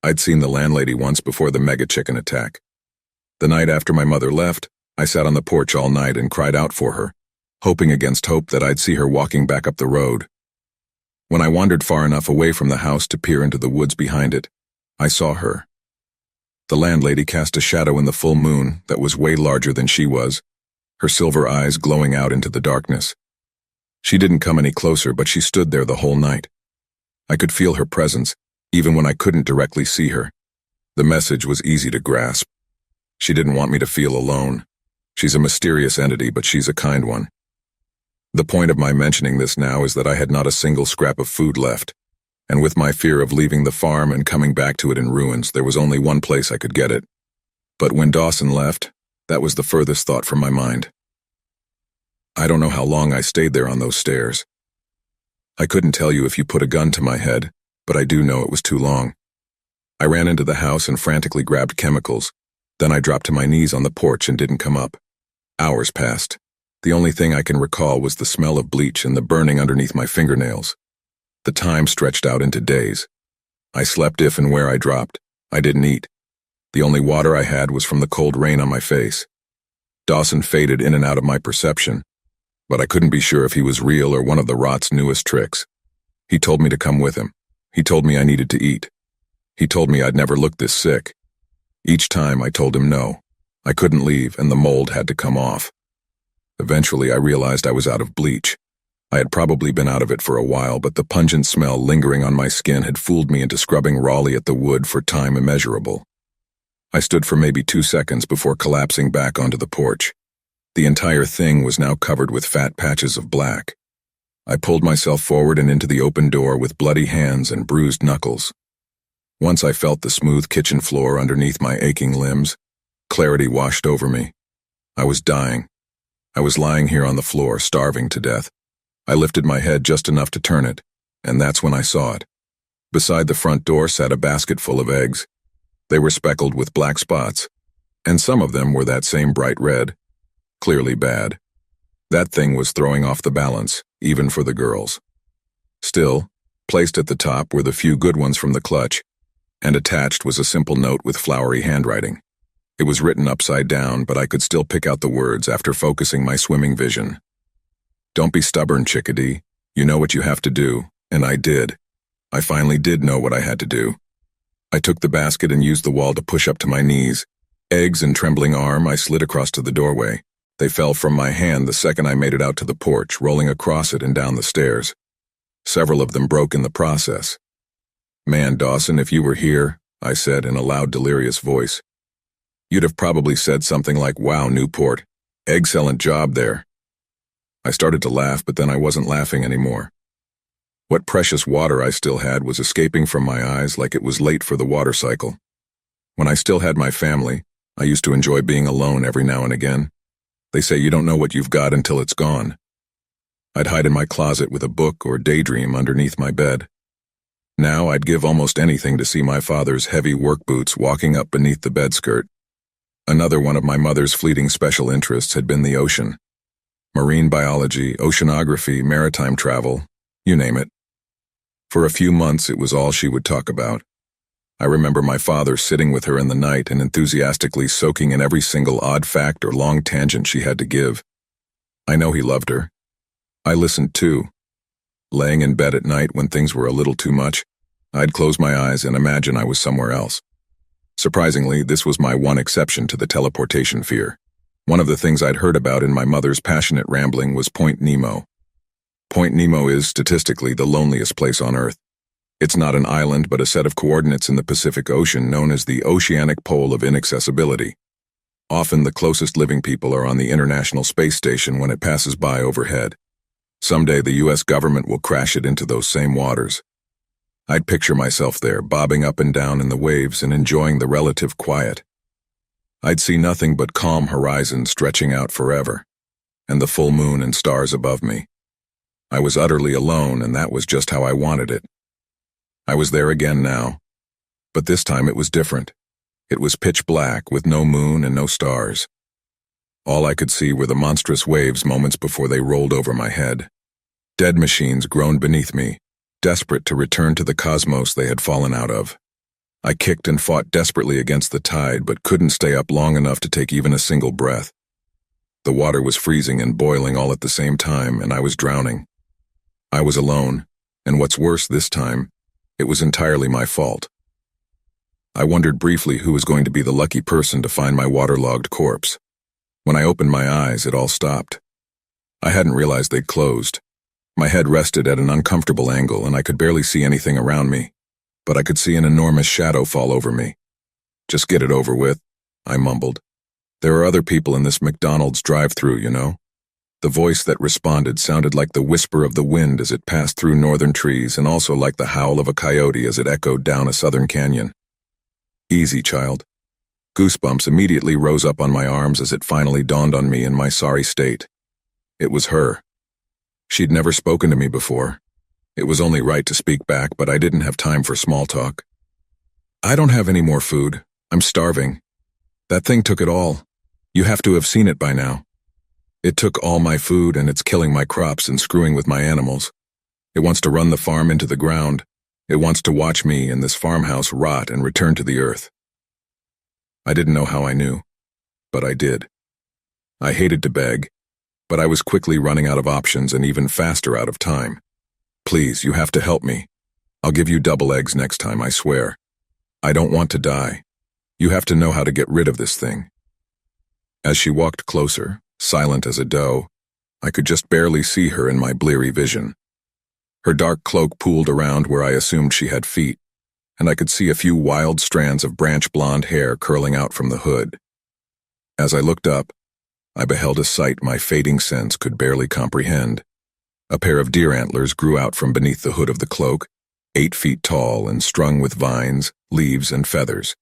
Speaker 1: I'd seen the landlady once before the mega chicken attack. The night after my mother left, I sat on the porch all night and cried out for her, hoping against hope that I'd see her walking back up the road. When I wandered far enough away from the house to peer into the woods behind it, I saw her. The landlady cast a shadow in the full moon that was way larger than she was, her silver eyes glowing out into the darkness. She didn't come any closer, but she stood there the whole night. I could feel her presence, even when I couldn't directly see her. The message was easy to grasp. She didn't want me to feel alone. She's a mysterious entity, but she's a kind one. The point of my mentioning this now is that I had not a single scrap of food left, and with my fear of leaving the farm and coming back to it in ruins, there was only one place I could get it. But when Dawson left, that was the furthest thought from my mind. I don't know how long I stayed there on those stairs. I couldn't tell you if you put a gun to my head, but I do know it was too long. I ran into the house and frantically grabbed chemicals. Then I dropped to my knees on the porch and didn't come up. Hours passed. The only thing I can recall was the smell of bleach and the burning underneath my fingernails. The time stretched out into days. I slept if and where I dropped. I didn't eat. The only water I had was from the cold rain on my face. Dawson faded in and out of my perception, but I couldn't be sure if he was real or one of the rot's newest tricks. He told me to come with him. He told me I needed to eat. He told me I'd never looked this sick. Each time I told him no. I couldn't leave, and the mold had to come off. Eventually, I realized I was out of bleach. I had probably been out of it for a while, but the pungent smell lingering on my skin had fooled me into scrubbing rawly at the wood for time immeasurable. I stood for maybe 2 seconds before collapsing back onto the porch. The entire thing was now covered with fat patches of black. I pulled myself forward and into the open door with bloody hands and bruised knuckles. Once I felt the smooth kitchen floor underneath my aching limbs, clarity washed over me. I was dying. I was lying here on the floor, starving to death. I lifted my head just enough to turn it, and that's when I saw it. Beside the front door sat a basket full of eggs. They were speckled with black spots, and some of them were that same bright red. Clearly bad. That thing was throwing off the balance, even for the girls. Still, placed at the top were the few good ones from the clutch, and attached was a simple note with flowery handwriting. It was written upside down, but I could still pick out the words after focusing my swimming vision. Don't be stubborn, chickadee. You know what you have to do, and I did. I finally did know what I had to do. I took the basket and used the wall to push up to my knees. Eggs and trembling arm, I slid across to the doorway. They fell from my hand the second I made it out to the porch, rolling across it and down the stairs. Several of them broke in the process. Man, Dawson, if you were here, I said in a loud, delirious voice, you'd have probably said something like, wow, Newport, excellent job there. I started to laugh, but then I wasn't laughing anymore. What precious water I still had was escaping from my eyes like it was late for the water cycle. When I still had my family, I used to enjoy being alone every now and again. They say you don't know what you've got until it's gone. I'd hide in my closet with a book or daydream underneath my bed. Now I'd give almost anything to see my father's heavy work boots walking up beneath the bedskirt. Another one of my mother's fleeting special interests had been the ocean. Marine biology, oceanography, maritime travel, you name it. For a few months it was all she would talk about. I remember my father sitting with her in the night and enthusiastically soaking in every single odd fact or long tangent she had to give. I know he loved her. I listened too. Laying in bed at night when things were a little too much, I'd close my eyes and imagine I was somewhere else. Surprisingly, this was my one exception to the teleportation fear. One of the things I'd heard about in my mother's passionate rambling was Point Nemo. Point Nemo is, statistically, the loneliest place on Earth. It's not an island, but a set of coordinates in the Pacific Ocean known as the oceanic pole of inaccessibility. Often the closest living people are on the International Space Station when it passes by overhead. Someday the U.S. government will crash it into those same waters, I'd picture myself there, bobbing up and down in the waves and enjoying the relative quiet. I'd see nothing but calm horizon stretching out forever, and the full moon and stars above me. I was utterly alone, and that was just how I wanted it. I was there again now, but this time it was different. It was pitch black, with no moon and no stars. All I could see were the monstrous waves moments before they rolled over my head. Dead machines groaned beneath me, desperate to return to the cosmos they had fallen out of. I kicked and fought desperately against the tide, but couldn't stay up long enough to take even a single breath. The water was freezing and boiling all at the same time, and I was drowning. I was alone, and what's worse this time, it was entirely my fault. I wondered briefly who was going to be the lucky person to find my waterlogged corpse. When I opened my eyes, it all stopped. I hadn't realized they'd closed. My head rested at an uncomfortable angle, and I could barely see anything around me, but I could see an enormous shadow fall over me. "Just get it over with," I mumbled. "There are other people in this McDonald's drive-thru, you know?" The voice that responded sounded like the whisper of the wind as it passed through northern trees, and also like the howl of a coyote as it echoed down a southern canyon. "Easy, child." Goosebumps immediately rose up on my arms as it finally dawned on me in my sorry state. It was her. She'd never spoken to me before. It was only right to speak back, but I didn't have time for small talk. "I don't have any more food. I'm starving. That thing took it all. You have to have seen it by now. It took all my food, and it's killing my crops and screwing with my animals. It wants to run the farm into the ground. It wants to watch me and this farmhouse rot and return to the earth." I didn't know how I knew, but I did. I hated to beg, but I was quickly running out of options and even faster out of time. "Please, you have to help me. I'll give you double eggs next time, I swear. I don't want to die. You have to know how to get rid of this thing." As she walked closer, silent as a doe, I could just barely see her in my bleary vision. Her dark cloak pooled around where I assumed she had feet, and I could see a few wild strands of branch blonde hair curling out from the hood. As I looked up, I beheld a sight my fading sense could barely comprehend. A pair of deer antlers grew out from beneath the hood of the cloak, 8 feet tall and strung with vines, leaves, and feathers.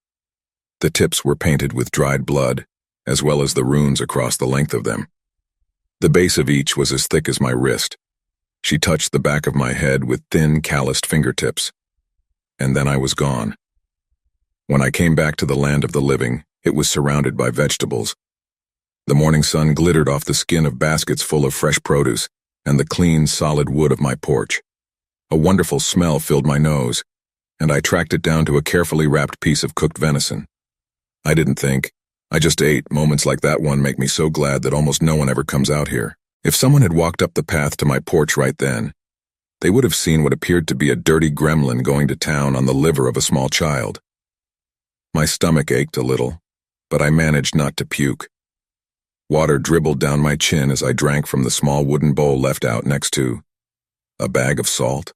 Speaker 1: The tips were painted with dried blood, as well as the runes across the length of them. The base of each was as thick as my wrist. She touched the back of my head with thin, calloused fingertips. And then I was gone. When I came back to the land of the living, it was surrounded by vegetables. The morning sun glittered off the skin of baskets full of fresh produce and the clean, solid wood of my porch. A wonderful smell filled my nose, and I tracked it down to a carefully wrapped piece of cooked venison. I didn't think. I just ate. Moments like that one make me so glad that almost no one ever comes out here. If someone had walked up the path to my porch right then, they would have seen what appeared to be a dirty gremlin going to town on the liver of a small child. My stomach ached a little, but I managed not to puke. Water dribbled down my chin as I drank from the small wooden bowl left out next to a bag of salt.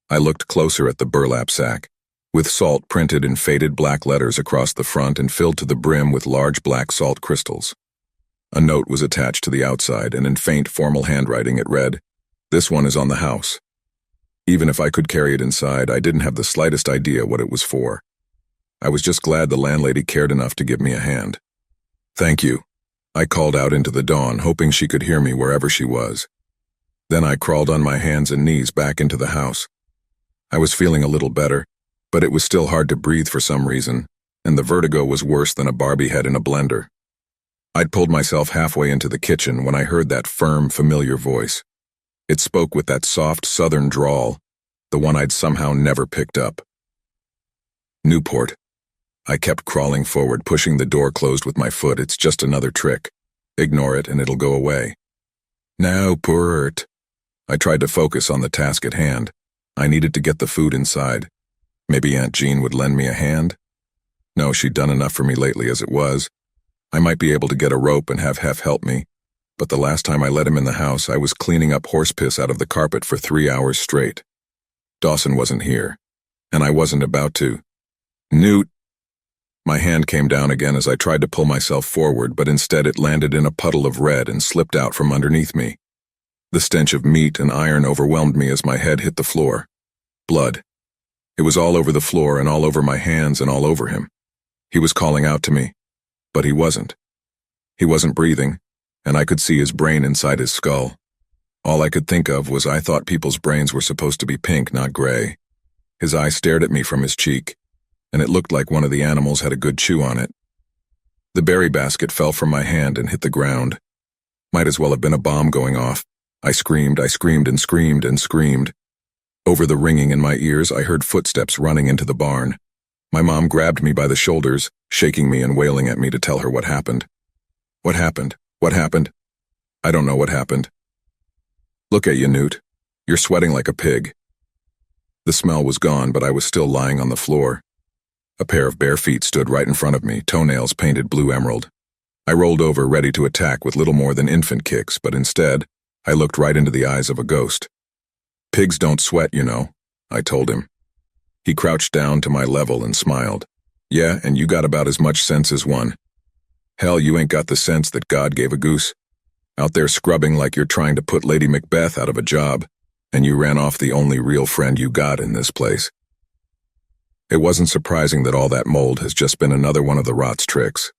Speaker 1: I looked closer at the burlap sack, with salt printed in faded black letters across the front and filled to the brim with large black salt crystals. A note was attached to the outside, and in faint, formal handwriting it read, "This one is on the house." Even if I could carry it inside, I didn't have the slightest idea what it was for. I was just glad the landlady cared enough to give me a hand. "Thank you," I called out into the dawn, hoping she could hear me wherever she was. Then I crawled on my hands and knees back into the house. I was feeling a little better, but it was still hard to breathe for some reason, and the vertigo was worse than a Barbie head in a blender. I'd pulled myself halfway into the kitchen when I heard that firm, familiar voice. It spoke with that soft southern drawl, the one I'd somehow never picked up. "Newport." I kept crawling forward, pushing the door closed with my foot. "It's just another trick. Ignore it and it'll go away." "Newport." I tried to focus on the task at hand. I needed to get the food inside. Maybe Aunt Jean would lend me a hand? No, she'd done enough for me lately as it was. I might be able to get a rope and have Hef help me, but the last time I let him in the house, I was cleaning up horse piss out of the carpet for 3 hours straight. Dawson wasn't here, and I wasn't about to. "Newt." My hand came down again as I tried to pull myself forward, but instead it landed in a puddle of red and slipped out from underneath me. The stench of meat and iron overwhelmed me as my head hit the floor. Blood. It was all over the floor and all over my hands and all over him. He was calling out to me, but he wasn't. He wasn't breathing, and I could see his brain inside his skull. All I could think of was I thought people's brains were supposed to be pink, not gray. His eye stared at me from his cheek, and it looked like one of the animals had a good chew on it. The berry basket fell from my hand and hit the ground. Might as well have been a bomb going off. I screamed and screamed and screamed. Over the ringing in my ears, I heard footsteps running into the barn. My mom grabbed me by the shoulders, shaking me and wailing at me to tell her what happened. What happened? What happened? I don't know what happened. Look at you, Newt. You're sweating like a pig. The smell was gone, but I was still lying on the floor. A pair of bare feet stood right in front of me, toenails painted blue emerald. I rolled over, ready to attack with little more than infant kicks, but instead, I looked right into the eyes of a ghost. Pigs don't sweat, you know, I told him. He crouched down to my level and smiled. Yeah, and you got about as much sense as one. Hell, you ain't got the sense that God gave a goose. Out there scrubbing like you're trying to put Lady Macbeth out of a job, and you ran off the only real friend you got in this place. It wasn't surprising that all that mold has just been another one of the rot's tricks.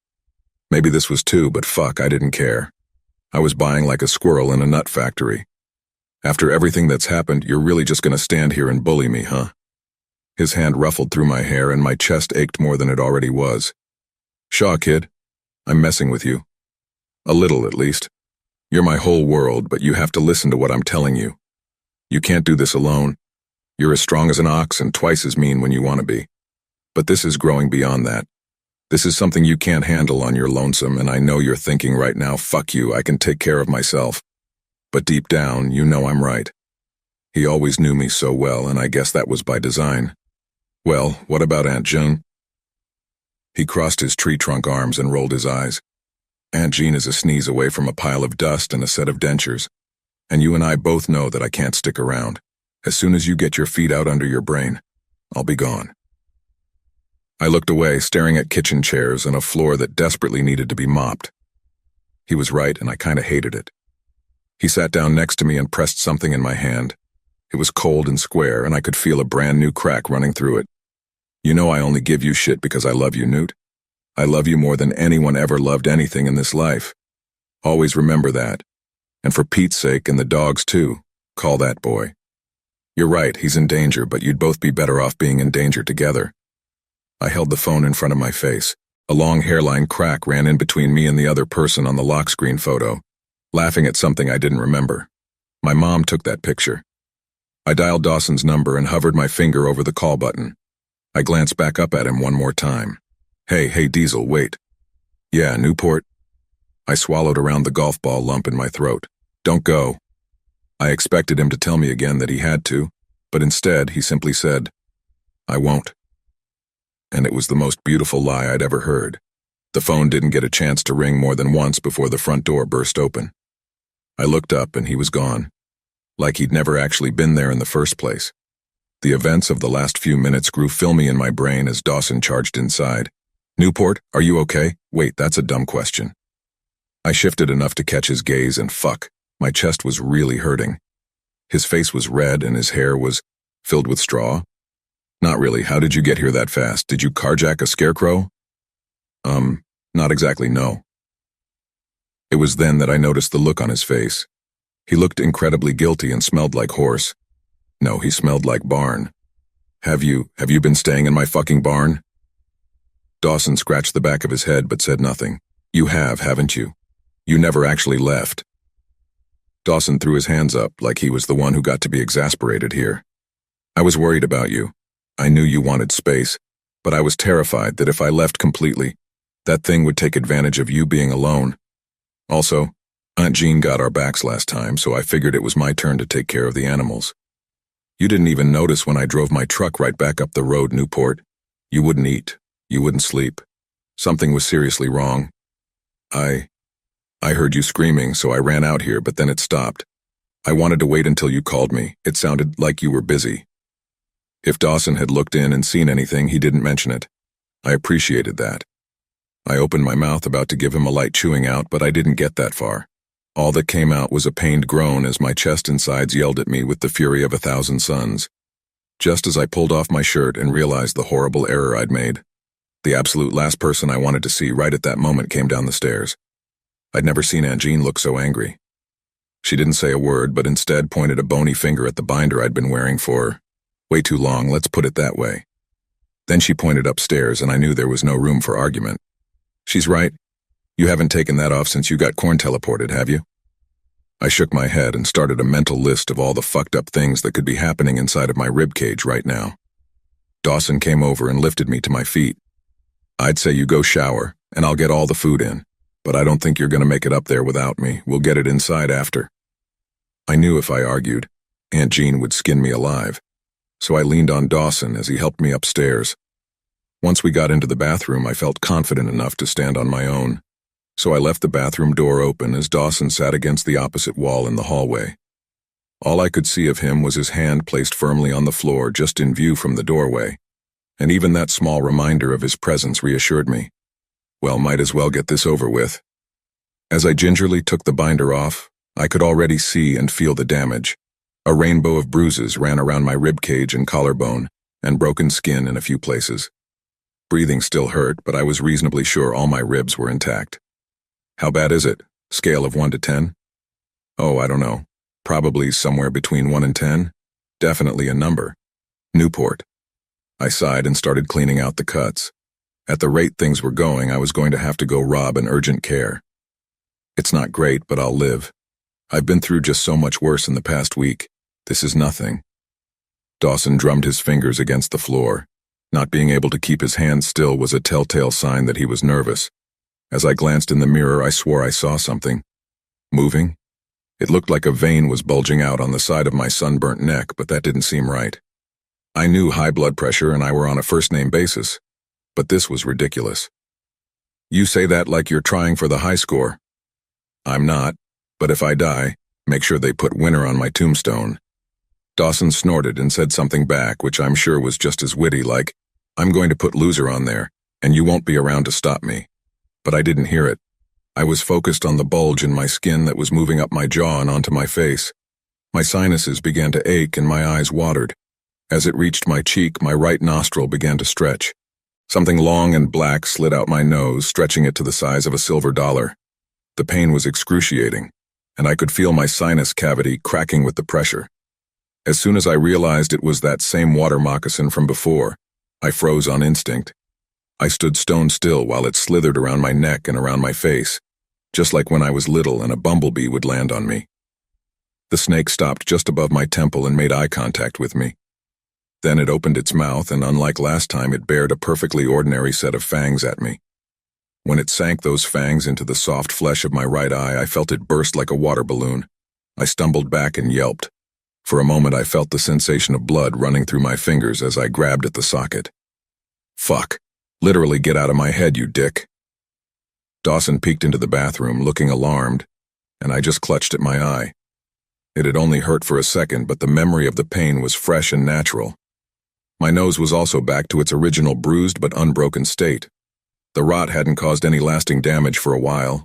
Speaker 1: Maybe this was too, but fuck, I didn't care. I was buying like a squirrel in a nut factory. After everything that's happened, you're really just gonna stand here and bully me, huh? His hand ruffled through my hair and my chest ached more than it already was. Shaw, kid, I'm messing with you. A little, at least. You're my whole world, but you have to listen to what I'm telling you. You can't do this alone. You're as strong as an ox and twice as mean when you want to be. But this is growing beyond that. This is something you can't handle on your lonesome, and I know you're thinking right now, fuck you, I can take care of myself. But deep down, you know I'm right. He always knew me so well, and I guess that was by design. Well, what about Aunt Jean? He crossed his tree trunk arms and rolled his eyes. Aunt Jean is a sneeze away from a pile of dust and a set of dentures. And you and I both know that I can't stick around. As soon as you get your feet out under your brain, I'll be gone. I looked away, staring at kitchen chairs and a floor that desperately needed to be mopped. He was right, and I kinda hated it. He sat down next to me and pressed something in my hand. It was cold and square, and I could feel a brand new crack running through it. You know I only give you shit because I love you, Newt. I love you more than anyone ever loved anything in this life. Always remember that. And for Pete's sake and the dog's too, call that boy. You're right, he's in danger, but you'd both be better off being in danger together. I held the phone in front of my face. A long hairline crack ran in between me and the other person on the lock screen photo, laughing at something I didn't remember. My mom took that picture. I dialed Dawson's number and hovered my finger over the call button. I glanced back up at him one more time. Hey, Diesel, wait. Yeah, Newport? I swallowed around the golf ball lump in my throat. Don't go. I expected him to tell me again that he had to, but instead he simply said, I won't. And it was the most beautiful lie I'd ever heard. The phone didn't get a chance to ring more than once before the front door burst open. I looked up and he was gone, like he'd never actually been there in the first place. The events of the last few minutes grew filmy in my brain as Dawson charged inside. Newport, are you okay? Wait, that's a dumb question. I shifted enough to catch his gaze and fuck, my chest was really hurting. His face was red and his hair was filled with straw. Not really, how did you get here that fast? Did you carjack a scarecrow? Not exactly, no. It was then that I noticed the look on his face. He looked incredibly guilty and smelled like horse. No, he smelled like barn. Have you been staying in my fucking barn? Dawson scratched the back of his head but said nothing. You have, haven't you? You never actually left. Dawson threw his hands up like he was the one who got to be exasperated here. I was worried about you. I knew you wanted space, but I was terrified that if I left completely, that thing would take advantage of you being alone. Also, Aunt Jean got our backs last time, so I figured it was my turn to take care of the animals. You didn't even notice when I drove my truck right back up the road, Newport. You wouldn't eat. You wouldn't sleep. Something was seriously wrong. I heard you screaming, so I ran out here, but then it stopped. I wanted to wait until you called me. It sounded like you were busy. If Dawson had looked in and seen anything, he didn't mention it. I appreciated that. I opened my mouth about to give him a light chewing out, but I didn't get that far. All that came out was a pained groan as my chest and sides yelled at me with the fury of 1,000 suns. just as I pulled off my shirt and realized the horrible error I'd made. The absolute last person I wanted to see right at that moment came down the stairs. I'd never seen Aunt Jean look so angry. She didn't say a word, but instead pointed a bony finger at the binder I'd been wearing for way too long, let's put it that way. Then she pointed upstairs, and I knew there was no room for argument. She's right. You haven't taken that off since you got corn teleported, have you? I shook my head and started a mental list of all the fucked up things that could be happening inside of my ribcage right now. Dawson came over and lifted me to my feet. I'd say you go shower, and I'll get all the food in, but I don't think you're gonna make it up there without me. We'll get it inside after. I knew if I argued, Aunt Jean would skin me alive, so I leaned on Dawson as he helped me upstairs. Once we got into the bathroom, I felt confident enough to stand on my own, so I left the bathroom door open as Dawson sat against the opposite wall in the hallway. All I could see of him was his hand placed firmly on the floor just in view from the doorway, and even that small reminder of his presence reassured me. Well, might as well get this over with. As I gingerly took the binder off, I could already see and feel the damage. A rainbow of bruises ran around my ribcage and collarbone, and broken skin in a few places. Breathing still hurt, but I was reasonably sure all my ribs were intact. How bad is it? Scale of 1 to 10? Oh, I don't know. Probably somewhere between 1 and 10. Definitely a number. Newport. I sighed and started cleaning out the cuts. At the rate things were going, I was going to have to go rob an urgent care. It's not great, but I'll live. I've been through just so much worse in the past week. This is nothing. Dawson drummed his fingers against the floor. Not being able to keep his hands still was a telltale sign that he was nervous. As I glanced in the mirror, I swore I saw something. Moving? It looked like a vein was bulging out on the side of my sunburnt neck, but that didn't seem right. I knew high blood pressure and I were on a first-name basis, but this was ridiculous. You say that like you're trying for the high score. I'm not, but if I die, make sure they put winner on my tombstone. Dawson snorted and said something back, which I'm sure was just as witty, like, I'm going to put loser on there, and you won't be around to stop me. But I didn't hear it. I was focused on the bulge in my skin that was moving up my jaw and onto my face. My sinuses began to ache and my eyes watered. As it reached my cheek, my right nostril began to stretch. Something long and black slid out my nose, stretching it to the size of a silver dollar. The pain was excruciating, and I could feel my sinus cavity cracking with the pressure. As soon as I realized it was that same water moccasin from before, I froze on instinct. I stood stone still while it slithered around my neck and around my face, just like when I was little and a bumblebee would land on me. The snake stopped just above my temple and made eye contact with me. Then it opened its mouth, and unlike last time, it bared a perfectly ordinary set of fangs at me. When it sank those fangs into the soft flesh of my right eye, I felt it burst like a water balloon. I stumbled back and yelped. For a moment, I felt the sensation of blood running through my fingers as I grabbed at the socket. Fuck. Literally get out of my head, you dick. Dawson peeked into the bathroom, looking alarmed, and I just clutched at my eye. It had only hurt for a second, but the memory of the pain was fresh and natural. My nose was also back to its original bruised but unbroken state. The rot hadn't caused any lasting damage for a while.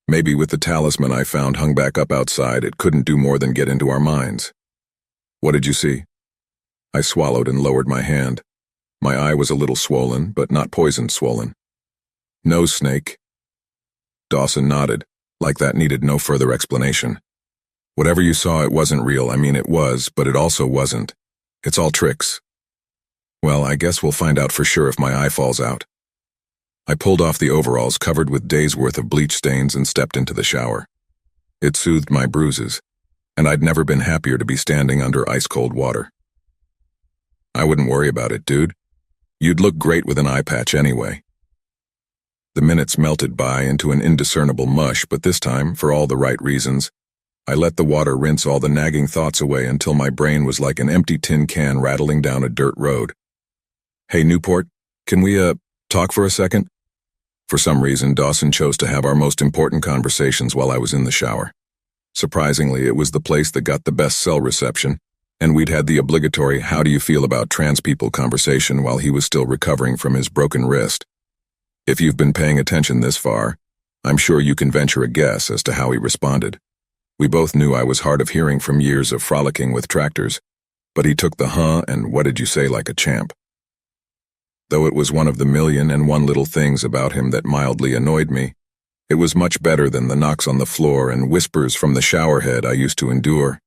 Speaker 1: Maybe with the talisman I found hung back up outside, it couldn't do more than get into our minds. What did you see? I swallowed and lowered my hand. My eye was a little swollen, but not poisoned swollen. Nose snake. Dawson nodded, like that needed no further explanation. Whatever you saw, it wasn't real. I mean, it was, but it also wasn't. It's all tricks. Well, I guess we'll find out for sure if my eye falls out. I pulled off the overalls covered with days' worth of bleach stains and stepped into the shower. It soothed my bruises, and I'd never been happier to be standing under ice-cold water. I wouldn't worry about it, dude. You'd look great with an eye patch anyway. The minutes melted by into an indiscernible mush, but this time, for all the right reasons, I let the water rinse all the nagging thoughts away until my brain was like an empty tin can rattling down a dirt road. Hey, Newport, can we, talk for a second? For some reason, Dawson chose to have our most important conversations while I was in the shower. Surprisingly, it was the place that got the best cell reception, and we'd had the obligatory "how do you feel about trans people" conversation while he was still recovering from his broken wrist. If you've been paying attention this far, I'm sure you can venture a guess as to how he responded. We both knew I was hard of hearing from years of frolicking with tractors, but he took the and what did you say like a champ. Though it was one of the million and one little things about him that mildly annoyed me, it was much better than the knocks on the floor and whispers from the showerhead I used to endure,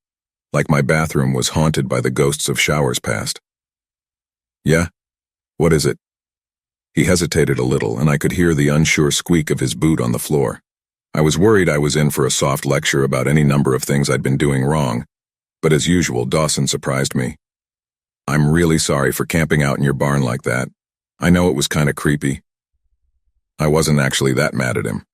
Speaker 1: like my bathroom was haunted by the ghosts of showers past. Yeah? What is it? He hesitated a little, and I could hear the unsure squeak of his boot on the floor. I was worried I was in for a soft lecture about any number of things I'd been doing wrong, but as usual, Dawson surprised me. I'm really sorry for camping out in your barn like that. I know it was kinda creepy. I wasn't actually that mad at him.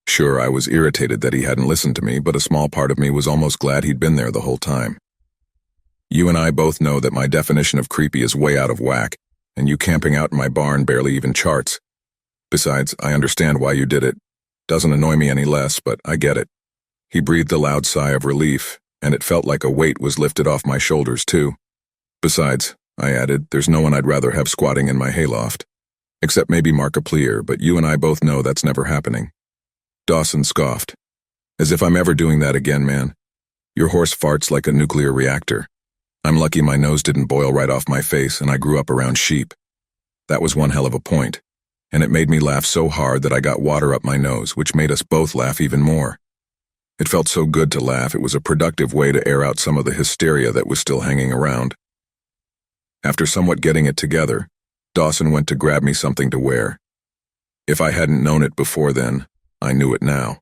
Speaker 1: Sure, I was irritated that he hadn't listened to me, but a small part of me was almost glad he'd been there the whole time. You and I both know that my definition of creepy is way out of whack, and you camping out in my barn barely even charts. Besides, I understand why you did it. Doesn't annoy me any less, but I get it. He breathed a loud sigh of relief, and it felt like a weight was lifted off my shoulders, too. Besides, I added, there's no one I'd rather have squatting in my hayloft. Except maybe Markiplier, but you and I both know that's never happening. Dawson scoffed. As if I'm ever doing that again, man. Your horse farts like a nuclear reactor. I'm lucky my nose didn't boil right off my face and I grew up around sheep. That was one hell of a point, and it made me laugh so hard that I got water up my nose, which made us both laugh even more. It felt so good to laugh, it was a productive way to air out some of the hysteria that was still hanging around. After somewhat getting it together, Dawson went to grab me something to wear. If I hadn't known it before then, I knew it now.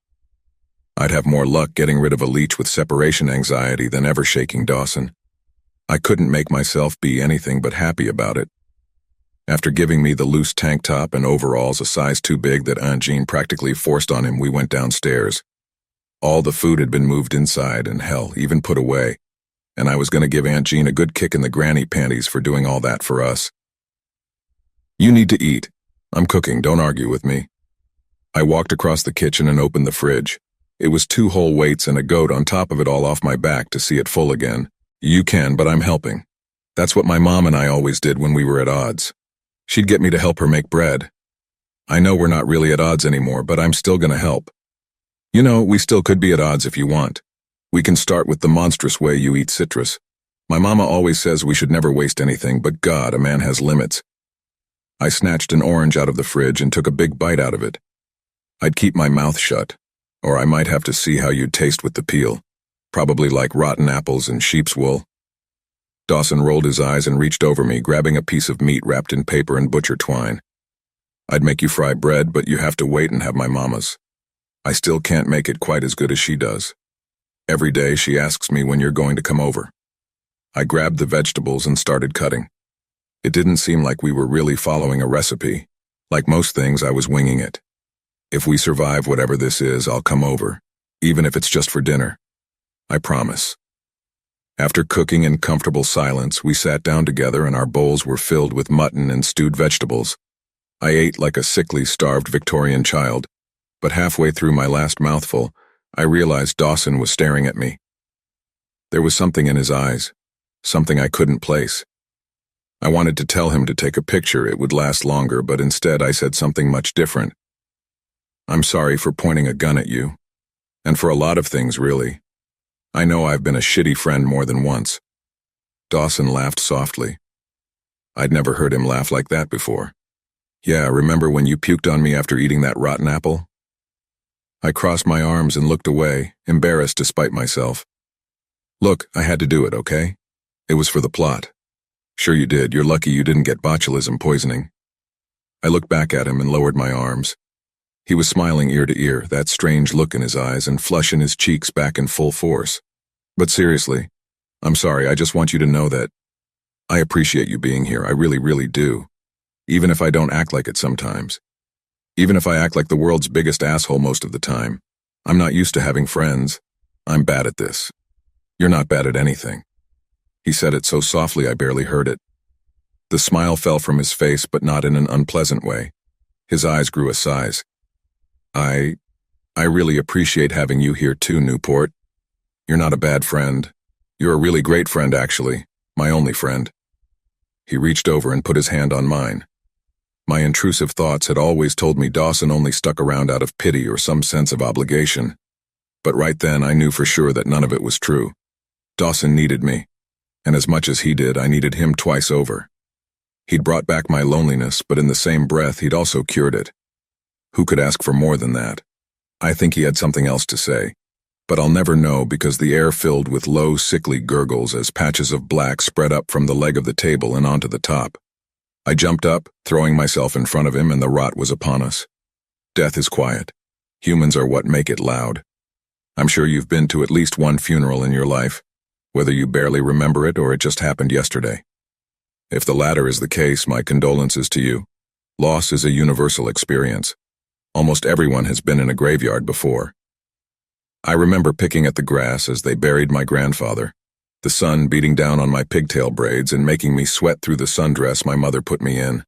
Speaker 1: I'd have more luck getting rid of a leech with separation anxiety than ever shaking Dawson. I couldn't make myself be anything but happy about it. After giving me the loose tank top and overalls a size too big that Aunt Jean practically forced on him, we went downstairs. All the food had been moved inside and hell, even put away, and I was going to give Aunt Jean a good kick in the granny panties for doing all that for us. You need to eat. I'm cooking, don't argue with me. I walked across the kitchen and opened the fridge. It was 2 whole weights and a goat on top of it all off my back to see it full again. You can, but I'm helping. That's what my mom and I always did when we were at odds. She'd get me to help her make bread. I know we're not really at odds anymore, but I'm still gonna help. You know, we still could be at odds if you want. We can start with the monstrous way you eat citrus. My mama always says we should never waste anything, but God, a man has limits. I snatched an orange out of the fridge and took a big bite out of it. I'd keep my mouth shut, or I might have to see how you'd taste with the peel. Probably like rotten apples and sheep's wool. Dawson rolled his eyes and reached over me, grabbing a piece of meat wrapped in paper and butcher twine. I'd make you fry bread, but you have to wait and have my mama's. I still can't make it quite as good as she does. Every day she asks me when you're going to come over. I grabbed the vegetables and started cutting. It didn't seem like we were really following a recipe. Like most things, I was winging it. If we survive whatever this is, I'll come over, even if it's just for dinner. I promise. After cooking in comfortable silence, we sat down together and our bowls were filled with mutton and stewed vegetables. I ate like a sickly, starved Victorian child, but halfway through my last mouthful, I realized Dawson was staring at me. There was something in his eyes, something I couldn't place. I wanted to tell him to take a picture, it would last longer, but instead I said something much different. I'm sorry for pointing a gun at you, and for a lot of things, really. I know I've been a shitty friend more than once. Dawson laughed softly. I'd never heard him laugh like that before. Yeah, remember when you puked on me after eating that rotten apple? I crossed my arms and looked away, embarrassed despite myself. Look, I had to do it, okay? It was for the plot. Sure you did, you're lucky you didn't get botulism poisoning. I looked back at him and lowered my arms. He was smiling ear to ear, that strange look in his eyes and flush in his cheeks back in full force. But seriously, I'm sorry, I just want you to know that I appreciate you being here, I really, really do. Even if I don't act like it sometimes. Even if I act like the world's biggest asshole most of the time. I'm not used to having friends. I'm bad at this. You're not bad at anything. He said it so softly I barely heard it. The smile fell from his face, but not in an unpleasant way. His eyes grew a size. I really appreciate having you here too, Newport. You're not a bad friend. You're a really great friend, actually. My only friend. He reached over and put his hand on mine. My intrusive thoughts had always told me Dawson only stuck around out of pity or some sense of obligation. But right then I knew for sure that none of it was true. Dawson needed me. and as much as he did, I needed him twice over. He'd brought back my loneliness, but in the same breath, he'd also cured it. Who could ask for more than that? I think he had something else to say, but I'll never know because the air filled with low, sickly gurgles as patches of black spread up from the leg of the table and onto the top. I jumped up, throwing myself in front of him, and the rot was upon us. Death is quiet. Humans are what make it loud. I'm sure you've been to at least one funeral in your life, whether you barely remember it or it just happened yesterday. If the latter is the case, my condolences to you. Loss is a universal experience. Almost everyone has been in a graveyard before. I remember picking at the grass as they buried my grandfather, the sun beating down on my pigtail braids and making me sweat through the sundress my mother put me in.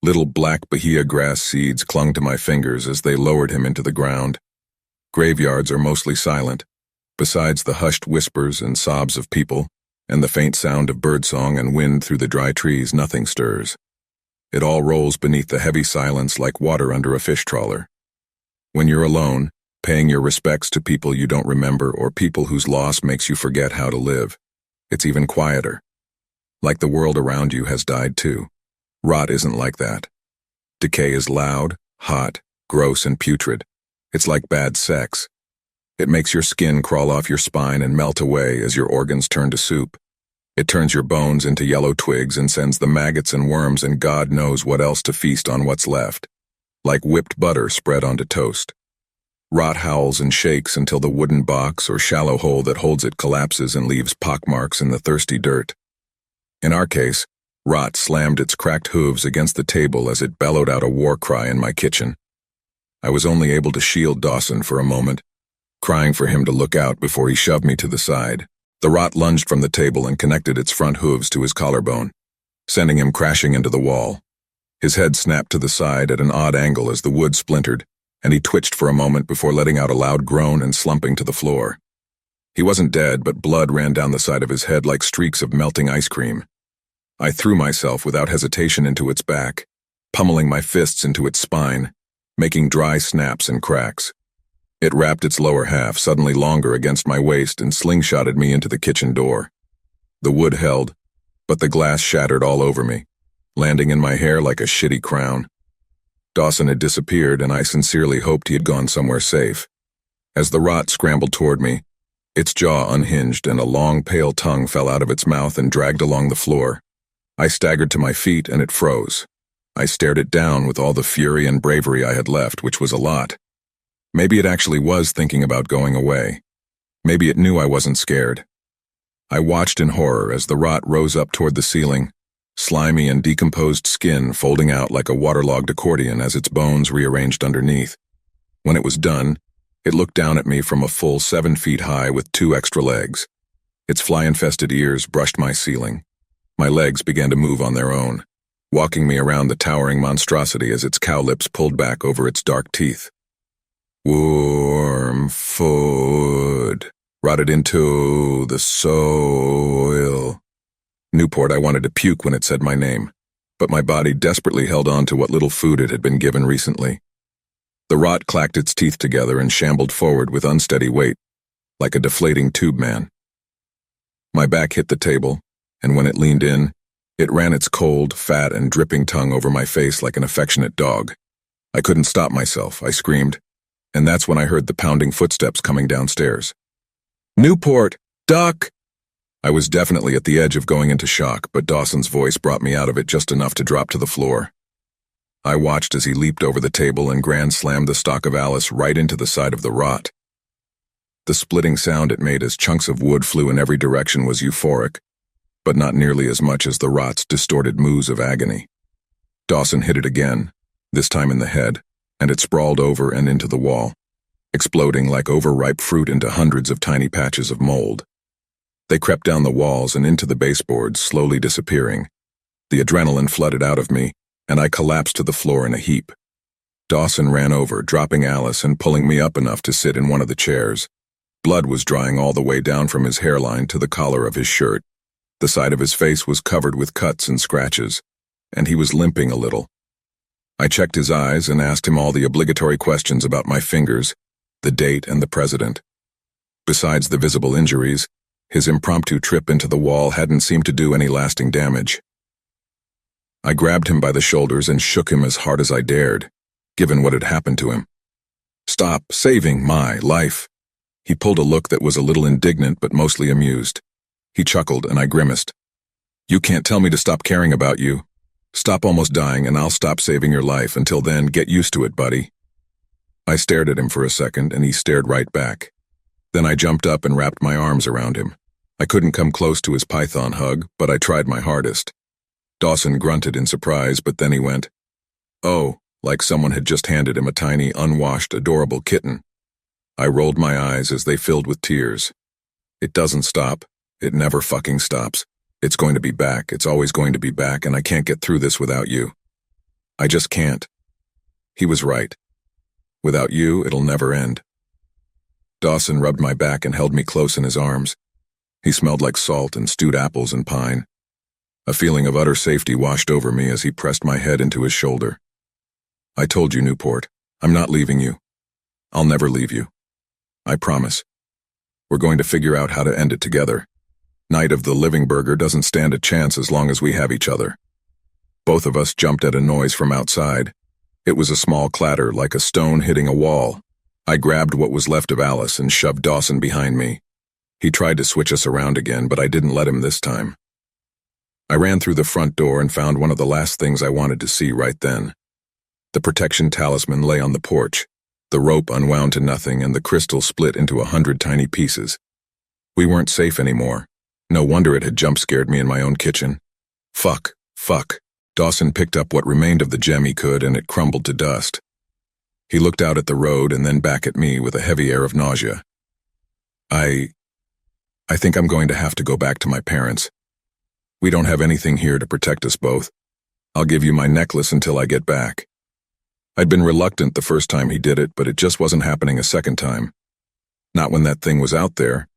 Speaker 1: Little black bahia grass seeds clung to my fingers as they lowered him into the ground. Graveyards are mostly silent. Besides the hushed whispers and sobs of people, and the faint sound of birdsong and wind through the dry trees, nothing stirs. It all rolls beneath the heavy silence like water under a fish trawler. When you're alone, paying your respects to people you don't remember or people whose loss makes you forget how to live, it's even quieter. Like the world around you has died too. Rot isn't like that. Decay is loud, hot, gross, and putrid. It's like bad sex. It makes your skin crawl off your spine and melt away as your organs turn to soup. It turns your bones into yellow twigs and sends the maggots and worms and God knows what else to feast on what's left. Like whipped butter spread onto toast. Rot howls and shakes until the wooden box or shallow hole that holds it collapses and leaves pockmarks in the thirsty dirt. In our case, rot slammed its cracked hooves against the table as it bellowed out a war cry in my kitchen. I was only able to shield Dawson for a moment, crying for him to look out before he shoved me to the side. The rot lunged from the table and connected its front hooves to his collarbone, sending him crashing into the wall. His head snapped to the side at an odd angle as the wood splintered, and he twitched for a moment before letting out a loud groan and slumping to the floor. He wasn't dead, but blood ran down the side of his head like streaks of melting ice cream. I threw myself without hesitation into its back, pummeling my fists into its spine, making dry snaps and cracks. It wrapped its lower half, suddenly longer, against my waist and slingshotted me into the kitchen door. The wood held, but the glass shattered all over me, landing in my hair like a shitty crown. Dawson had disappeared, and I sincerely hoped he had gone somewhere safe. As the rot scrambled toward me, its jaw unhinged and a long, pale tongue fell out of its mouth and dragged along the floor. I staggered to my feet, and it froze. I stared it down with all the fury and bravery I had left, which was a lot. Maybe it actually was thinking about going away. Maybe it knew I wasn't scared. I watched in horror as the rot rose up toward the ceiling, slimy and decomposed skin folding out like a waterlogged accordion as its bones rearranged underneath. When it was done, it looked down at me from a full 7 feet high with 2 extra legs. Its fly-infested ears brushed my ceiling. My legs began to move on their own, walking me around the towering monstrosity as its cow lips pulled back over its dark teeth. Warm food, rotted into the soil. Newport, I wanted to puke when it said my name, but my body desperately held on to what little food it had been given recently. The rot clacked its teeth together and shambled forward with unsteady weight, like a deflating tube man. My back hit the table, and when it leaned in, it ran its cold, fat, and dripping tongue over my face like an affectionate dog. I couldn't stop myself. I screamed. And that's when I heard the pounding footsteps coming downstairs. Newport! Duck! I was definitely at the edge of going into shock, but Dawson's voice brought me out of it just enough to drop to the floor. I watched as he leaped over the table and grand slammed the stock of Alice right into the side of the rot. The splitting sound it made as chunks of wood flew in every direction was euphoric, but not nearly as much as the rot's distorted moos of agony. Dawson hit it again, this time in the head, and it sprawled over and into the wall, exploding like overripe fruit into hundreds of tiny patches of mold. They crept down the walls and into the baseboards, slowly disappearing. The adrenaline flooded out of me, and I collapsed to the floor in a heap. Dawson ran over, dropping Alice and pulling me up enough to sit in one of the chairs. Blood was drying all the way down from his hairline to the collar of his shirt. The side of his face was covered with cuts and scratches, and he was limping a little. I checked his eyes and asked him all the obligatory questions about my fingers, the date, and the president. Besides the visible injuries, His impromptu trip into the wall hadn't seemed to do any lasting damage. I grabbed him by the shoulders and shook him as hard as I dared, given what had happened to him. "Stop saving my life." He pulled a look that was a little indignant but mostly amused. He chuckled and I grimaced. "You can't tell me to stop caring about you. Stop almost dying and I'll stop saving your life. Until then, get used to it, buddy." I stared at him for a second and he stared right back. Then I jumped up and wrapped my arms around him. I couldn't come close to his python hug, but I tried my hardest. Dawson grunted in surprise, but then he went, "Oh," like someone had just handed him a tiny, unwashed, adorable kitten. I rolled my eyes as they filled with tears. "It doesn't stop. It never fucking stops. It's going to be back. It's always going to be back, and I can't get through this without you. I just can't." He was right. Without you, it'll never end. Dawson rubbed my back and held me close in his arms. He smelled like salt and stewed apples and pine. A feeling of utter safety washed over me as he pressed my head into his shoulder. "I told you, Newport, I'm not leaving you. I'll never leave you. I promise. We're going to figure out how to end it together. Night of the Living Burger doesn't stand a chance as long as we have each other." Both of us jumped at a noise from outside. It was a small clatter, like a stone hitting a wall. I grabbed what was left of Alice and shoved Dawson behind me. He tried to switch us around again, but I didn't let him this time. I ran through the front door and found one of the last things I wanted to see right then. The protection talisman lay on the porch, the rope unwound to nothing, and the crystal split into 100 tiny pieces. We weren't safe anymore. No wonder it had jump-scared me in my own kitchen. Fuck. Dawson picked up what remained of the gem he could, and it crumbled to dust. He looked out at the road and then back at me with a heavy air of nausea. I think I'm going to have to go back to my parents. We don't have anything here to protect us both. I'll give you my necklace until I get back." I'd been reluctant the first time he did it, but it just wasn't happening a second time. Not when that thing was out there,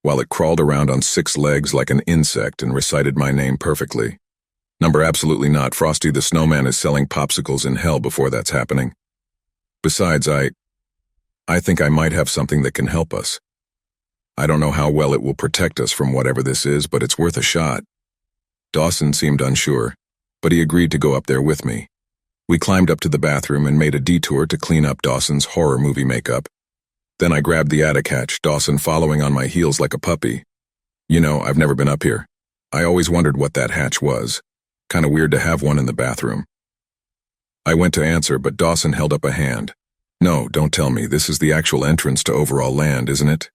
Speaker 1: while it crawled around on 6 legs like an insect and recited my name perfectly. Number absolutely not. Frosty the Snowman is selling popsicles in hell before that's happening. Besides, I think I might have something that can help us. I don't know how well it will protect us from whatever this is, but it's worth a shot. Dawson seemed unsure, but he agreed to go up there with me. We climbed up to the bathroom and made a detour to clean up Dawson's horror movie makeup. Then I grabbed the attic hatch, Dawson following on my heels like a puppy. You know, I've never been up here. I always wondered what that hatch was. Kinda weird to have one in the bathroom. I went to answer, but Dawson held up a hand. "No, don't tell me. This is the actual entrance to Overall Land, isn't it?"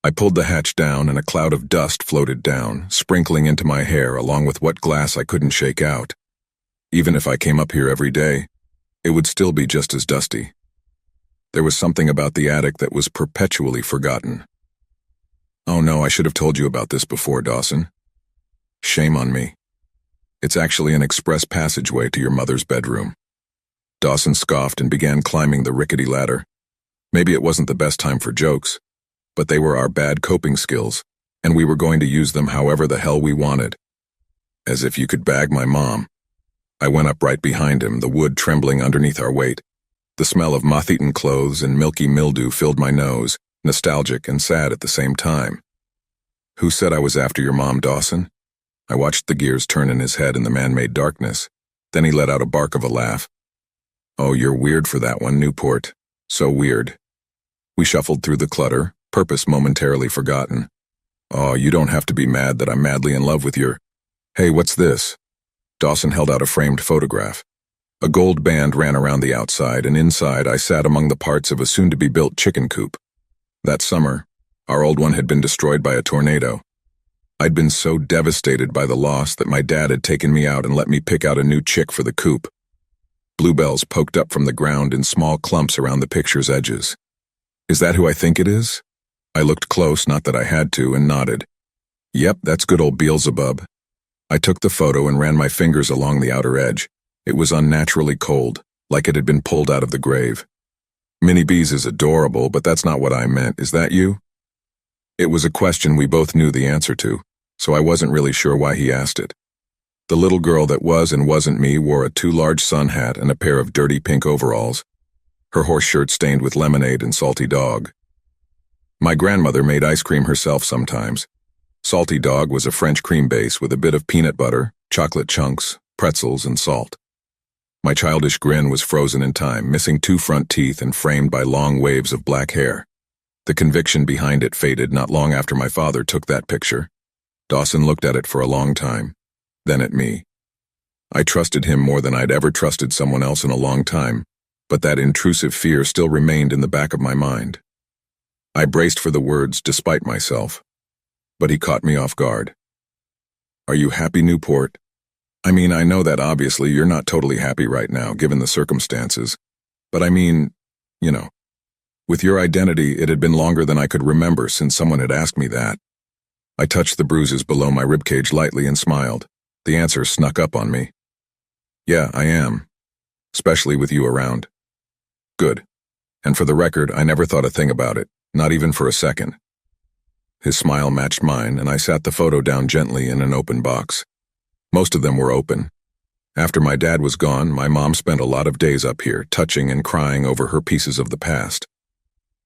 Speaker 1: I pulled the hatch down and a cloud of dust floated down, sprinkling into my hair along with what glass I couldn't shake out. Even if I came up here every day, it would still be just as dusty. There was something about the attic that was perpetually forgotten. "Oh no, I should have told you about this before, Dawson. Shame on me. It's actually an express passageway to your mother's bedroom." Dawson scoffed and began climbing the rickety ladder. Maybe it wasn't the best time for jokes, but they were our bad coping skills, and we were going to use them however the hell we wanted. As if you could bag my mom. I went up right behind him, the wood trembling underneath our weight. The smell of moth-eaten clothes and milky mildew filled my nose, nostalgic and sad at the same time. "Who said I was after your mom, Dawson?" I watched the gears turn in his head in the man-made darkness. Then he let out a bark of a laugh. "Oh, you're weird for that one, Newport. So weird." We shuffled through the clutter, purpose momentarily forgotten. "Oh, you don't have to be mad that I'm madly in love with your—" "Hey, what's this?" Dawson held out a framed photograph. A gold band ran around the outside, and inside I sat among the parts of a soon-to-be-built chicken coop. That summer, our old one had been destroyed by a tornado. I'd been so devastated by the loss that my dad had taken me out and let me pick out a new chick for the coop. Bluebells poked up from the ground in small clumps around the picture's edges. "Is that who I think it is?" I looked close, not that I had to, and nodded. "Yep, that's good old Beelzebub." I took the photo and ran my fingers along the outer edge. It was unnaturally cold, like it had been pulled out of the grave. "Minnie Bees is adorable, but that's not what I meant. Is that you?" It was a question we both knew the answer to, so I wasn't really sure why he asked it. The little girl that was and wasn't me wore a too large sun hat and a pair of dirty pink overalls. Her horse shirt stained with lemonade and salty dog. My grandmother made ice cream herself sometimes. Salty Dog was a French cream base with a bit of peanut butter, chocolate chunks, pretzels, and salt. My childish grin was frozen in time, missing 2 front teeth and framed by long waves of black hair. The conviction behind it faded not long after my father took that picture. Dawson looked at it for a long time, then at me. I trusted him more than I'd ever trusted someone else in a long time, but that intrusive fear still remained in the back of my mind. I braced for the words despite myself, but he caught me off guard. "Are you happy, Newport? I mean, I know that obviously you're not totally happy right now, given the circumstances, but I mean, you know. With your identity, it had been longer than I could remember since someone had asked me that." I touched the bruises below my ribcage lightly and smiled. The answer snuck up on me. "Yeah, I am. Especially with you around." "Good. And for the record, I never thought a thing about it, not even for a second." His smile matched mine, and I sat the photo down gently in an open box. Most of them were open. After my dad was gone, my mom spent a lot of days up here, touching and crying over her pieces of the past.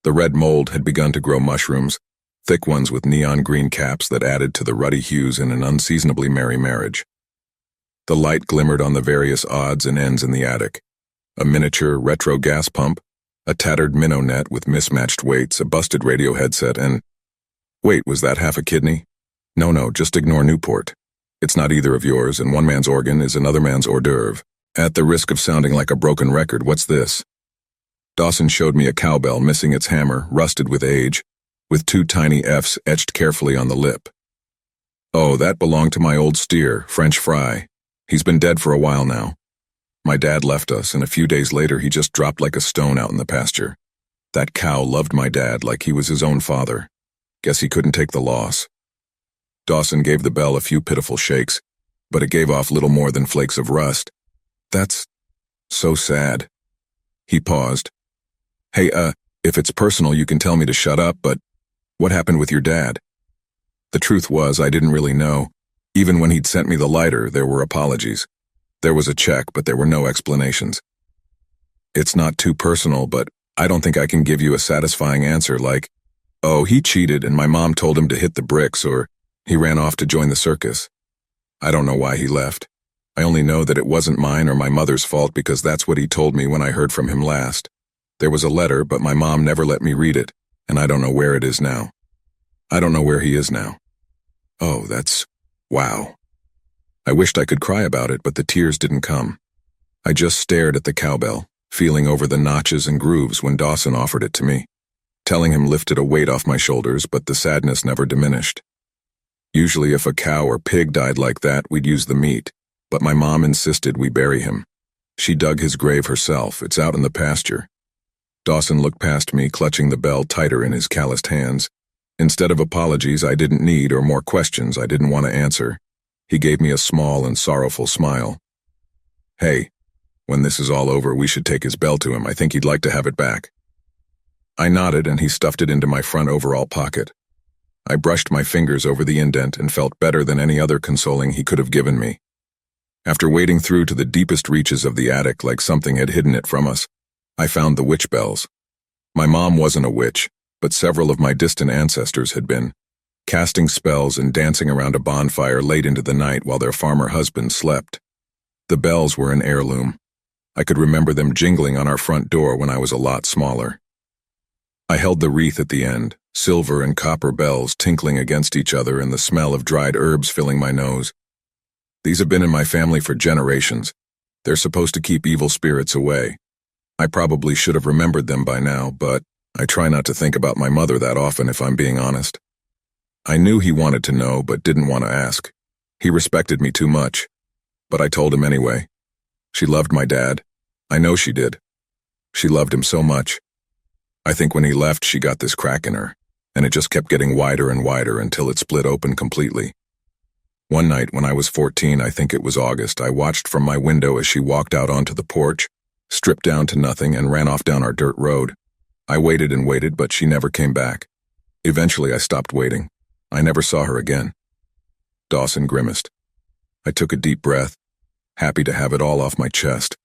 Speaker 1: The red mold had begun to grow mushrooms, thick ones with neon green caps that added to the ruddy hues in an unseasonably merry marriage. The light glimmered on the various odds and ends in the attic. A miniature retro gas pump, a tattered minnow net with mismatched weights, a busted radio headset, and... Wait, was that half a kidney? No, just ignore Newport. It's not either of yours, and one man's organ is another man's hors d'oeuvre. At the risk of sounding like a broken record, what's this? Dawson showed me a cowbell missing its hammer, rusted with age, with 2 tiny F's etched carefully on the lip. "Oh, that belonged to my old steer, French Fry. He's been dead for a while now. My dad left us, and a few days later he just dropped like a stone out in the pasture. That cow loved my dad like he was his own father. Guess he couldn't take the loss." Dawson gave the bell a few pitiful shakes, but it gave off little more than flakes of rust. "That's so sad." He paused. "Hey, if it's personal you can tell me to shut up, but what happened with your dad?" The truth was, I didn't really know. Even when he'd sent me the lighter, there were apologies. There was a check, but there were no explanations. "It's not too personal, but I don't think I can give you a satisfying answer like, oh, he cheated and my mom told him to hit the bricks, or he ran off to join the circus. I don't know why he left. I only know that it wasn't mine or my mother's fault because that's what he told me when I heard from him last. There was a letter, but my mom never let me read it, and I don't know where it is now. I don't know where he is now." "Oh, that's... wow." I wished I could cry about it, but the tears didn't come. I just stared at the cowbell, feeling over the notches and grooves when Dawson offered it to me. Telling him lifted a weight off my shoulders, but the sadness never diminished. Usually if a cow or pig died like that, we'd use the meat, but my mom insisted we bury him. She dug his grave herself. It's out in the pasture. Dawson looked past me, clutching the bell tighter in his calloused hands. Instead of apologies I didn't need or more questions I didn't want to answer, he gave me a small and sorrowful smile. "Hey, when this is all over, we should take his bell to him. I think he'd like to have it back." I nodded, and he stuffed it into my front overall pocket. I brushed my fingers over the indent and felt better than any other consoling he could have given me. After wading through to the deepest reaches of the attic like something had hidden it from us, I found the witch bells. My mom wasn't a witch, but several of my distant ancestors had been, casting spells and dancing around a bonfire late into the night while their farmer husbands slept. The bells were an heirloom. I could remember them jingling on our front door when I was a lot smaller. I held the wreath at the end, silver and copper bells tinkling against each other and the smell of dried herbs filling my nose. These have been in my family for generations. They're supposed to keep evil spirits away. I probably should have remembered them by now, but I try not to think about my mother that often if I'm being honest. I knew he wanted to know but didn't want to ask. He respected me too much. But I told him anyway. She loved my dad. I know she did. She loved him so much. I think when he left she got this crack in her, and it just kept getting wider and wider until it split open completely. One night when I was 14, I think it was August, I watched from my window as she walked out onto the porch, stripped down to nothing, and ran off down our dirt road. I waited and waited, but she never came back. Eventually I stopped waiting. I never saw her again. Dawson grimaced. I took a deep breath, happy to have it all off my chest.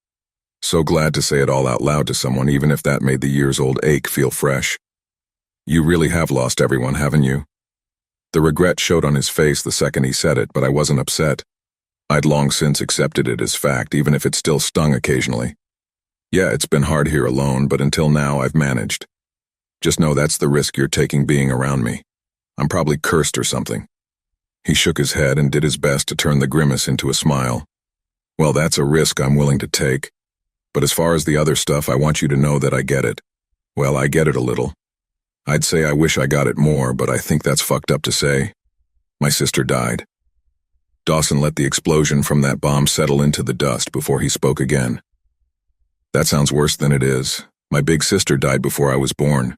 Speaker 1: So glad to say it all out loud to someone, even if that made the years-old ache feel fresh. You really have lost everyone, haven't you? The regret showed on his face the second he said it, but I wasn't upset. I'd long since accepted it as fact, even if it still stung occasionally. Yeah, it's been hard here alone, but until now I've managed. Just know that's the risk you're taking being around me. I'm probably cursed or something. He shook his head and did his best to turn the grimace into a smile. Well, that's a risk I'm willing to take. But as far as the other stuff, I want you to know that I get it. Well, I get it a little. I'd say I wish I got it more, but I think that's fucked up to say. My sister died. Dawson let the explosion from that bomb settle into the dust before he spoke again. That sounds worse than it is. My big sister died before I was born.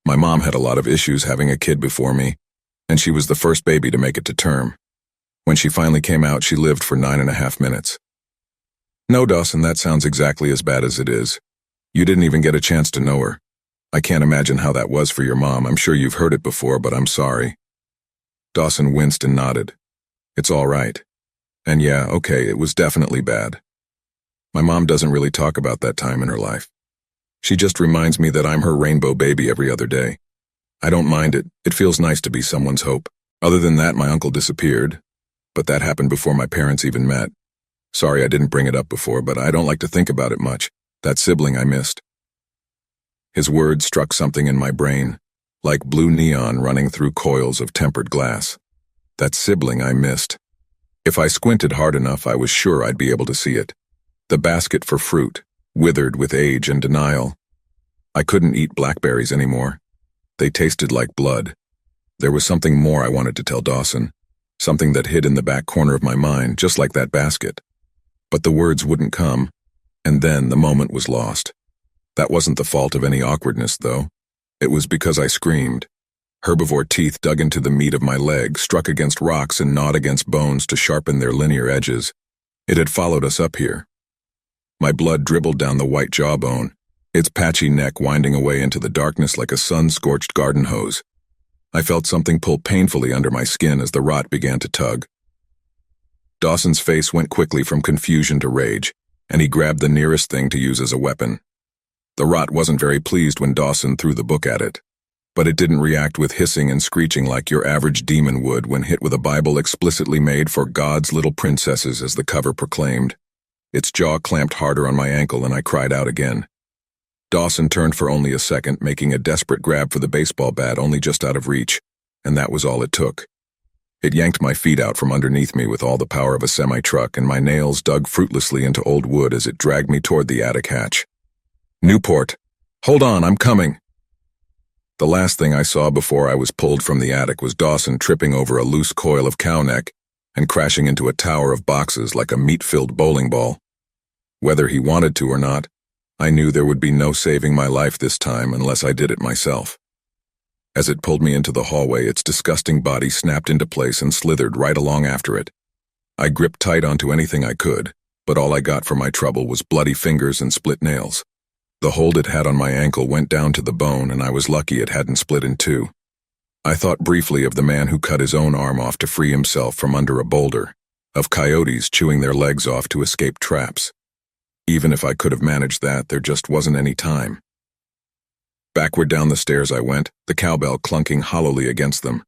Speaker 1: My mom had a lot of issues having a kid before me, and she was the first baby to make it to term. When she finally came out, she lived for 9.5 minutes. No, Dawson, that sounds exactly as bad as it is. You didn't even get a chance to know her. I can't imagine how that was for your mom. I'm sure you've heard it before, but I'm sorry. Dawson winced and nodded. It's all right. And yeah, okay, it was definitely bad. My mom doesn't really talk about that time in her life. She just reminds me that I'm her rainbow baby every other day. I don't mind it. It feels nice to be someone's hope. Other than that, my uncle disappeared. But that happened before my parents even met. Sorry I didn't bring it up before, but I don't like to think about it much. That sibling I missed. His words struck something in my brain, like blue neon running through coils of tempered glass. That sibling I missed. If I squinted hard enough, I was sure I'd be able to see it. The basket for fruit, withered with age and denial. I couldn't eat blackberries anymore. They tasted like blood. There was something more I wanted to tell Dawson, something that hid in the back corner of my mind, just like that basket. But the words wouldn't come, and then the moment was lost. That wasn't the fault of any awkwardness, though. It was because I screamed. Herbivore teeth dug into the meat of my leg, struck against rocks and gnawed against bones to sharpen their linear edges. It had followed us up here. My blood dribbled down the white jawbone, its patchy neck winding away into the darkness like a sun-scorched garden hose. I felt something pull painfully under my skin as the rot began to tug. Dawson's face went quickly from confusion to rage, and he grabbed the nearest thing to use as a weapon. The rot wasn't very pleased when Dawson threw the book at it, but it didn't react with hissing and screeching like your average demon would when hit with a Bible explicitly made for God's little princesses, as the cover proclaimed. Its jaw clamped harder on my ankle, and I cried out again. Dawson turned for only a second, making a desperate grab for the baseball bat only just out of reach, and that was all it took. It yanked my feet out from underneath me with all the power of a semi-truck, and my nails dug fruitlessly into old wood as it dragged me toward the attic hatch. Newport! Hold on, I'm coming! The last thing I saw before I was pulled from the attic was Dawson tripping over a loose coil of cow neck and crashing into a tower of boxes like a meat-filled bowling ball. Whether he wanted to or not, I knew there would be no saving my life this time unless I did it myself. As it pulled me into the hallway, its disgusting body snapped into place and slithered right along after it. I gripped tight onto anything I could, but all I got for my trouble was bloody fingers and split nails. The hold it had on my ankle went down to the bone, and I was lucky it hadn't split in two. I thought briefly of the man who cut his own arm off to free himself from under a boulder, of coyotes chewing their legs off to escape traps. Even if I could have managed that, there just wasn't any time. Backward down the stairs I went, the cowbell clunking hollowly against them.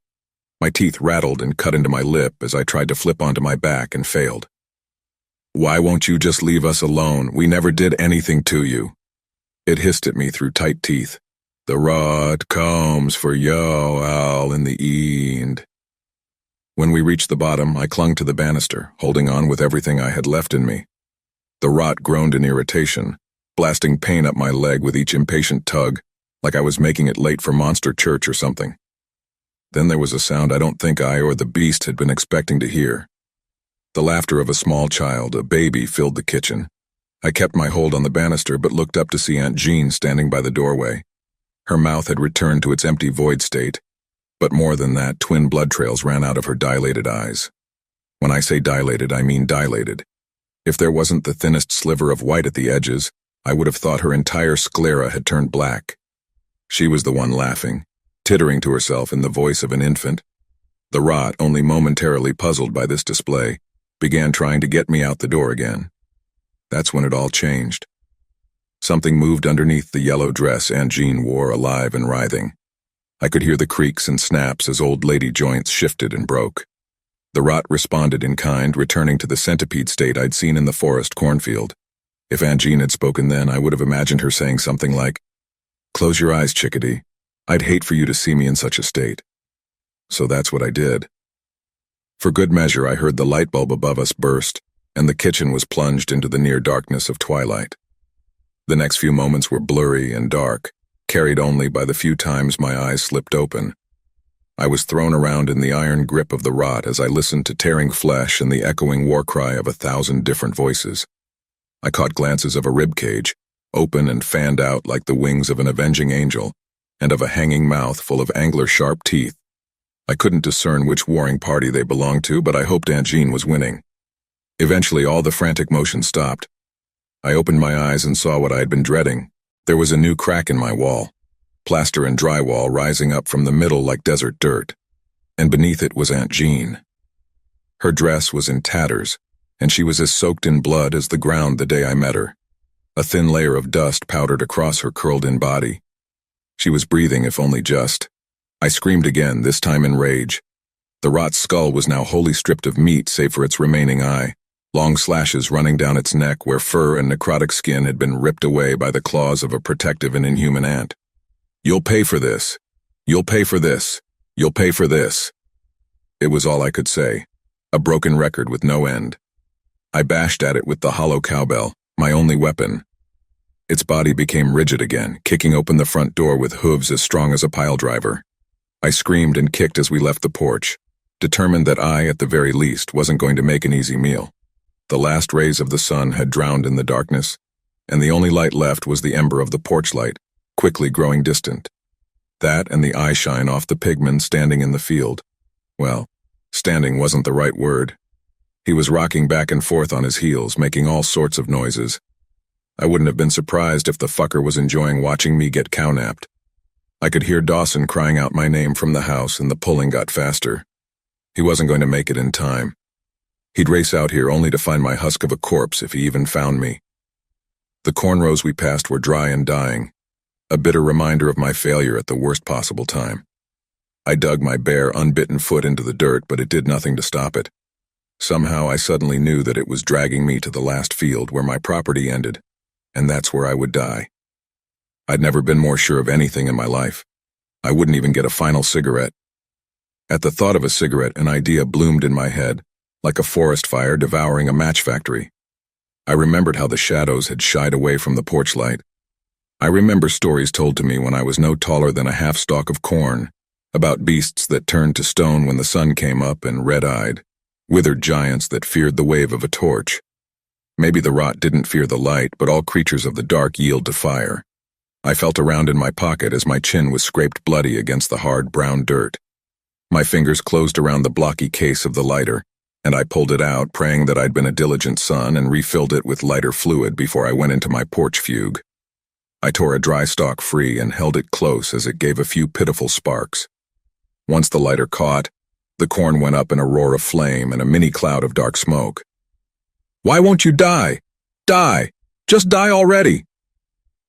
Speaker 1: My teeth rattled and cut into my lip as I tried to flip onto my back and failed. "Why won't you just leave us alone? We never did anything to you." It hissed at me through tight teeth. "The rod comes for yo all in the end." When we reached the bottom, I clung to the banister, holding on with everything I had left in me. The rot groaned in irritation, blasting pain up my leg with each impatient tug, like I was making it late for Monster Church or something. Then there was a sound I don't think I or the beast had been expecting to hear. The laughter of a small child, a baby, filled the kitchen. I kept my hold on the banister but looked up to see Aunt Jean standing by the doorway. Her mouth had returned to its empty void state, but more than that, twin blood trails ran out of her dilated eyes. When I say dilated, I mean dilated. If there wasn't the thinnest sliver of white at the edges, I would have thought her entire sclera had turned black. She was the one laughing, tittering to herself in the voice of an infant. The rot, only momentarily puzzled by this display, began trying to get me out the door again. That's when it all changed. Something moved underneath the yellow dress Aunt Jean wore, alive and writhing. I could hear the creaks and snaps as old lady joints shifted and broke. The rot responded in kind, returning to the centipede state I'd seen in the forest cornfield. If Aunt Jean had spoken then, I would have imagined her saying something like, "Close your eyes, chickadee. I'd hate for you to see me in such a state." So that's what I did. For good measure, I heard the light bulb above us burst, and the kitchen was plunged into the near darkness of twilight. The next few moments were blurry and dark, carried only by the few times my eyes slipped open. I was thrown around in the iron grip of the rot as I listened to tearing flesh and the echoing war cry of 1,000 different voices. I caught glances of a rib cage, open and fanned out like the wings of an avenging angel, and of a hanging mouth full of angler-sharp teeth. I couldn't discern which warring party they belonged to, but I hoped Aunt Jean was winning. Eventually, all the frantic motion stopped. I opened my eyes and saw what I had been dreading. There was a new crack in my wall, plaster and drywall rising up from the middle like desert dirt, and beneath it was Aunt Jean. Her dress was in tatters, and she was as soaked in blood as the ground the day I met her. A thin layer of dust powdered across her curled-in body. She was breathing, if only just. I screamed again, this time in rage. The rot's skull was now wholly stripped of meat save for its remaining eye, long slashes running down its neck where fur and necrotic skin had been ripped away by the claws of a protective and inhuman ant. "You'll pay for this. You'll pay for this. You'll pay for this." It was all I could say, a broken record with no end. I bashed at it with the hollow cowbell, my only weapon. Its body became rigid again, kicking open the front door with hooves as strong as a pile driver. I screamed and kicked as we left the porch, determined that I, at the very least, wasn't going to make an easy meal. The last rays of the sun had drowned in the darkness, and the only light left was the ember of the porch light, quickly growing distant. That and the eye shine off the pigman standing in the field. Well, standing wasn't the right word. He was rocking back and forth on his heels, making all sorts of noises. I wouldn't have been surprised if the fucker was enjoying watching me get cow-napped. I could hear Dawson crying out my name from the house, and the pulling got faster. He wasn't going to make it in time. He'd race out here only to find my husk of a corpse if he even found me. The cornrows we passed were dry and dying, a bitter reminder of my failure at the worst possible time. I dug my bare, unbitten foot into the dirt, but it did nothing to stop it. Somehow I suddenly knew that it was dragging me to the last field where my property ended, and that's where I would die. I'd never been more sure of anything in my life. I wouldn't even get a final cigarette. At the thought of a cigarette, an idea bloomed in my head, like a forest fire devouring a match factory. I remembered how the shadows had shied away from the porch light. I remember stories told to me when I was no taller than a half-stalk of corn, about beasts that turned to stone when the sun came up and red-eyed, withered giants that feared the wave of a torch. Maybe the rot didn't fear the light, but all creatures of the dark yield to fire. I felt around in my pocket as my chin was scraped bloody against the hard brown dirt. My fingers closed around the blocky case of the lighter, and I pulled it out, praying that I'd been a diligent son and refilled it with lighter fluid before I went into my porch fugue. I tore a dry stalk free and held it close as it gave a few pitiful sparks. Once the lighter caught, the corn went up in a roar of flame and a mini cloud of dark smoke. "Why won't you die? Die! Just die already!"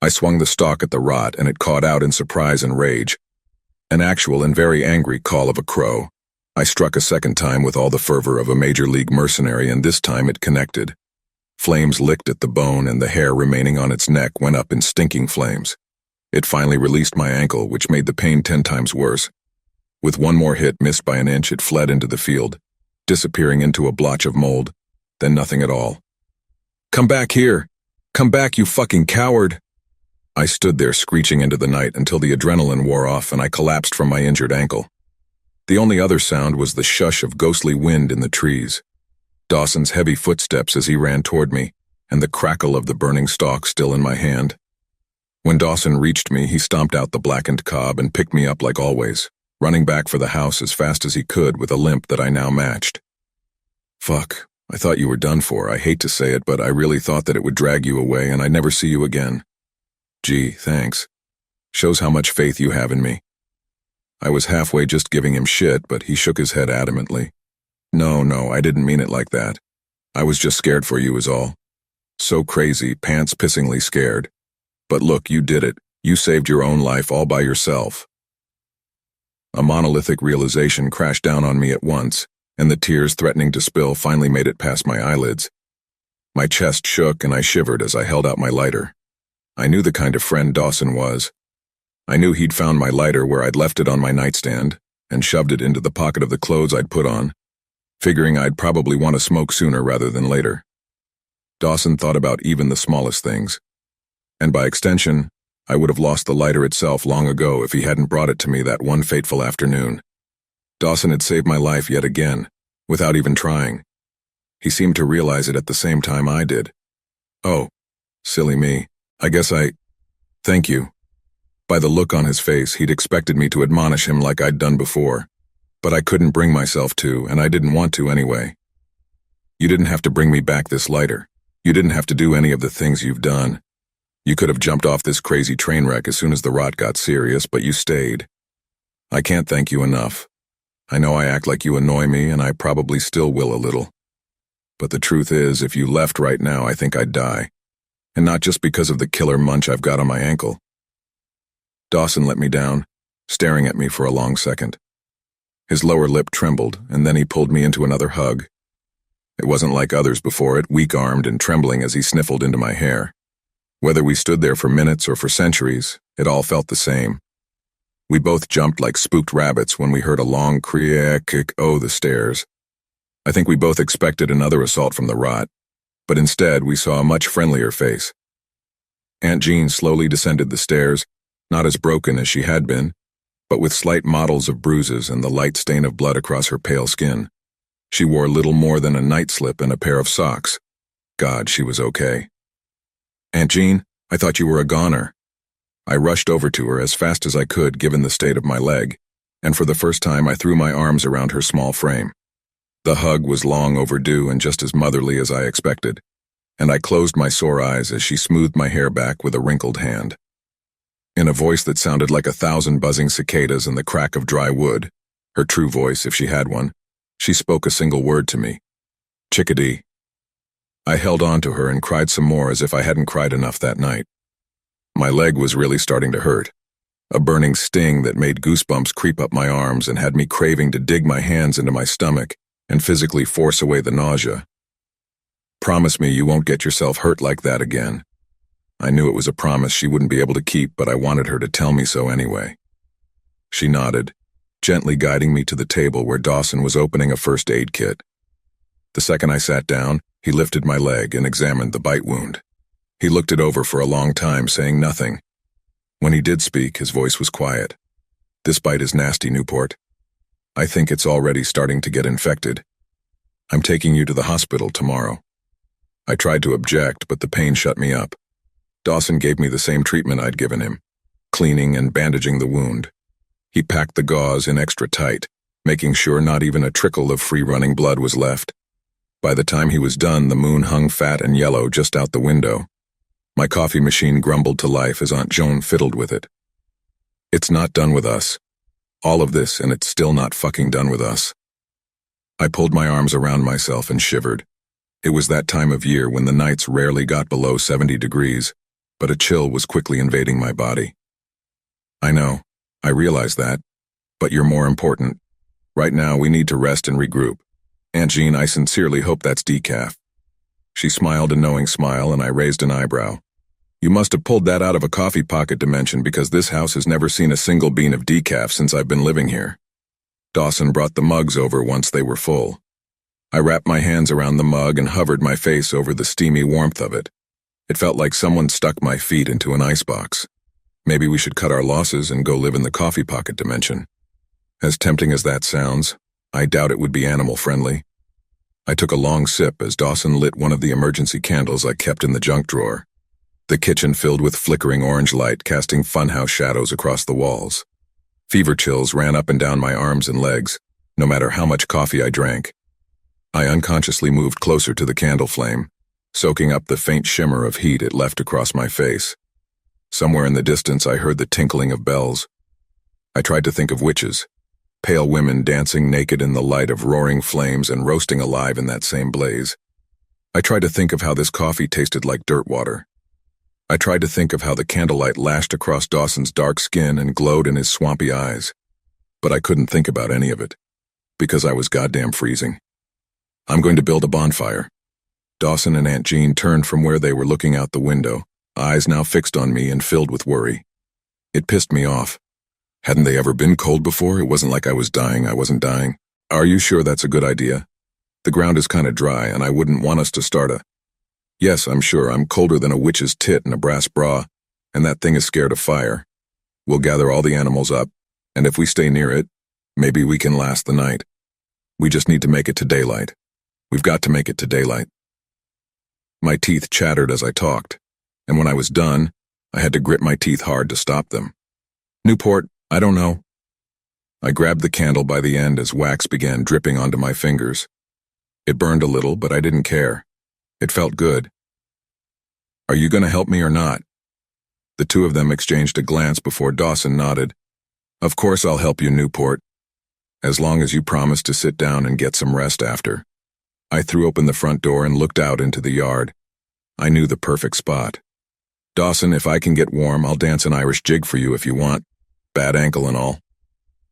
Speaker 1: I swung the stalk at the rot, and it caught out in surprise and rage. An actual and very angry call of a crow. I struck a second time with all the fervor of a major league mercenary, and this time it connected. Flames licked at the bone, and the hair remaining on its neck went up in stinking flames. It finally released my ankle, which made the pain 10 times worse. With one more hit missed by an inch, it fled into the field, disappearing into a blotch of mold, then nothing at all. "Come back here! Come back, you fucking coward!" I stood there screeching into the night until the adrenaline wore off and I collapsed from my injured ankle. The only other sound was the shush of ghostly wind in the trees, Dawson's heavy footsteps as he ran toward me, and the crackle of the burning stalk still in my hand. When Dawson reached me, he stomped out the blackened cob and picked me up like always, running back for the house as fast as he could with a limp that I now matched. "Fuck, I thought you were done for. I hate to say it, but I really thought that it would drag you away and I'd never see you again." "Gee, thanks. Shows how much faith you have in me." I was halfway just giving him shit, but he shook his head adamantly. No, I didn't mean it like that. I was just scared for you is all. So crazy, pants-pissingly scared. But look, you did it. You saved your own life all by yourself." A monolithic realization crashed down on me at once, and the tears threatening to spill finally made it past my eyelids. My chest shook and I shivered as I held out my lighter. I knew the kind of friend Dawson was. I knew he'd found my lighter where I'd left it on my nightstand and shoved it into the pocket of the clothes I'd put on, figuring I'd probably want to smoke sooner rather than later. Dawson thought about even the smallest things. And by extension, I would have lost the lighter itself long ago if he hadn't brought it to me that one fateful afternoon. Dawson had saved my life yet again, without even trying. He seemed to realize it at the same time I did. Oh, silly me. I guess Thank you. By the look on his face, he'd expected me to admonish him like I'd done before. But I couldn't bring myself to, and I didn't want to anyway. You didn't have to bring me back this lighter. You didn't have to do any of the things you've done. You could have jumped off this crazy train wreck as soon as the rot got serious, but you stayed. I can't thank you enough. I know I act like you annoy me, and I probably still will a little. But the truth is, if you left right now, I think I'd die. And not just because of the killer munch I've got on my ankle. Dawson let me down, staring at me for a long second. His lower lip trembled, and then he pulled me into another hug. It wasn't like others before it, weak-armed and trembling as he sniffled into my hair. Whether we stood there for minutes or for centuries, it all felt the same. We both jumped like spooked rabbits when we heard a long kick the stairs. I think we both expected another assault from the rot, but instead we saw a much friendlier face. Aunt Jean slowly descended the stairs, not as broken as she had been, but with slight mottles of bruises and the light stain of blood across her pale skin. She wore little more than a night slip and a pair of socks. God, she was okay. Aunt Jean, I thought you were a goner. I rushed over to her as fast as I could given the state of my leg, and for the first time I threw my arms around her small frame. The hug was long overdue and just as motherly as I expected, and I closed my sore eyes as she smoothed my hair back with a wrinkled hand. In a voice that sounded like 1,000 buzzing cicadas and the crack of dry wood, her true voice if she had one, she spoke a single word to me. Chickadee. I held on to her and cried some more as if I hadn't cried enough that night. My leg was really starting to hurt, a burning sting that made goosebumps creep up my arms and had me craving to dig my hands into my stomach and physically force away the nausea. Promise me you won't get yourself hurt like that again. I knew it was a promise she wouldn't be able to keep, but I wanted her to tell me so anyway. She nodded, gently guiding me to the table where Dawson was opening a first aid kit. The second I sat down, he lifted my leg and examined the bite wound. He looked it over for a long time, saying nothing. When he did speak, his voice was quiet. This bite is nasty, Newport. I think it's already starting to get infected. I'm taking you to the hospital tomorrow. I tried to object, but the pain shut me up. Dawson gave me the same treatment I'd given him, cleaning and bandaging the wound. He packed the gauze in extra tight, making sure not even a trickle of free-running blood was left. By the time he was done, the moon hung fat and yellow just out the window. My coffee machine grumbled to life as Aunt Joan fiddled with it. It's not done with us. All of this, and it's still not fucking done with us. I pulled my arms around myself and shivered. It was that time of year when the nights rarely got below 70 degrees, but a chill was quickly invading my body. I know, I realize that, but you're more important. Right now we need to rest and regroup. Aunt Jean, I sincerely hope that's decaf. She smiled a knowing smile and I raised an eyebrow. You must have pulled that out of a coffee pocket dimension because this house has never seen a single bean of decaf since I've been living here. Dawson brought the mugs over once they were full. I wrapped my hands around the mug and hovered my face over the steamy warmth of it. It felt like someone stuck my feet into an icebox. Maybe we should cut our losses and go live in the coffee pocket dimension. As tempting as that sounds, I doubt it would be animal-friendly. I took a long sip as Dawson lit one of the emergency candles I kept in the junk drawer. The kitchen filled with flickering orange light, casting funhouse shadows across the walls. Fever chills ran up and down my arms and legs, no matter how much coffee I drank. I unconsciously moved closer to the candle flame, soaking up the faint shimmer of heat it left across my face. Somewhere in the distance I heard the tinkling of bells. I tried to think of witches, pale women dancing naked in the light of roaring flames and roasting alive in that same blaze. I tried to think of how this coffee tasted like dirt water. I tried to think of how the candlelight lashed across Dawson's dark skin and glowed in his swampy eyes. but I couldn't think about any of it, because I was goddamn freezing. I'm going to build a bonfire. Dawson and Aunt Jean turned from where they were looking out the window, eyes now fixed on me and filled with worry. It pissed me off. Hadn't they ever been cold before? It wasn't like I was dying. I wasn't dying. Are you sure that's a good idea? The ground is kind of dry, and I wouldn't want us to start a... Yes, I'm sure. I'm colder than a witch's tit in a brass bra, and that thing is scared of fire. We'll gather all the animals up, and if we stay near it, maybe we can last the night. We just need to make it to daylight. We've got to make it to daylight. My teeth chattered as I talked, and when I was done, I had to grit my teeth hard to stop them. Newport, I don't know. I grabbed the candle by the end as wax began dripping onto my fingers. It burned a little, but I didn't care. It felt good. Are you going to help me or not? The two of them exchanged a glance before Dawson nodded. Of course I'll help you, Newport. As long as you promise to sit down and get some rest after. I threw open the front door and looked out into the yard. I knew the perfect spot. Dawson, if I can get warm, I'll dance an Irish jig for you if you want. Bad ankle and all.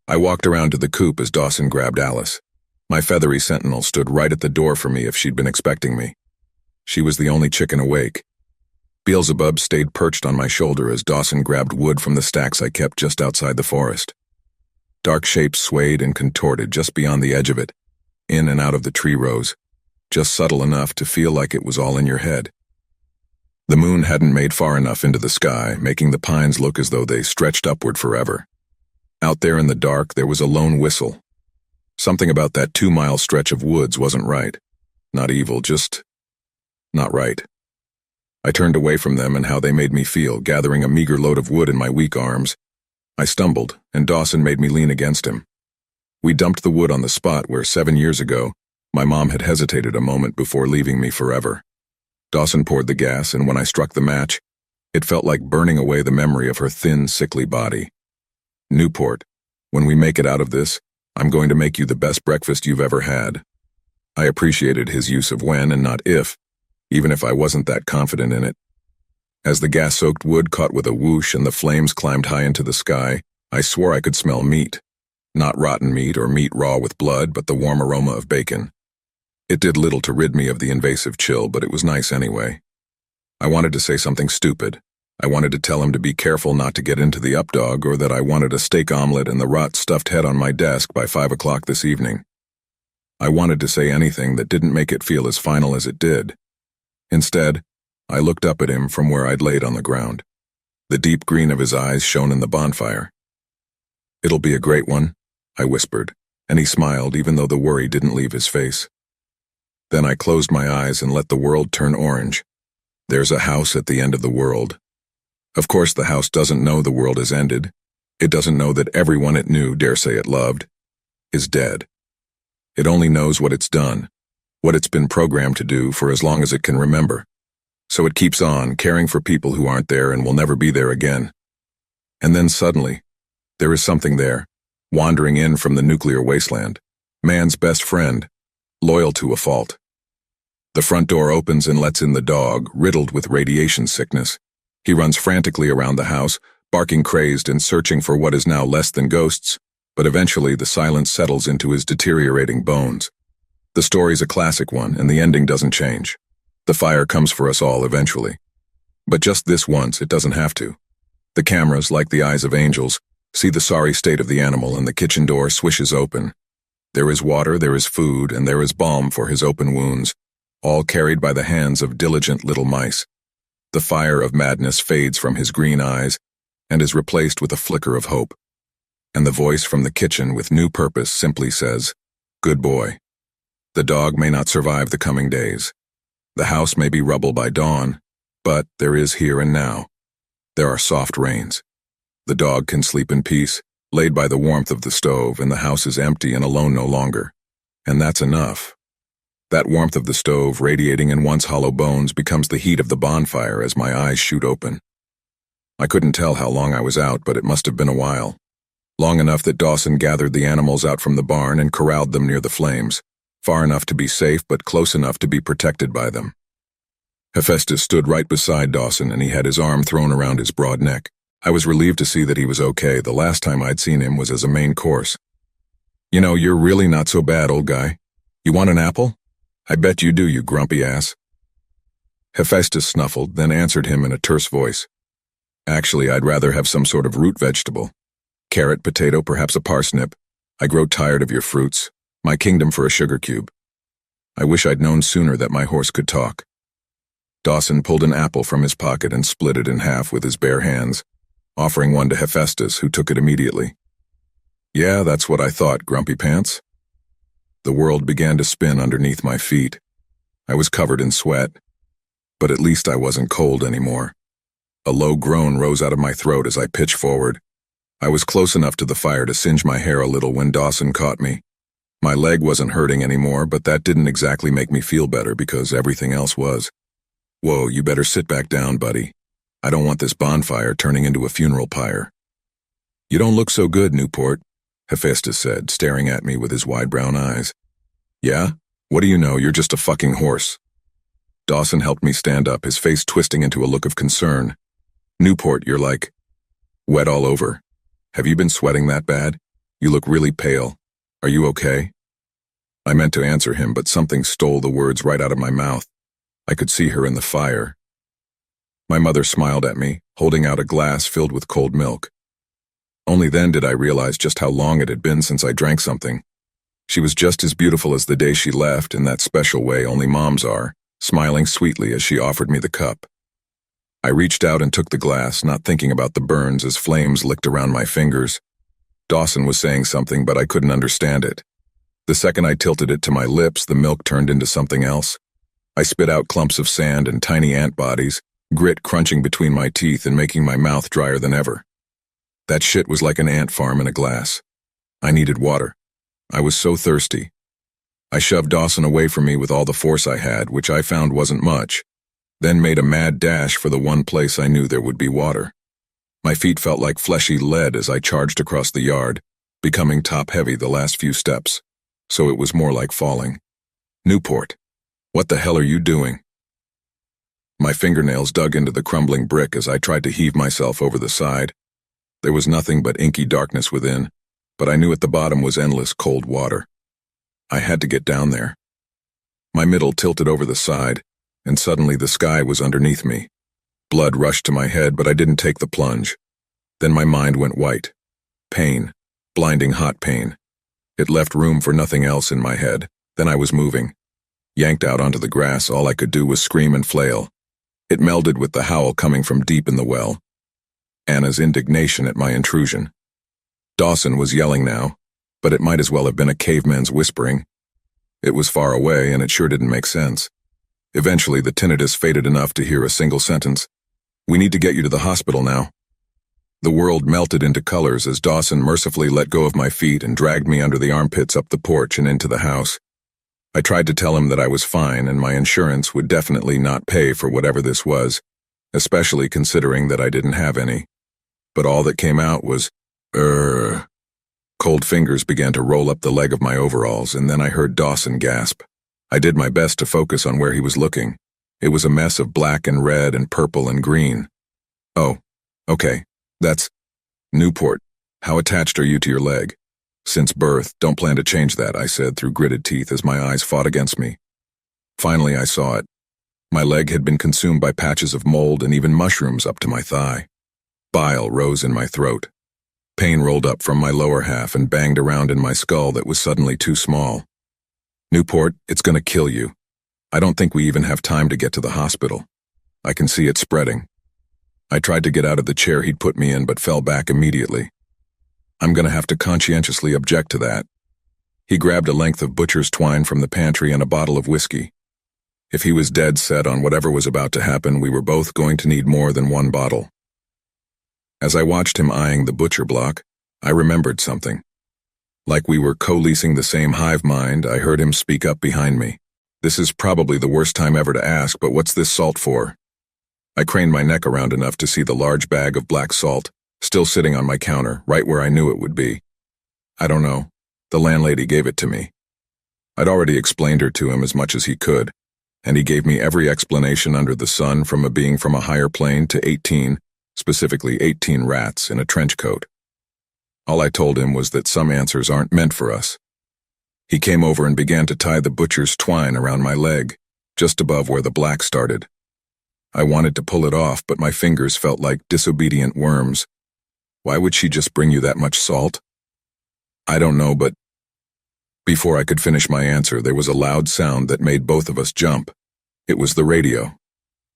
Speaker 1: I walked around to the coop as Dawson grabbed Alice. My feathery sentinel stood right at the door for me if she'd been expecting me. She was the only chicken awake. Beelzebub stayed perched on my shoulder as Dawson grabbed wood from the stacks I kept just outside the forest. Dark shapes swayed and contorted just beyond the edge of it, in and out of the tree rows, just subtle enough to feel like it was all in your head. The moon hadn't made far enough into the sky, making the pines look as though they stretched upward forever. Out there in the dark, there was a lone whistle. Something about that 2-mile stretch of woods wasn't right. Not evil, just not right. I turned away from them and how they made me feel, gathering a meager load of wood in my weak arms. I stumbled, and Dawson made me lean against him. We dumped the wood on the spot where 7 years ago, my mom had hesitated a moment before leaving me forever. Dawson poured the gas, and when I struck the match, it felt like burning away the memory of her thin, sickly body. Newport, when we make it out of this, I'm going to make you the best breakfast you've ever had. I appreciated his use of when and not if, even if I wasn't that confident in it. As the gas-soaked wood caught with a whoosh and the flames climbed high into the sky, I swore I could smell meat. Not rotten meat or meat raw with blood, but the warm aroma of bacon. It did little to rid me of the invasive chill, but it was nice anyway. I wanted to say something stupid. I wanted to tell him to be careful not to get into the updog, or that I wanted a steak omelet and the rot stuffed head on my desk by 5 o'clock this evening. I wanted to say anything that didn't make it feel as final as it did. Instead, I looked up at him from where I'd laid on the ground. The deep green of his eyes shone in the bonfire. It'll be a great one, I whispered, and he smiled even though the worry didn't leave his face. Then I closed my eyes and let the world turn orange. There's a house at the end of the world. Of course, the house doesn't know the world has ended. It doesn't know that everyone it knew, dare say it loved, is dead. It only knows what it's done, what it's been programmed to do for as long as it can remember. So it keeps on, caring for people who aren't there and will never be there again. And then suddenly, there is something there, wandering in from the nuclear wasteland, man's best friend, loyal to a fault. The front door opens and lets in the dog, riddled with radiation sickness. He runs frantically around the house, barking crazed and searching for what is now less than ghosts, but eventually the silence settles into his deteriorating bones. The story's a classic one, and the ending doesn't change. The fire comes for us all eventually. But just this once, it doesn't have to. The cameras, like the eyes of angels, see the sorry state of the animal, and the kitchen door swishes open. There is water, there is food, and there is balm for his open wounds, all carried by the hands of diligent little mice. The fire of madness fades from his green eyes and is replaced with a flicker of hope. And the voice from the kitchen with new purpose simply says, "Good boy." The dog may not survive the coming days. The house may be rubble by dawn, but there is here and now. There are soft rains. The dog can sleep in peace, laid by the warmth of the stove, and the house is empty and alone no longer. And that's enough. That warmth of the stove radiating in once hollow bones becomes the heat of the bonfire as my eyes shoot open. I couldn't tell how long I was out, but it must have been a while. Long enough that Dawson gathered the animals out from the barn and corralled them near the flames, far enough to be safe but close enough to be protected by them. Hephaestus stood right beside Dawson, and he had his arm thrown around his broad neck. I was relieved to see that he was okay. The last time I'd seen him was as a main course. You know, you're really not so bad, old guy. You want an apple? I bet you do, you grumpy ass. Hephaestus snuffled, then answered him in a terse voice. Actually, I'd rather have some sort of root vegetable. Carrot, potato, perhaps a parsnip. I grow tired of your fruits. My kingdom for a sugar cube. I wish I'd known sooner that my horse could talk. Dawson pulled an apple from his pocket and split it in half with his bare hands, offering one to Hephaestus, who took it immediately. Yeah, that's what I thought, Grumpy Pants. The world began to spin underneath my feet. I was covered in sweat, but at least I wasn't cold anymore. A low groan rose out of my throat as I pitched forward. I was close enough to the fire to singe my hair a little when Dawson caught me. My leg wasn't hurting anymore, but that didn't exactly make me feel better because everything else was. Whoa, you better sit back down, buddy. I don't want this bonfire turning into a funeral pyre. You don't look so good, Newport, Hephaestus said, staring at me with his wide brown eyes. Yeah? What do you know? You're just a fucking horse. Dawson helped me stand up, his face twisting into a look of concern. Newport, you're like wet all over. Have you been sweating that bad? You look really pale. Are you okay? I meant to answer him, but something stole the words right out of my mouth. I could see her in the fire. My mother smiled at me, holding out a glass filled with cold milk. Only then did I realize just how long it had been since I drank something. She was just as beautiful as the day she left, in that special way only moms are, smiling sweetly as she offered me the cup. I reached out and took the glass, not thinking about the burns as flames licked around my fingers. Dawson was saying something, but I couldn't understand it. The second I tilted it to my lips, the milk turned into something else. I spit out clumps of sand and tiny ant bodies, grit crunching between my teeth and making my mouth drier than ever. That shit was like an ant farm in a glass. I needed water. I was so thirsty. I shoved Dawson away from me with all the force I had, which I found wasn't much, then made a mad dash for the one place I knew there would be water. My feet felt like fleshy lead as I charged across the yard, becoming top-heavy the last few steps, so it was more like falling. Newport, what the hell are you doing? My fingernails dug into the crumbling brick as I tried to heave myself over the side. There was nothing but inky darkness within, but I knew at the bottom was endless cold water. I had to get down there. My middle tilted over the side, and suddenly the sky was underneath me. Blood rushed to my head, but I didn't take the plunge. Then my mind went white. Pain. Blinding hot pain. It left room for nothing else in my head. Then I was moving. Yanked out onto the grass, all I could do was scream and flail. It melded with the howl coming from deep in the well. Anna's indignation at my intrusion. Dawson was yelling now, but it might as well have been a caveman's whispering. It was far away, and it sure didn't make sense. Eventually, the tinnitus faded enough to hear a single sentence. We need to get you to the hospital now. The world melted into colors as Dawson mercifully let go of my feet and dragged me under the armpits up the porch and into the house. I tried to tell him that I was fine and my insurance would definitely not pay for whatever this was, especially considering that I didn't have any. But all that came out was, Cold fingers began to roll up the leg of my overalls, and then I heard Dawson gasp. I did my best to focus on where he was looking. It was a mess of black and red and purple and green. Oh, okay, that's Newport. How attached are you to your leg? Since birth, don't plan to change that, I said through gritted teeth as my eyes fought against me. Finally, I saw it. My leg had been consumed by patches of mold and even mushrooms up to my thigh. Bile rose in my throat. Pain rolled up from my lower half and banged around in my skull that was suddenly too small. Newport, it's gonna kill you. I don't think we even have time to get to the hospital. I can see it spreading. I tried to get out of the chair he'd put me in but fell back immediately. I'm gonna have to conscientiously object to that. He grabbed a length of butcher's twine from the pantry and a bottle of whiskey. If he was dead set on whatever was about to happen, we were both going to need more than one bottle. As I watched him eyeing the butcher block, I remembered something. Like we were co-leasing the same hive mind, I heard him speak up behind me. This is probably the worst time ever to ask, but what's this salt for? I craned my neck around enough to see the large bag of black salt, still sitting on my counter, right where I knew it would be. I don't know. The landlady gave it to me. I'd already explained her to him as much as he could, and he gave me every explanation under the sun from a being from a higher plane to 18, specifically 18 rats in a trench coat. All I told him was that some answers aren't meant for us. He came over and began to tie the butcher's twine around my leg, just above where the black started. I wanted to pull it off, but my fingers felt like disobedient worms. Why would she just bring you that much salt? I don't know, but before I could finish my answer, there was a loud sound that made both of us jump. It was the radio,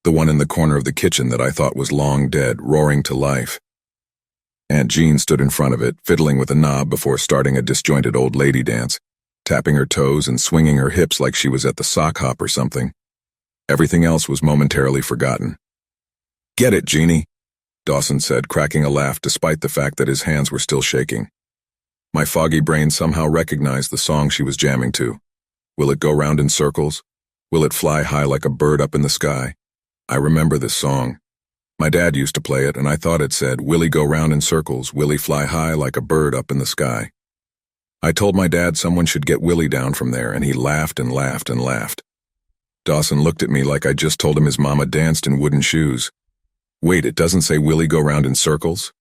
Speaker 1: the one in the corner of the kitchen that I thought was long dead, roaring to life. Aunt Jean stood in front of it, fiddling with a knob before starting a disjointed old lady dance, tapping her toes and swinging her hips like she was at the sock hop or something. Everything else was momentarily forgotten. "Get it, Jeannie," Dawson said, cracking a laugh despite the fact that his hands were still shaking. My foggy brain somehow recognized the song she was jamming to. Will it go round in circles? Will it fly high like a bird up in the sky? I remember this song. My dad used to play it, and I thought it said, "Will he go round in circles? Will he fly high like a bird up in the sky?" I told my dad someone should get Willie down from there, and he laughed and laughed and laughed. Dawson looked at me like I just told him his mama danced in wooden shoes. "Wait, it doesn't say Willie go round in circles?"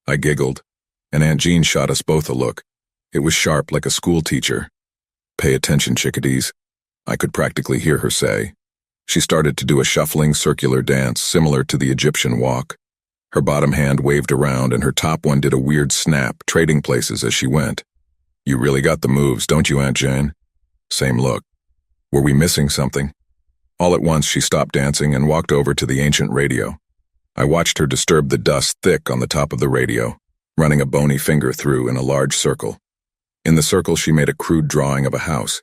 Speaker 1: I giggled, and Aunt Jean shot us both a look. It was sharp like a school teacher. "Pay attention, chickadees," I could practically hear her say. She started to do a shuffling circular dance similar to the Egyptian walk. Her bottom hand waved around and her top one did a weird snap, trading places as she went. "You really got the moves, don't you, Aunt Jane?" Same look. Were we missing something? All at once she stopped dancing and walked over to the ancient radio. I watched her disturb the dust thick on the top of the radio, running a bony finger through in a large circle. In the circle she made a crude drawing of a house.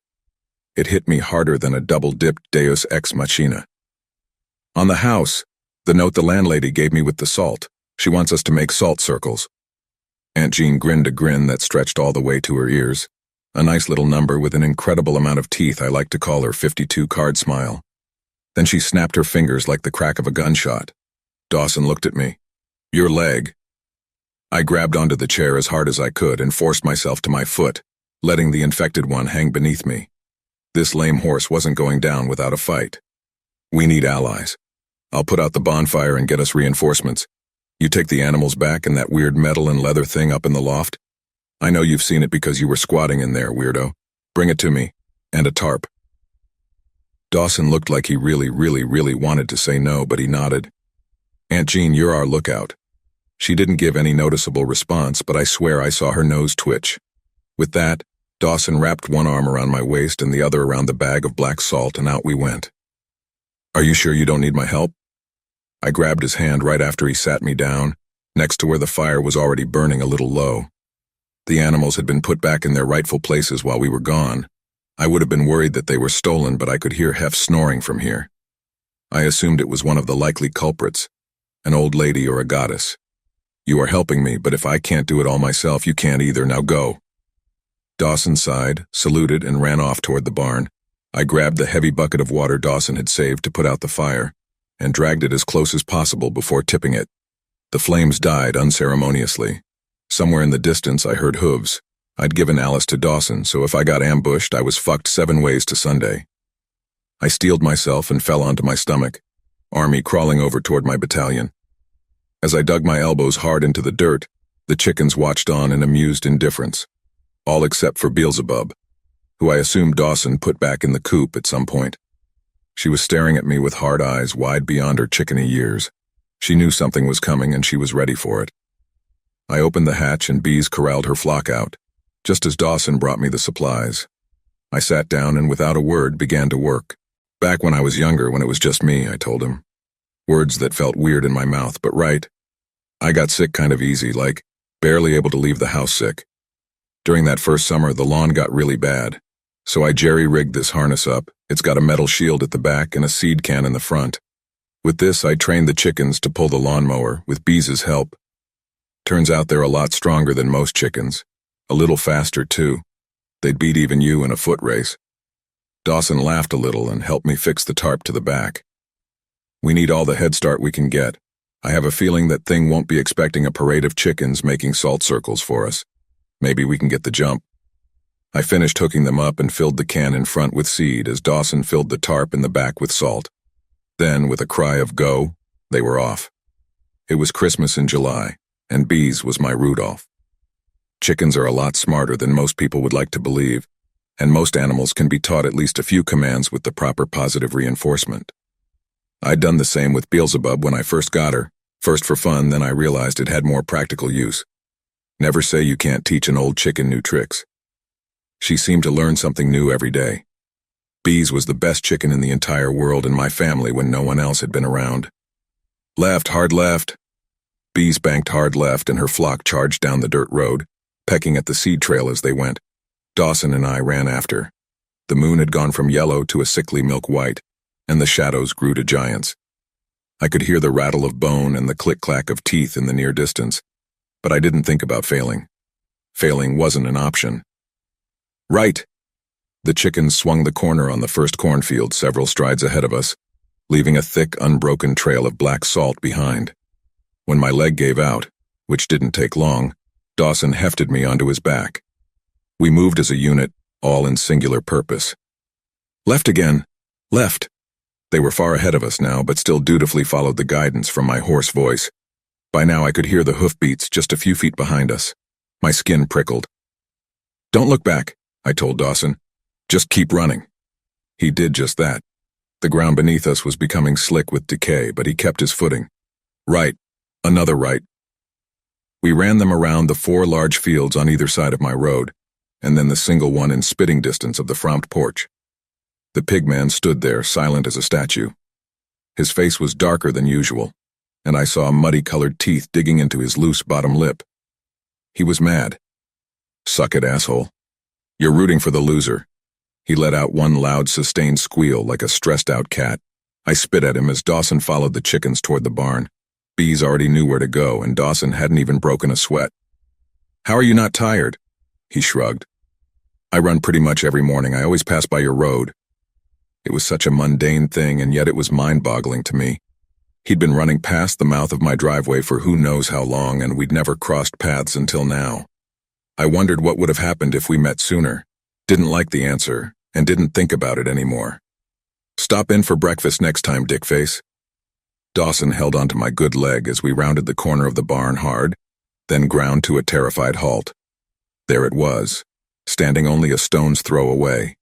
Speaker 1: It hit me harder than a double-dipped Deus Ex Machina. "On the house, the note the landlady gave me with the salt. She wants us to make salt circles." Aunt Jean grinned a grin that stretched all the way to her ears. A nice little number with an incredible amount of teeth. I like to call her 52 card smile. Then she snapped her fingers like the crack of a gunshot. Dawson looked at me. "Your leg." I grabbed onto the chair as hard as I could and forced myself to my foot, letting the infected one hang beneath me. This lame horse wasn't going down without a fight. "We need allies. I'll put out the bonfire and get us reinforcements. You take the animals back and that weird metal and leather thing up in the loft. I know you've seen it because you were squatting in there, weirdo. Bring it to me. And a tarp." Dawson looked like he really wanted to say no, but he nodded. "Aunt Jean, you're our lookout." She didn't give any noticeable response, but I swear I saw her nose twitch. With that, Dawson wrapped one arm around my waist and the other around the bag of black salt, and out we went. "Are you sure you don't need my help?" I grabbed his hand right after he sat me down, next to where the fire was already burning a little low. The animals had been put back in their rightful places while we were gone. I would have been worried that they were stolen, but I could hear Hef snoring from here. I assumed it was one of the likely culprits, an old lady or a goddess. "You are helping me, but if I can't do it all myself, you can't either. Now go." Dawson sighed, saluted, and ran off toward the barn. I grabbed the heavy bucket of water Dawson had saved to put out the fire, and dragged it as close as possible before tipping it. The flames died unceremoniously. Somewhere in the distance I heard hooves. I'd given Alice to Dawson, so if I got ambushed, I was fucked 7 ways to Sunday. I steeled myself and fell onto my stomach, Army crawling over toward my battalion. As I dug my elbows hard into the dirt, the chickens watched on in amused indifference. All except for Beelzebub, who I assumed Dawson put back in the coop at some point. She was staring at me with hard eyes wide beyond her chickeny years. She knew something was coming and she was ready for it. I opened the hatch and bees corralled her flock out, just as Dawson brought me the supplies. I sat down and without a word began to work. "Back when I was younger, when it was just me," I told him. Words that felt weird in my mouth, but right. I got sick kind of easy, like barely able to leave the house sick. During that first summer, the lawn got really bad, so I jerry-rigged this harness up. It's got a metal shield at the back and a seed can in the front. With this, I trained the chickens to pull the lawnmower, with Bee's help. Turns out they're a lot stronger than most chickens. A little faster, too. They'd beat even you in a foot race. Dawson laughed a little and helped me fix the tarp to the back. "We need all the head start we can get. I have a feeling that thing won't be expecting a parade of chickens making salt circles for us. Maybe we can get the jump." I finished hooking them up and filled the can in front with seed as Dawson filled the tarp in the back with salt. Then, with a cry of "go," they were off. It was Christmas in July, and bees was my Rudolph. Chickens are a lot smarter than most people would like to believe, and most animals can be taught at least a few commands with the proper positive reinforcement. I'd done the same with Beelzebub when I first got her, first for fun, then I realized it had more practical use. Never say you can't teach an old chicken new tricks. She seemed to learn something new every day. Bees was the best chicken in the entire world in my family when no one else had been around. Left, hard left. Bees banked hard left and her flock charged down the dirt road, pecking at the seed trail as they went. Dawson and I ran after. The moon had gone from yellow to a sickly milk white, and the shadows grew to giants. I could hear the rattle of bone and the click-clack of teeth in the near distance, but I didn't think about failing. Failing wasn't an option. Right! The chickens swung the corner on the first cornfield several strides ahead of us, leaving a thick, unbroken trail of black salt behind. When my leg gave out, which didn't take long, Dawson hefted me onto his back. We moved as a unit, all in singular purpose. Left again! Left! They were far ahead of us now, but still dutifully followed the guidance from my hoarse voice. By now I could hear the hoofbeats just a few feet behind us. My skin prickled. Don't look back, I told Dawson. Just keep running. He did just that. The ground beneath us was becoming slick with decay, but he kept his footing. Right. Another right. We ran them around the 4 large fields on either side of my road, and then the single one in spitting distance of the front porch. The pigman stood there, silent as a statue. His face was darker than usual, and I saw muddy-colored teeth digging into his loose bottom lip. He was mad. Suck it, asshole. You're rooting for the loser. He let out one loud, sustained squeal like a stressed-out cat. I spit at him as Dawson followed the chickens toward the barn. Bees already knew where to go, and Dawson hadn't even broken a sweat. How are you not tired? He shrugged. I run pretty much every morning. I always pass by your road. It was such a mundane thing, and yet it was mind-boggling to me. He'd been running past the mouth of my driveway for who knows how long, and we'd never crossed paths until now. I wondered what would have happened if we met sooner. Didn't like the answer, and didn't think about it anymore. Stop in for breakfast next time, dickface. Dawson held onto my good leg as we rounded the corner of the barn hard, then ground to a terrified halt. There it was, standing only a stone's throw away.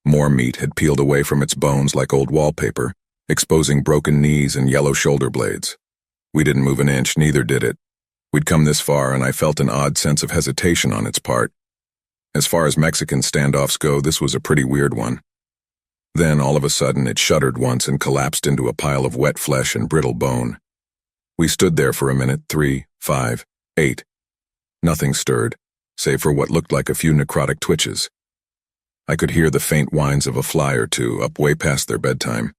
Speaker 1: More meat had peeled away from its bones like old wallpaper, exposing broken knees and yellow shoulder blades. We didn't move an inch, neither did it. We'd come this far, and I felt an odd sense of hesitation on its part. As far as Mexican standoffs go, this was a pretty weird one. Then, all of a sudden, it shuddered once and collapsed into a pile of wet flesh and brittle bone. We stood there for a minute, 3, 5, 8. Nothing stirred, save for what looked like a few necrotic twitches. I could hear the faint whines of a fly or two up way past their bedtime.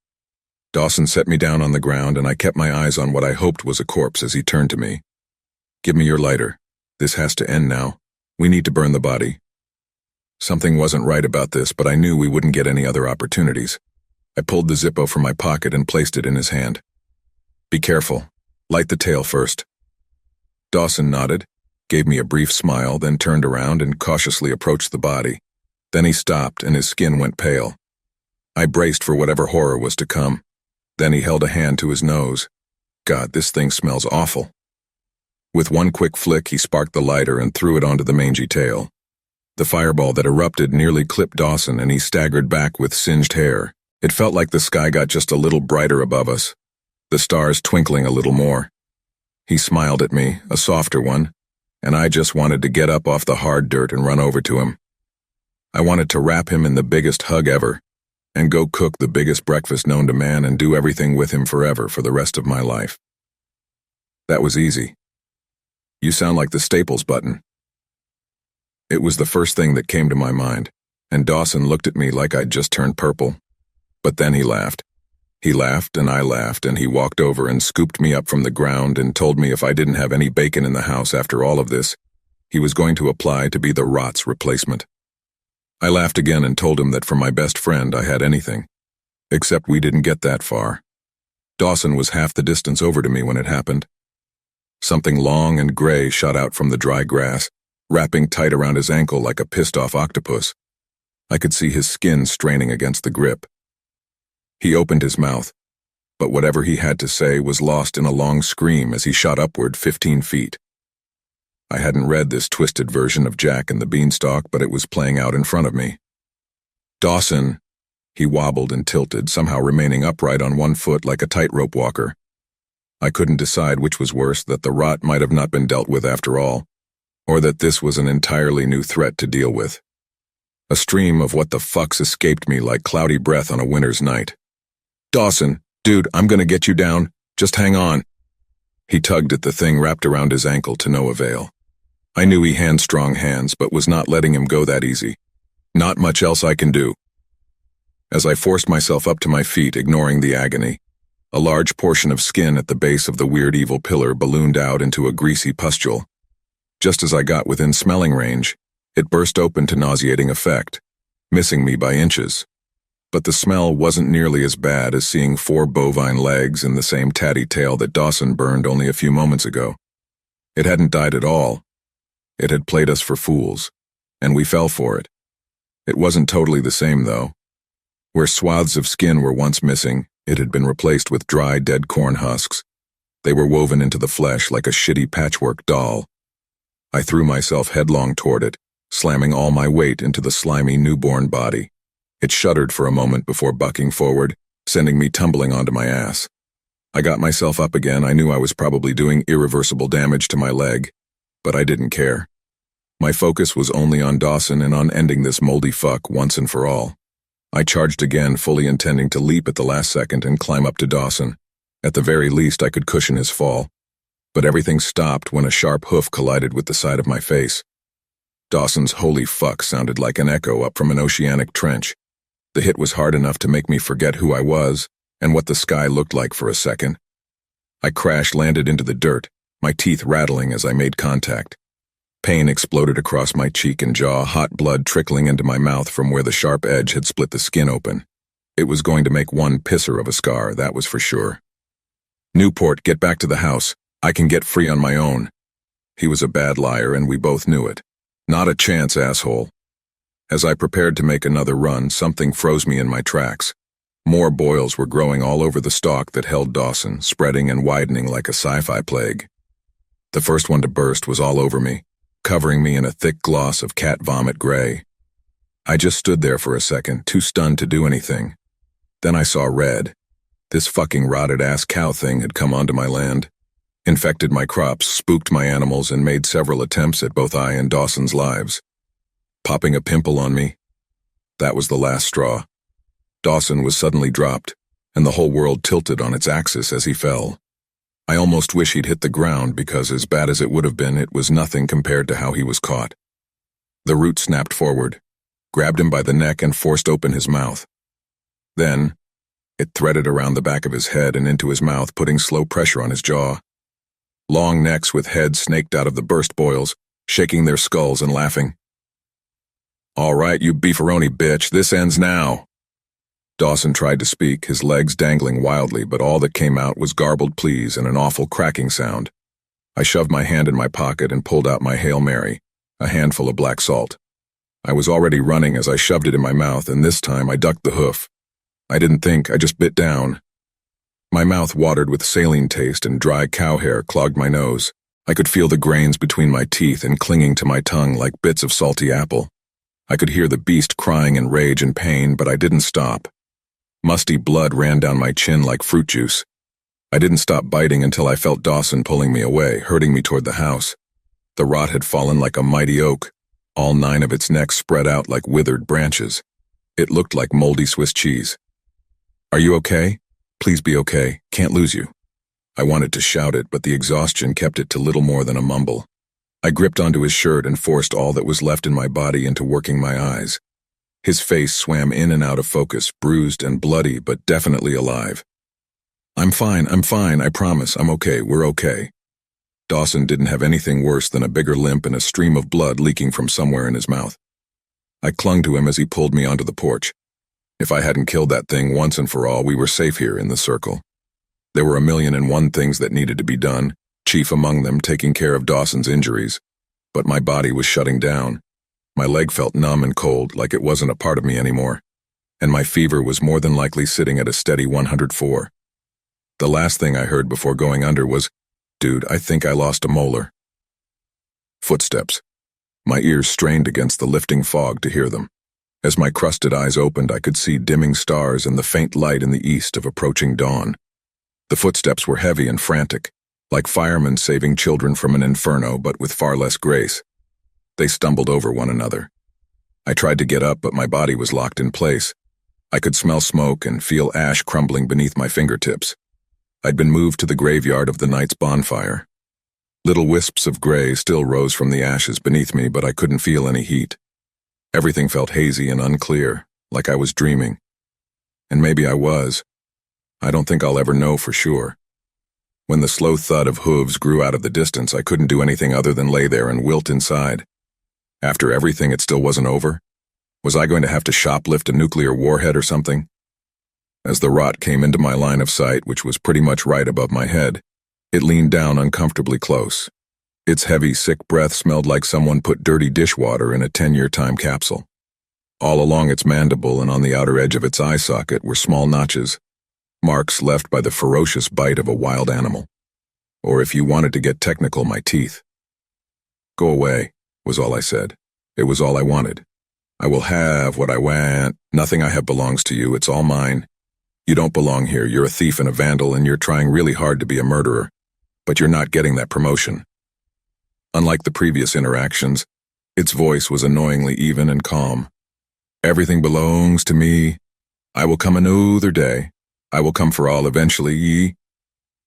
Speaker 1: Dawson set me down on the ground, and I kept my eyes on what I hoped was a corpse as he turned to me. Give me your lighter. This has to end now. We need to burn the body. Something wasn't right about this, but I knew we wouldn't get any other opportunities. I pulled the Zippo from my pocket and placed it in his hand. Be careful. Light the tail first. Dawson nodded, gave me a brief smile, then turned around and cautiously approached the body. Then he stopped, and his skin went pale. I braced for whatever horror was to come. Then he held a hand to his nose. God, this thing smells awful. With one quick flick, he sparked the lighter and threw it onto the mangy tail. The fireball that erupted nearly clipped Dawson, and he staggered back with singed hair. It felt like the sky got just a little brighter above us, the stars twinkling a little more. He smiled at me, a softer one, and I just wanted to get up off the hard dirt and run over to him. I wanted to wrap him in the biggest hug ever, and go cook the biggest breakfast known to man and do everything with him forever for the rest of my life. That was easy. You sound like the Staples button. It was the first thing that came to my mind, and Dawson looked at me like I'd just turned purple. But then he laughed. He laughed, and I laughed, and he walked over and scooped me up from the ground and told me if I didn't have any bacon in the house after all of this, he was going to apply to be the rot's replacement. I laughed again and told him that for my best friend I had anything. Except we didn't get that far. Dawson was half the distance over to me when it happened. Something long and gray shot out from the dry grass, wrapping tight around his ankle like a pissed-off octopus. I could see his skin straining against the grip. He opened his mouth. but whatever he had to say was lost in a long scream as he shot upward 15 feet. I hadn't read this twisted version of Jack and the Beanstalk, but it was playing out in front of me. "Dawson," he wobbled and tilted, somehow remaining upright on one foot like a tightrope walker. I couldn't decide which was worse, that the rot might have not been dealt with after all, or that this was an entirely new threat to deal with. A stream of what the fucks escaped me like cloudy breath on a winter's night. "Dawson, dude, I'm gonna get you down. Just hang on." He tugged at the thing wrapped around his ankle to no avail. I knew he had strong hands, but was not letting him go that easy. "Not much else I can do." As I forced myself up to my feet, ignoring the agony, a large portion of skin at the base of the weird evil pillar ballooned out into a greasy pustule. Just as I got within smelling range, it burst open to nauseating effect, missing me by inches. But the smell wasn't nearly as bad as seeing 4 bovine legs and the same tatty tail that Dawson burned only a few moments ago. It hadn't died at all. It had played us for fools, and we fell for it. It wasn't totally the same, though. Where swaths of skin were once missing, it had been replaced with dry, dead corn husks. They were woven into the flesh like a shitty patchwork doll. I threw myself headlong toward it, slamming all my weight into the slimy newborn body. It shuddered for a moment before bucking forward, sending me tumbling onto my ass. I got myself up again. I knew I was probably doing irreversible damage to my leg, but I didn't care. My focus was only on Dawson and on ending this moldy fuck once and for all. I charged again, fully intending to leap at the last second and climb up to Dawson. At the very least, I could cushion his fall. But everything stopped when a sharp hoof collided with the side of my face. Dawson's "holy fuck" sounded like an echo up from an oceanic trench. The hit was hard enough to make me forget who I was and what the sky looked like for a second. I crash-landed into the dirt, my teeth rattling as I made contact. Pain exploded across my cheek and jaw, hot blood trickling into my mouth from where the sharp edge had split the skin open. It was going to make one pisser of a scar, that was for sure. "Newport, get back to the house. I can get free on my own." He was a bad liar, and we both knew it. "Not a chance, asshole." As I prepared to make another run, something froze me in my tracks. More boils were growing all over the stalk that held Dawson, spreading and widening like a sci-fi plague. The first one to burst was all over me, covering me in a thick gloss of cat vomit gray. I just stood there for a second, too stunned to do anything. Then I saw red. This fucking rotted-ass cow thing had come onto my land, infected my crops, spooked my animals, and made several attempts at both I and Dawson's lives. Popping a pimple on me, that was the last straw. Dawson was suddenly dropped, and the whole world tilted on its axis as he fell. I almost wish he'd hit the ground because, as bad as it would have been, it was nothing compared to how he was caught. The root snapped forward, grabbed him by the neck, and forced open his mouth. Then, it threaded around the back of his head and into his mouth, putting slow pressure on his jaw. Long necks with heads snaked out of the burst boils, shaking their skulls and laughing. "All right, you beefaroni bitch, this ends now." Dawson tried to speak, his legs dangling wildly, but all that came out was garbled pleas and an awful cracking sound. I shoved my hand in my pocket and pulled out my Hail Mary, a handful of black salt. I was already running as I shoved it in my mouth, and this time I ducked the hoof. I didn't think, I just bit down. My mouth watered with saline taste, and dry cow hair clogged my nose. I could feel the grains between my teeth and clinging to my tongue like bits of salty apple. I could hear the beast crying in rage and pain, but I didn't stop. Musty blood ran down my chin like fruit juice. I didn't stop biting until I felt Dawson pulling me away, herding me toward the house. The rot had fallen like a mighty oak, all 9 of its necks spread out like withered branches. It looked like moldy Swiss cheese. "Are you okay? Please be okay. Can't lose you." I wanted to shout it, but the exhaustion kept it to little more than a mumble. I gripped onto his shirt and forced all that was left in my body into working my eyes. His face swam in and out of focus, bruised and bloody, but definitely alive. I'm fine, I promise, I'm okay, we're okay." Dawson didn't have anything worse than a bigger limp and a stream of blood leaking from somewhere in his mouth. I clung to him as he pulled me onto the porch. If I hadn't killed that thing once and for all, we were safe here in the circle. There were 1,000,001 things that needed to be done, chief among them taking care of Dawson's injuries. But my body was shutting down. My leg felt numb and cold, like it wasn't a part of me anymore. And my fever was more than likely sitting at a steady 104. The last thing I heard before going under was, "Dude, I think I lost a molar." Footsteps. My ears strained against the lifting fog to hear them. As my crusted eyes opened, I could see dimming stars and the faint light in the east of approaching dawn. The footsteps were heavy and frantic, like firemen saving children from an inferno, but with far less grace. They stumbled over one another. I tried to get up, but my body was locked in place. I could smell smoke and feel ash crumbling beneath my fingertips. I'd been moved to the graveyard of the night's bonfire. Little wisps of gray still rose from the ashes beneath me, but I couldn't feel any heat. Everything felt hazy and unclear, like I was dreaming. And maybe I was. I don't think I'll ever know for sure. When the slow thud of hooves grew out of the distance, I couldn't do anything other than lay there and wilt inside. After everything, it still wasn't over? Was I going to have to shoplift a nuclear warhead or something? As the rot came into my line of sight, which was pretty much right above my head, it leaned down uncomfortably close. Its heavy, sick breath smelled like someone put dirty dishwater in a 10-year time capsule. All along its mandible and on the outer edge of its eye socket were small notches, marks left by the ferocious bite of a wild animal. Or if you wanted to get technical, my teeth. "Go away," was all I said. It was all I wanted. "I will have what I want. Nothing I have belongs to you. It's all mine. You don't belong here. You're a thief and a vandal, and you're trying really hard to be a murderer. But you're not getting that promotion." Unlike the previous interactions, its voice was annoyingly even and calm. "Everything belongs to me. I will come another day. I will come for all eventually."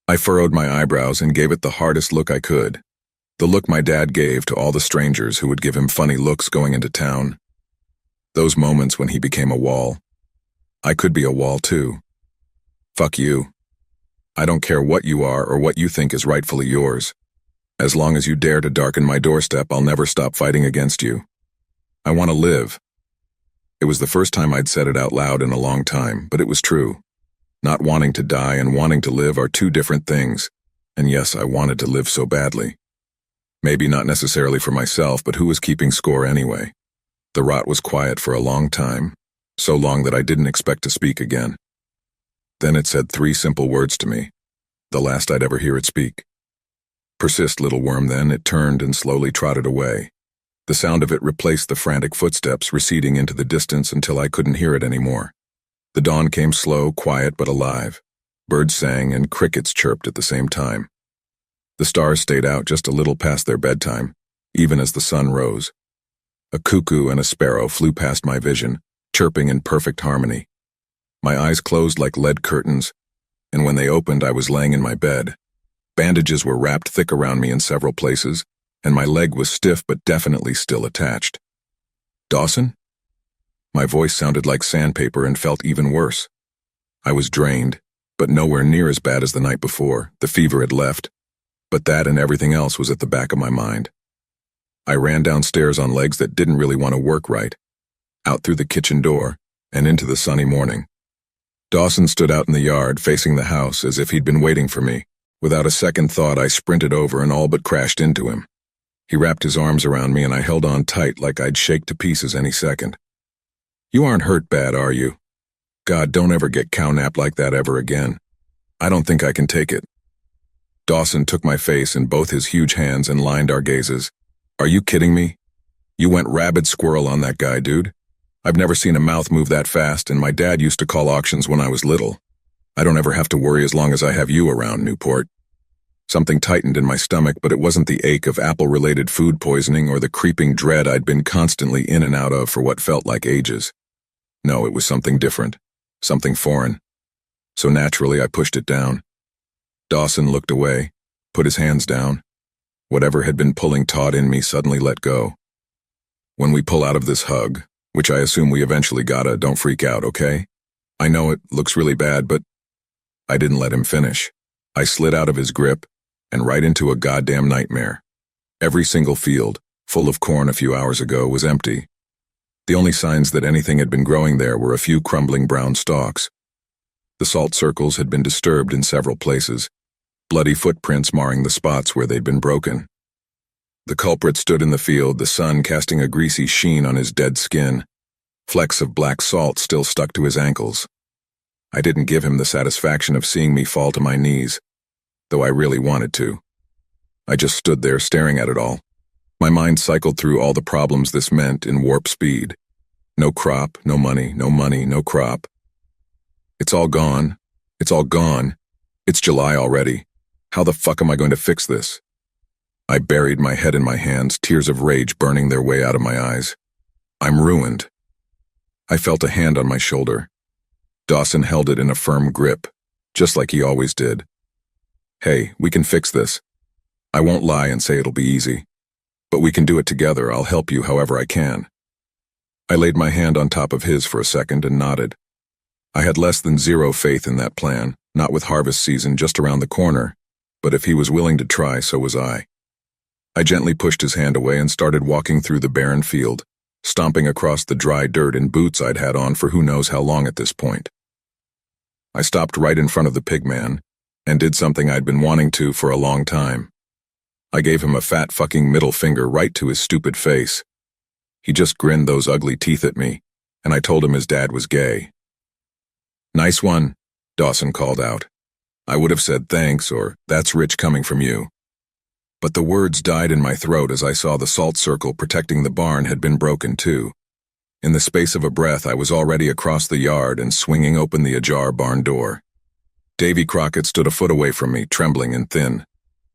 Speaker 1: I furrowed my eyebrows and gave it the hardest look I could. The look my dad gave to all the strangers who would give him funny looks going into town. Those moments when he became a wall. I could be a wall too. Fuck you. I don't care what you are or what you think is rightfully yours. As long as you dare to darken my doorstep, I'll never stop fighting against you. I want to live. It was the first time I'd said it out loud in a long time, but it was true. Not wanting to die and wanting to live are two different things, and yes, I wanted to live so badly. Maybe not necessarily for myself, but who was keeping score anyway? The rot was quiet for a long time, so long that I didn't expect to speak again. Then it said 3 simple words to me, the last I'd ever hear it speak. "Persist, little worm." Then it turned and slowly trotted away. The sound of it replaced the frantic footsteps receding into the distance until I couldn't hear it anymore. The dawn came slow, quiet, but alive. Birds sang and crickets chirped at the same time. The stars stayed out just a little past their bedtime, even as the sun rose. A cuckoo and a sparrow flew past my vision, chirping in perfect harmony. My eyes closed like lead curtains, and when they opened, I was laying in my bed. Bandages were wrapped thick around me in several places, and my leg was stiff but definitely still attached. "Dawson?" My voice sounded like sandpaper and felt even worse. I was drained, but nowhere near as bad as the night before. The fever had left, but that and everything else was at the back of my mind. I ran downstairs on legs that didn't really want to work right, out through the kitchen door, and into the sunny morning. Dawson stood out in the yard, facing the house as if he'd been waiting for me. Without a second thought, I sprinted over and all but crashed into him. He wrapped his arms around me and I held on tight like I'd shake to pieces any second. "You aren't hurt bad, are you? God, don't ever get cow-napped like that ever again. I don't think I can take it." Dawson took my face in both his huge hands and lined our gazes. "Are you kidding me? You went rabid squirrel on that guy, dude. I've never seen a mouth move that fast, and my dad used to call auctions when I was little. I don't ever have to worry as long as I have you around, Newport." Something tightened in my stomach, but it wasn't the ache of apple-related food poisoning or the creeping dread I'd been constantly in and out of for what felt like ages. No, it was something different, something foreign. So naturally, I pushed it down. Dawson looked away, put his hands down. Whatever had been pulling taut in me suddenly let go. "When we pull out of this hug, which I assume we eventually gotta, don't freak out, okay? I know it looks really bad, but..." I didn't let him finish. I slid out of his grip and right into a goddamn nightmare. Every single field, full of corn a few hours ago, was empty. The only signs that anything had been growing there were a few crumbling brown stalks. The salt circles had been disturbed in several places, bloody footprints marring the spots where they'd been broken. The culprit stood in the field, the sun casting a greasy sheen on his dead skin. Flecks of black salt still stuck to his ankles. I didn't give him the satisfaction of seeing me fall to my knees, though I really wanted to. I just stood there staring at it all. My mind cycled through all the problems this meant in warp speed. No crop, no money, no crop. It's all gone. It's all gone. It's July already. How the fuck am I going to fix this? I buried my head in my hands, tears of rage burning their way out of my eyes. I'm ruined. I felt a hand on my shoulder. Dawson held it in a firm grip, just like he always did. Hey, we can fix this. I won't lie and say it'll be easy. But we can do it together. I'll help you however I can. I laid my hand on top of his for a second and nodded. I had less than zero faith in that plan, not with harvest season just around the corner, but if he was willing to try, so was I. I gently pushed his hand away and started walking through the barren field, stomping across the dry dirt in boots I'd had on for who knows how long at this point. I stopped right in front of the pigman and did something I'd been wanting to for a long time. I gave him a fat fucking middle finger right to his stupid face. He just grinned those ugly teeth at me, and I told him his dad was gay. Nice one, Dawson called out. I would have said thanks or that's rich coming from you. But the words died in my throat as I saw the salt circle protecting the barn had been broken too. In the space of a breath, I was already across the yard and swinging open the ajar barn door. Davy Crockett stood a foot away from me, trembling and thin.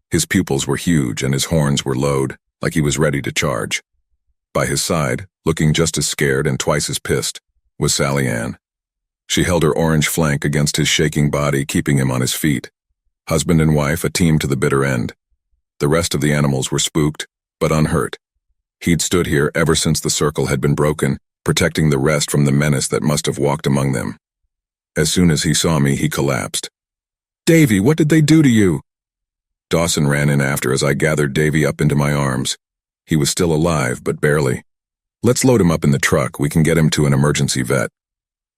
Speaker 1: His pupils were huge and his horns were lowered, like he was ready to charge. By his side, looking just as scared and twice as pissed, was Sally Ann. She held her orange flank against his shaking body, keeping him on his feet. Husband and wife, a team to the bitter end. The rest of the animals were spooked, but unhurt. He'd stood here ever since the circle had been broken, protecting the rest from the menace that must have walked among them. As soon as he saw me, he collapsed. Davy, what did they do to you? Dawson ran in after as I gathered Davy up into my arms. He was still alive, but barely. Let's load him up in the truck. We can get him to an emergency vet.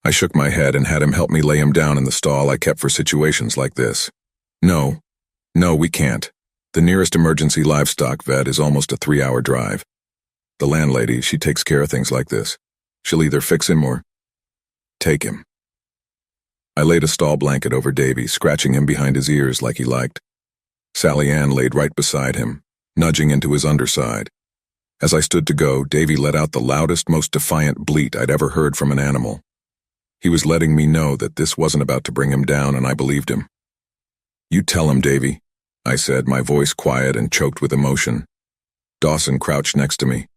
Speaker 1: I shook my head and had him help me lay him down in the stall I kept for situations like this. No, we can't. The nearest emergency livestock vet is almost a 3-hour drive. The landlady, she takes care of things like this. She'll either fix him or take him. I laid a stall blanket over Davy, scratching him behind his ears like he liked. Sally Ann laid right beside him, nudging into his underside. As I stood to go, Davy let out the loudest, most defiant bleat I'd ever heard from an animal. He was letting me know that this wasn't about to bring him down, and I believed him. You tell him, Davy, I said, my voice quiet and choked with emotion. Dawson crouched next to me.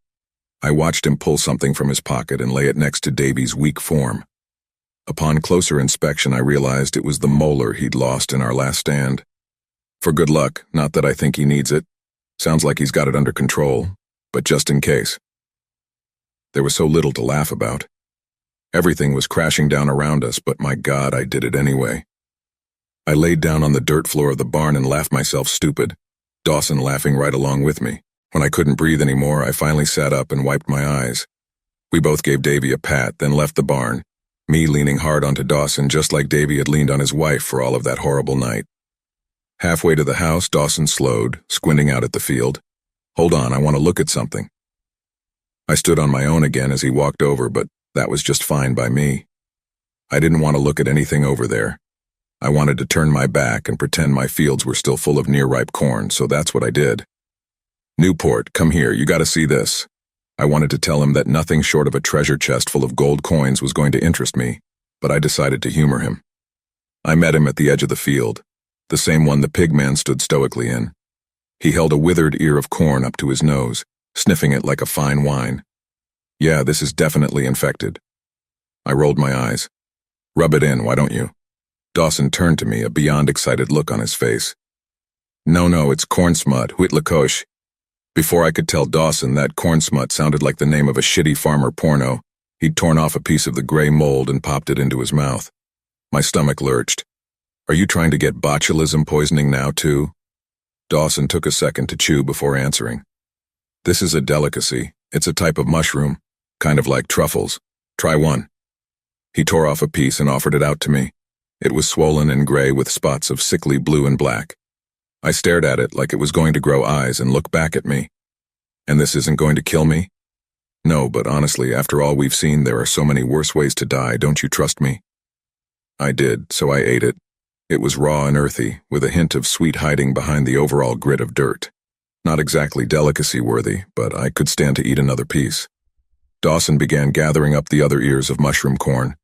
Speaker 1: I watched him pull something from his pocket and lay it next to Davy's weak form. Upon closer inspection, I realized it was the molar he'd lost in our last stand. For good luck, not that I think he needs it. Sounds like he's got it under control, but just in case. There was so little to laugh about. Everything was crashing down around us, but my God, I did it anyway. I laid down on the dirt floor of the barn and laughed myself stupid, Dawson laughing right along with me. When I couldn't breathe anymore, I finally sat up and wiped my eyes. We both gave Davy a pat, then left the barn, me leaning hard onto Dawson just like Davy had leaned on his wife for all of that horrible night. Halfway to the house, Dawson slowed, squinting out at the field. Hold on, I want to look at something. I stood on my own again as he walked over, but that was just fine by me. I didn't want to look at anything over there. I wanted to turn my back and pretend my fields were still full of near-ripe corn, so that's what I did. Newport, come here, you gotta see this. I wanted to tell him that nothing short of a treasure chest full of gold coins was going to interest me, but I decided to humor him. I met him at the edge of the field, the same one the pigman stood stoically in. He held a withered ear of corn up to his nose, sniffing it like a fine wine. Yeah, this is definitely infected. I rolled my eyes. Rub it in, why don't you? Dawson turned to me, a beyond excited look on his face. No, it's corn smut, Huitlakosh. Before I could tell Dawson that corn smut sounded like the name of a shitty farmer porno, he'd torn off a piece of the gray mold and popped it into his mouth. My stomach lurched. Are you trying to get botulism poisoning now, too? Dawson took a second to chew before answering. This is a delicacy. It's a type of mushroom, kind of like truffles. Try one. He tore off a piece and offered it out to me. It was swollen and gray with spots of sickly blue and black. I stared at it like it was going to grow eyes and look back at me. And this isn't going to kill me? No, but honestly, after all we've seen, there are so many worse ways to die, don't you trust me? I did, so I ate it. It was raw and earthy, with a hint of sweet hiding behind the overall grit of dirt. Not exactly delicacy-worthy, but I could stand to eat another piece. Dawson began gathering up the other ears of mushroom corn.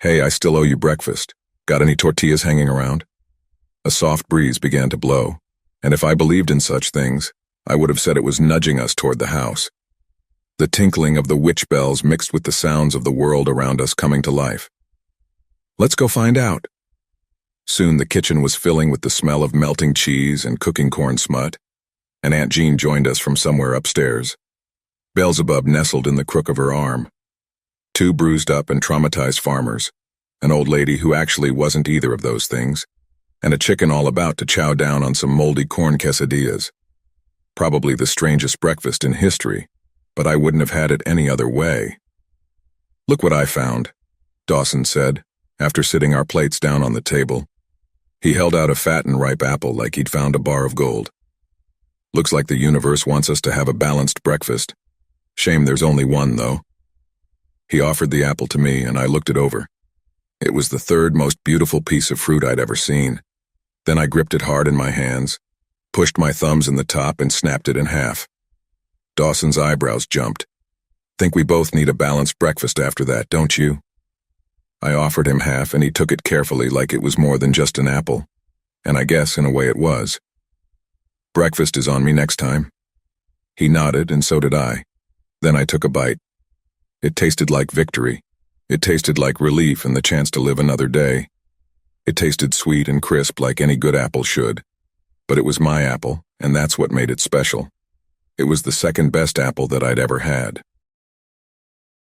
Speaker 1: Hey, I still owe you breakfast. Got any tortillas hanging around? A soft breeze began to blow, and if I believed in such things, I would have said it was nudging us toward the house. The tinkling of the witch bells mixed with the sounds of the world around us coming to life. Let's go find out. Soon the kitchen was filling with the smell of melting cheese and cooking corn smut, and Aunt Jean joined us from somewhere upstairs. Beelzebub nestled in the crook of her arm. Two bruised up and traumatized farmers, an old lady who actually wasn't either of those things, and a chicken all about to chow down on some moldy corn quesadillas. Probably the strangest breakfast in history, but I wouldn't have had it any other way. Look what I found, Dawson said, after sitting our plates down on the table. He held out a fat and ripe apple like he'd found a bar of gold. Looks like the universe wants us to have a balanced breakfast. Shame there's only one, though. He offered the apple to me, and I looked it over. It was the third most beautiful piece of fruit I'd ever seen. Then I gripped it hard in my hands, pushed my thumbs in the top, and snapped it in half. Dawson's eyebrows jumped. Think we both need a balanced breakfast after that, don't you? I offered him half, and he took it carefully like it was more than just an apple. And I guess, in a way, it was. Breakfast is on me next time. He nodded, and so did I. Then I took a bite. It tasted like victory. It tasted like relief and the chance to live another day. It tasted sweet and crisp like any good apple should. But it was my apple, and that's what made it special. It was the second best apple that I'd ever had.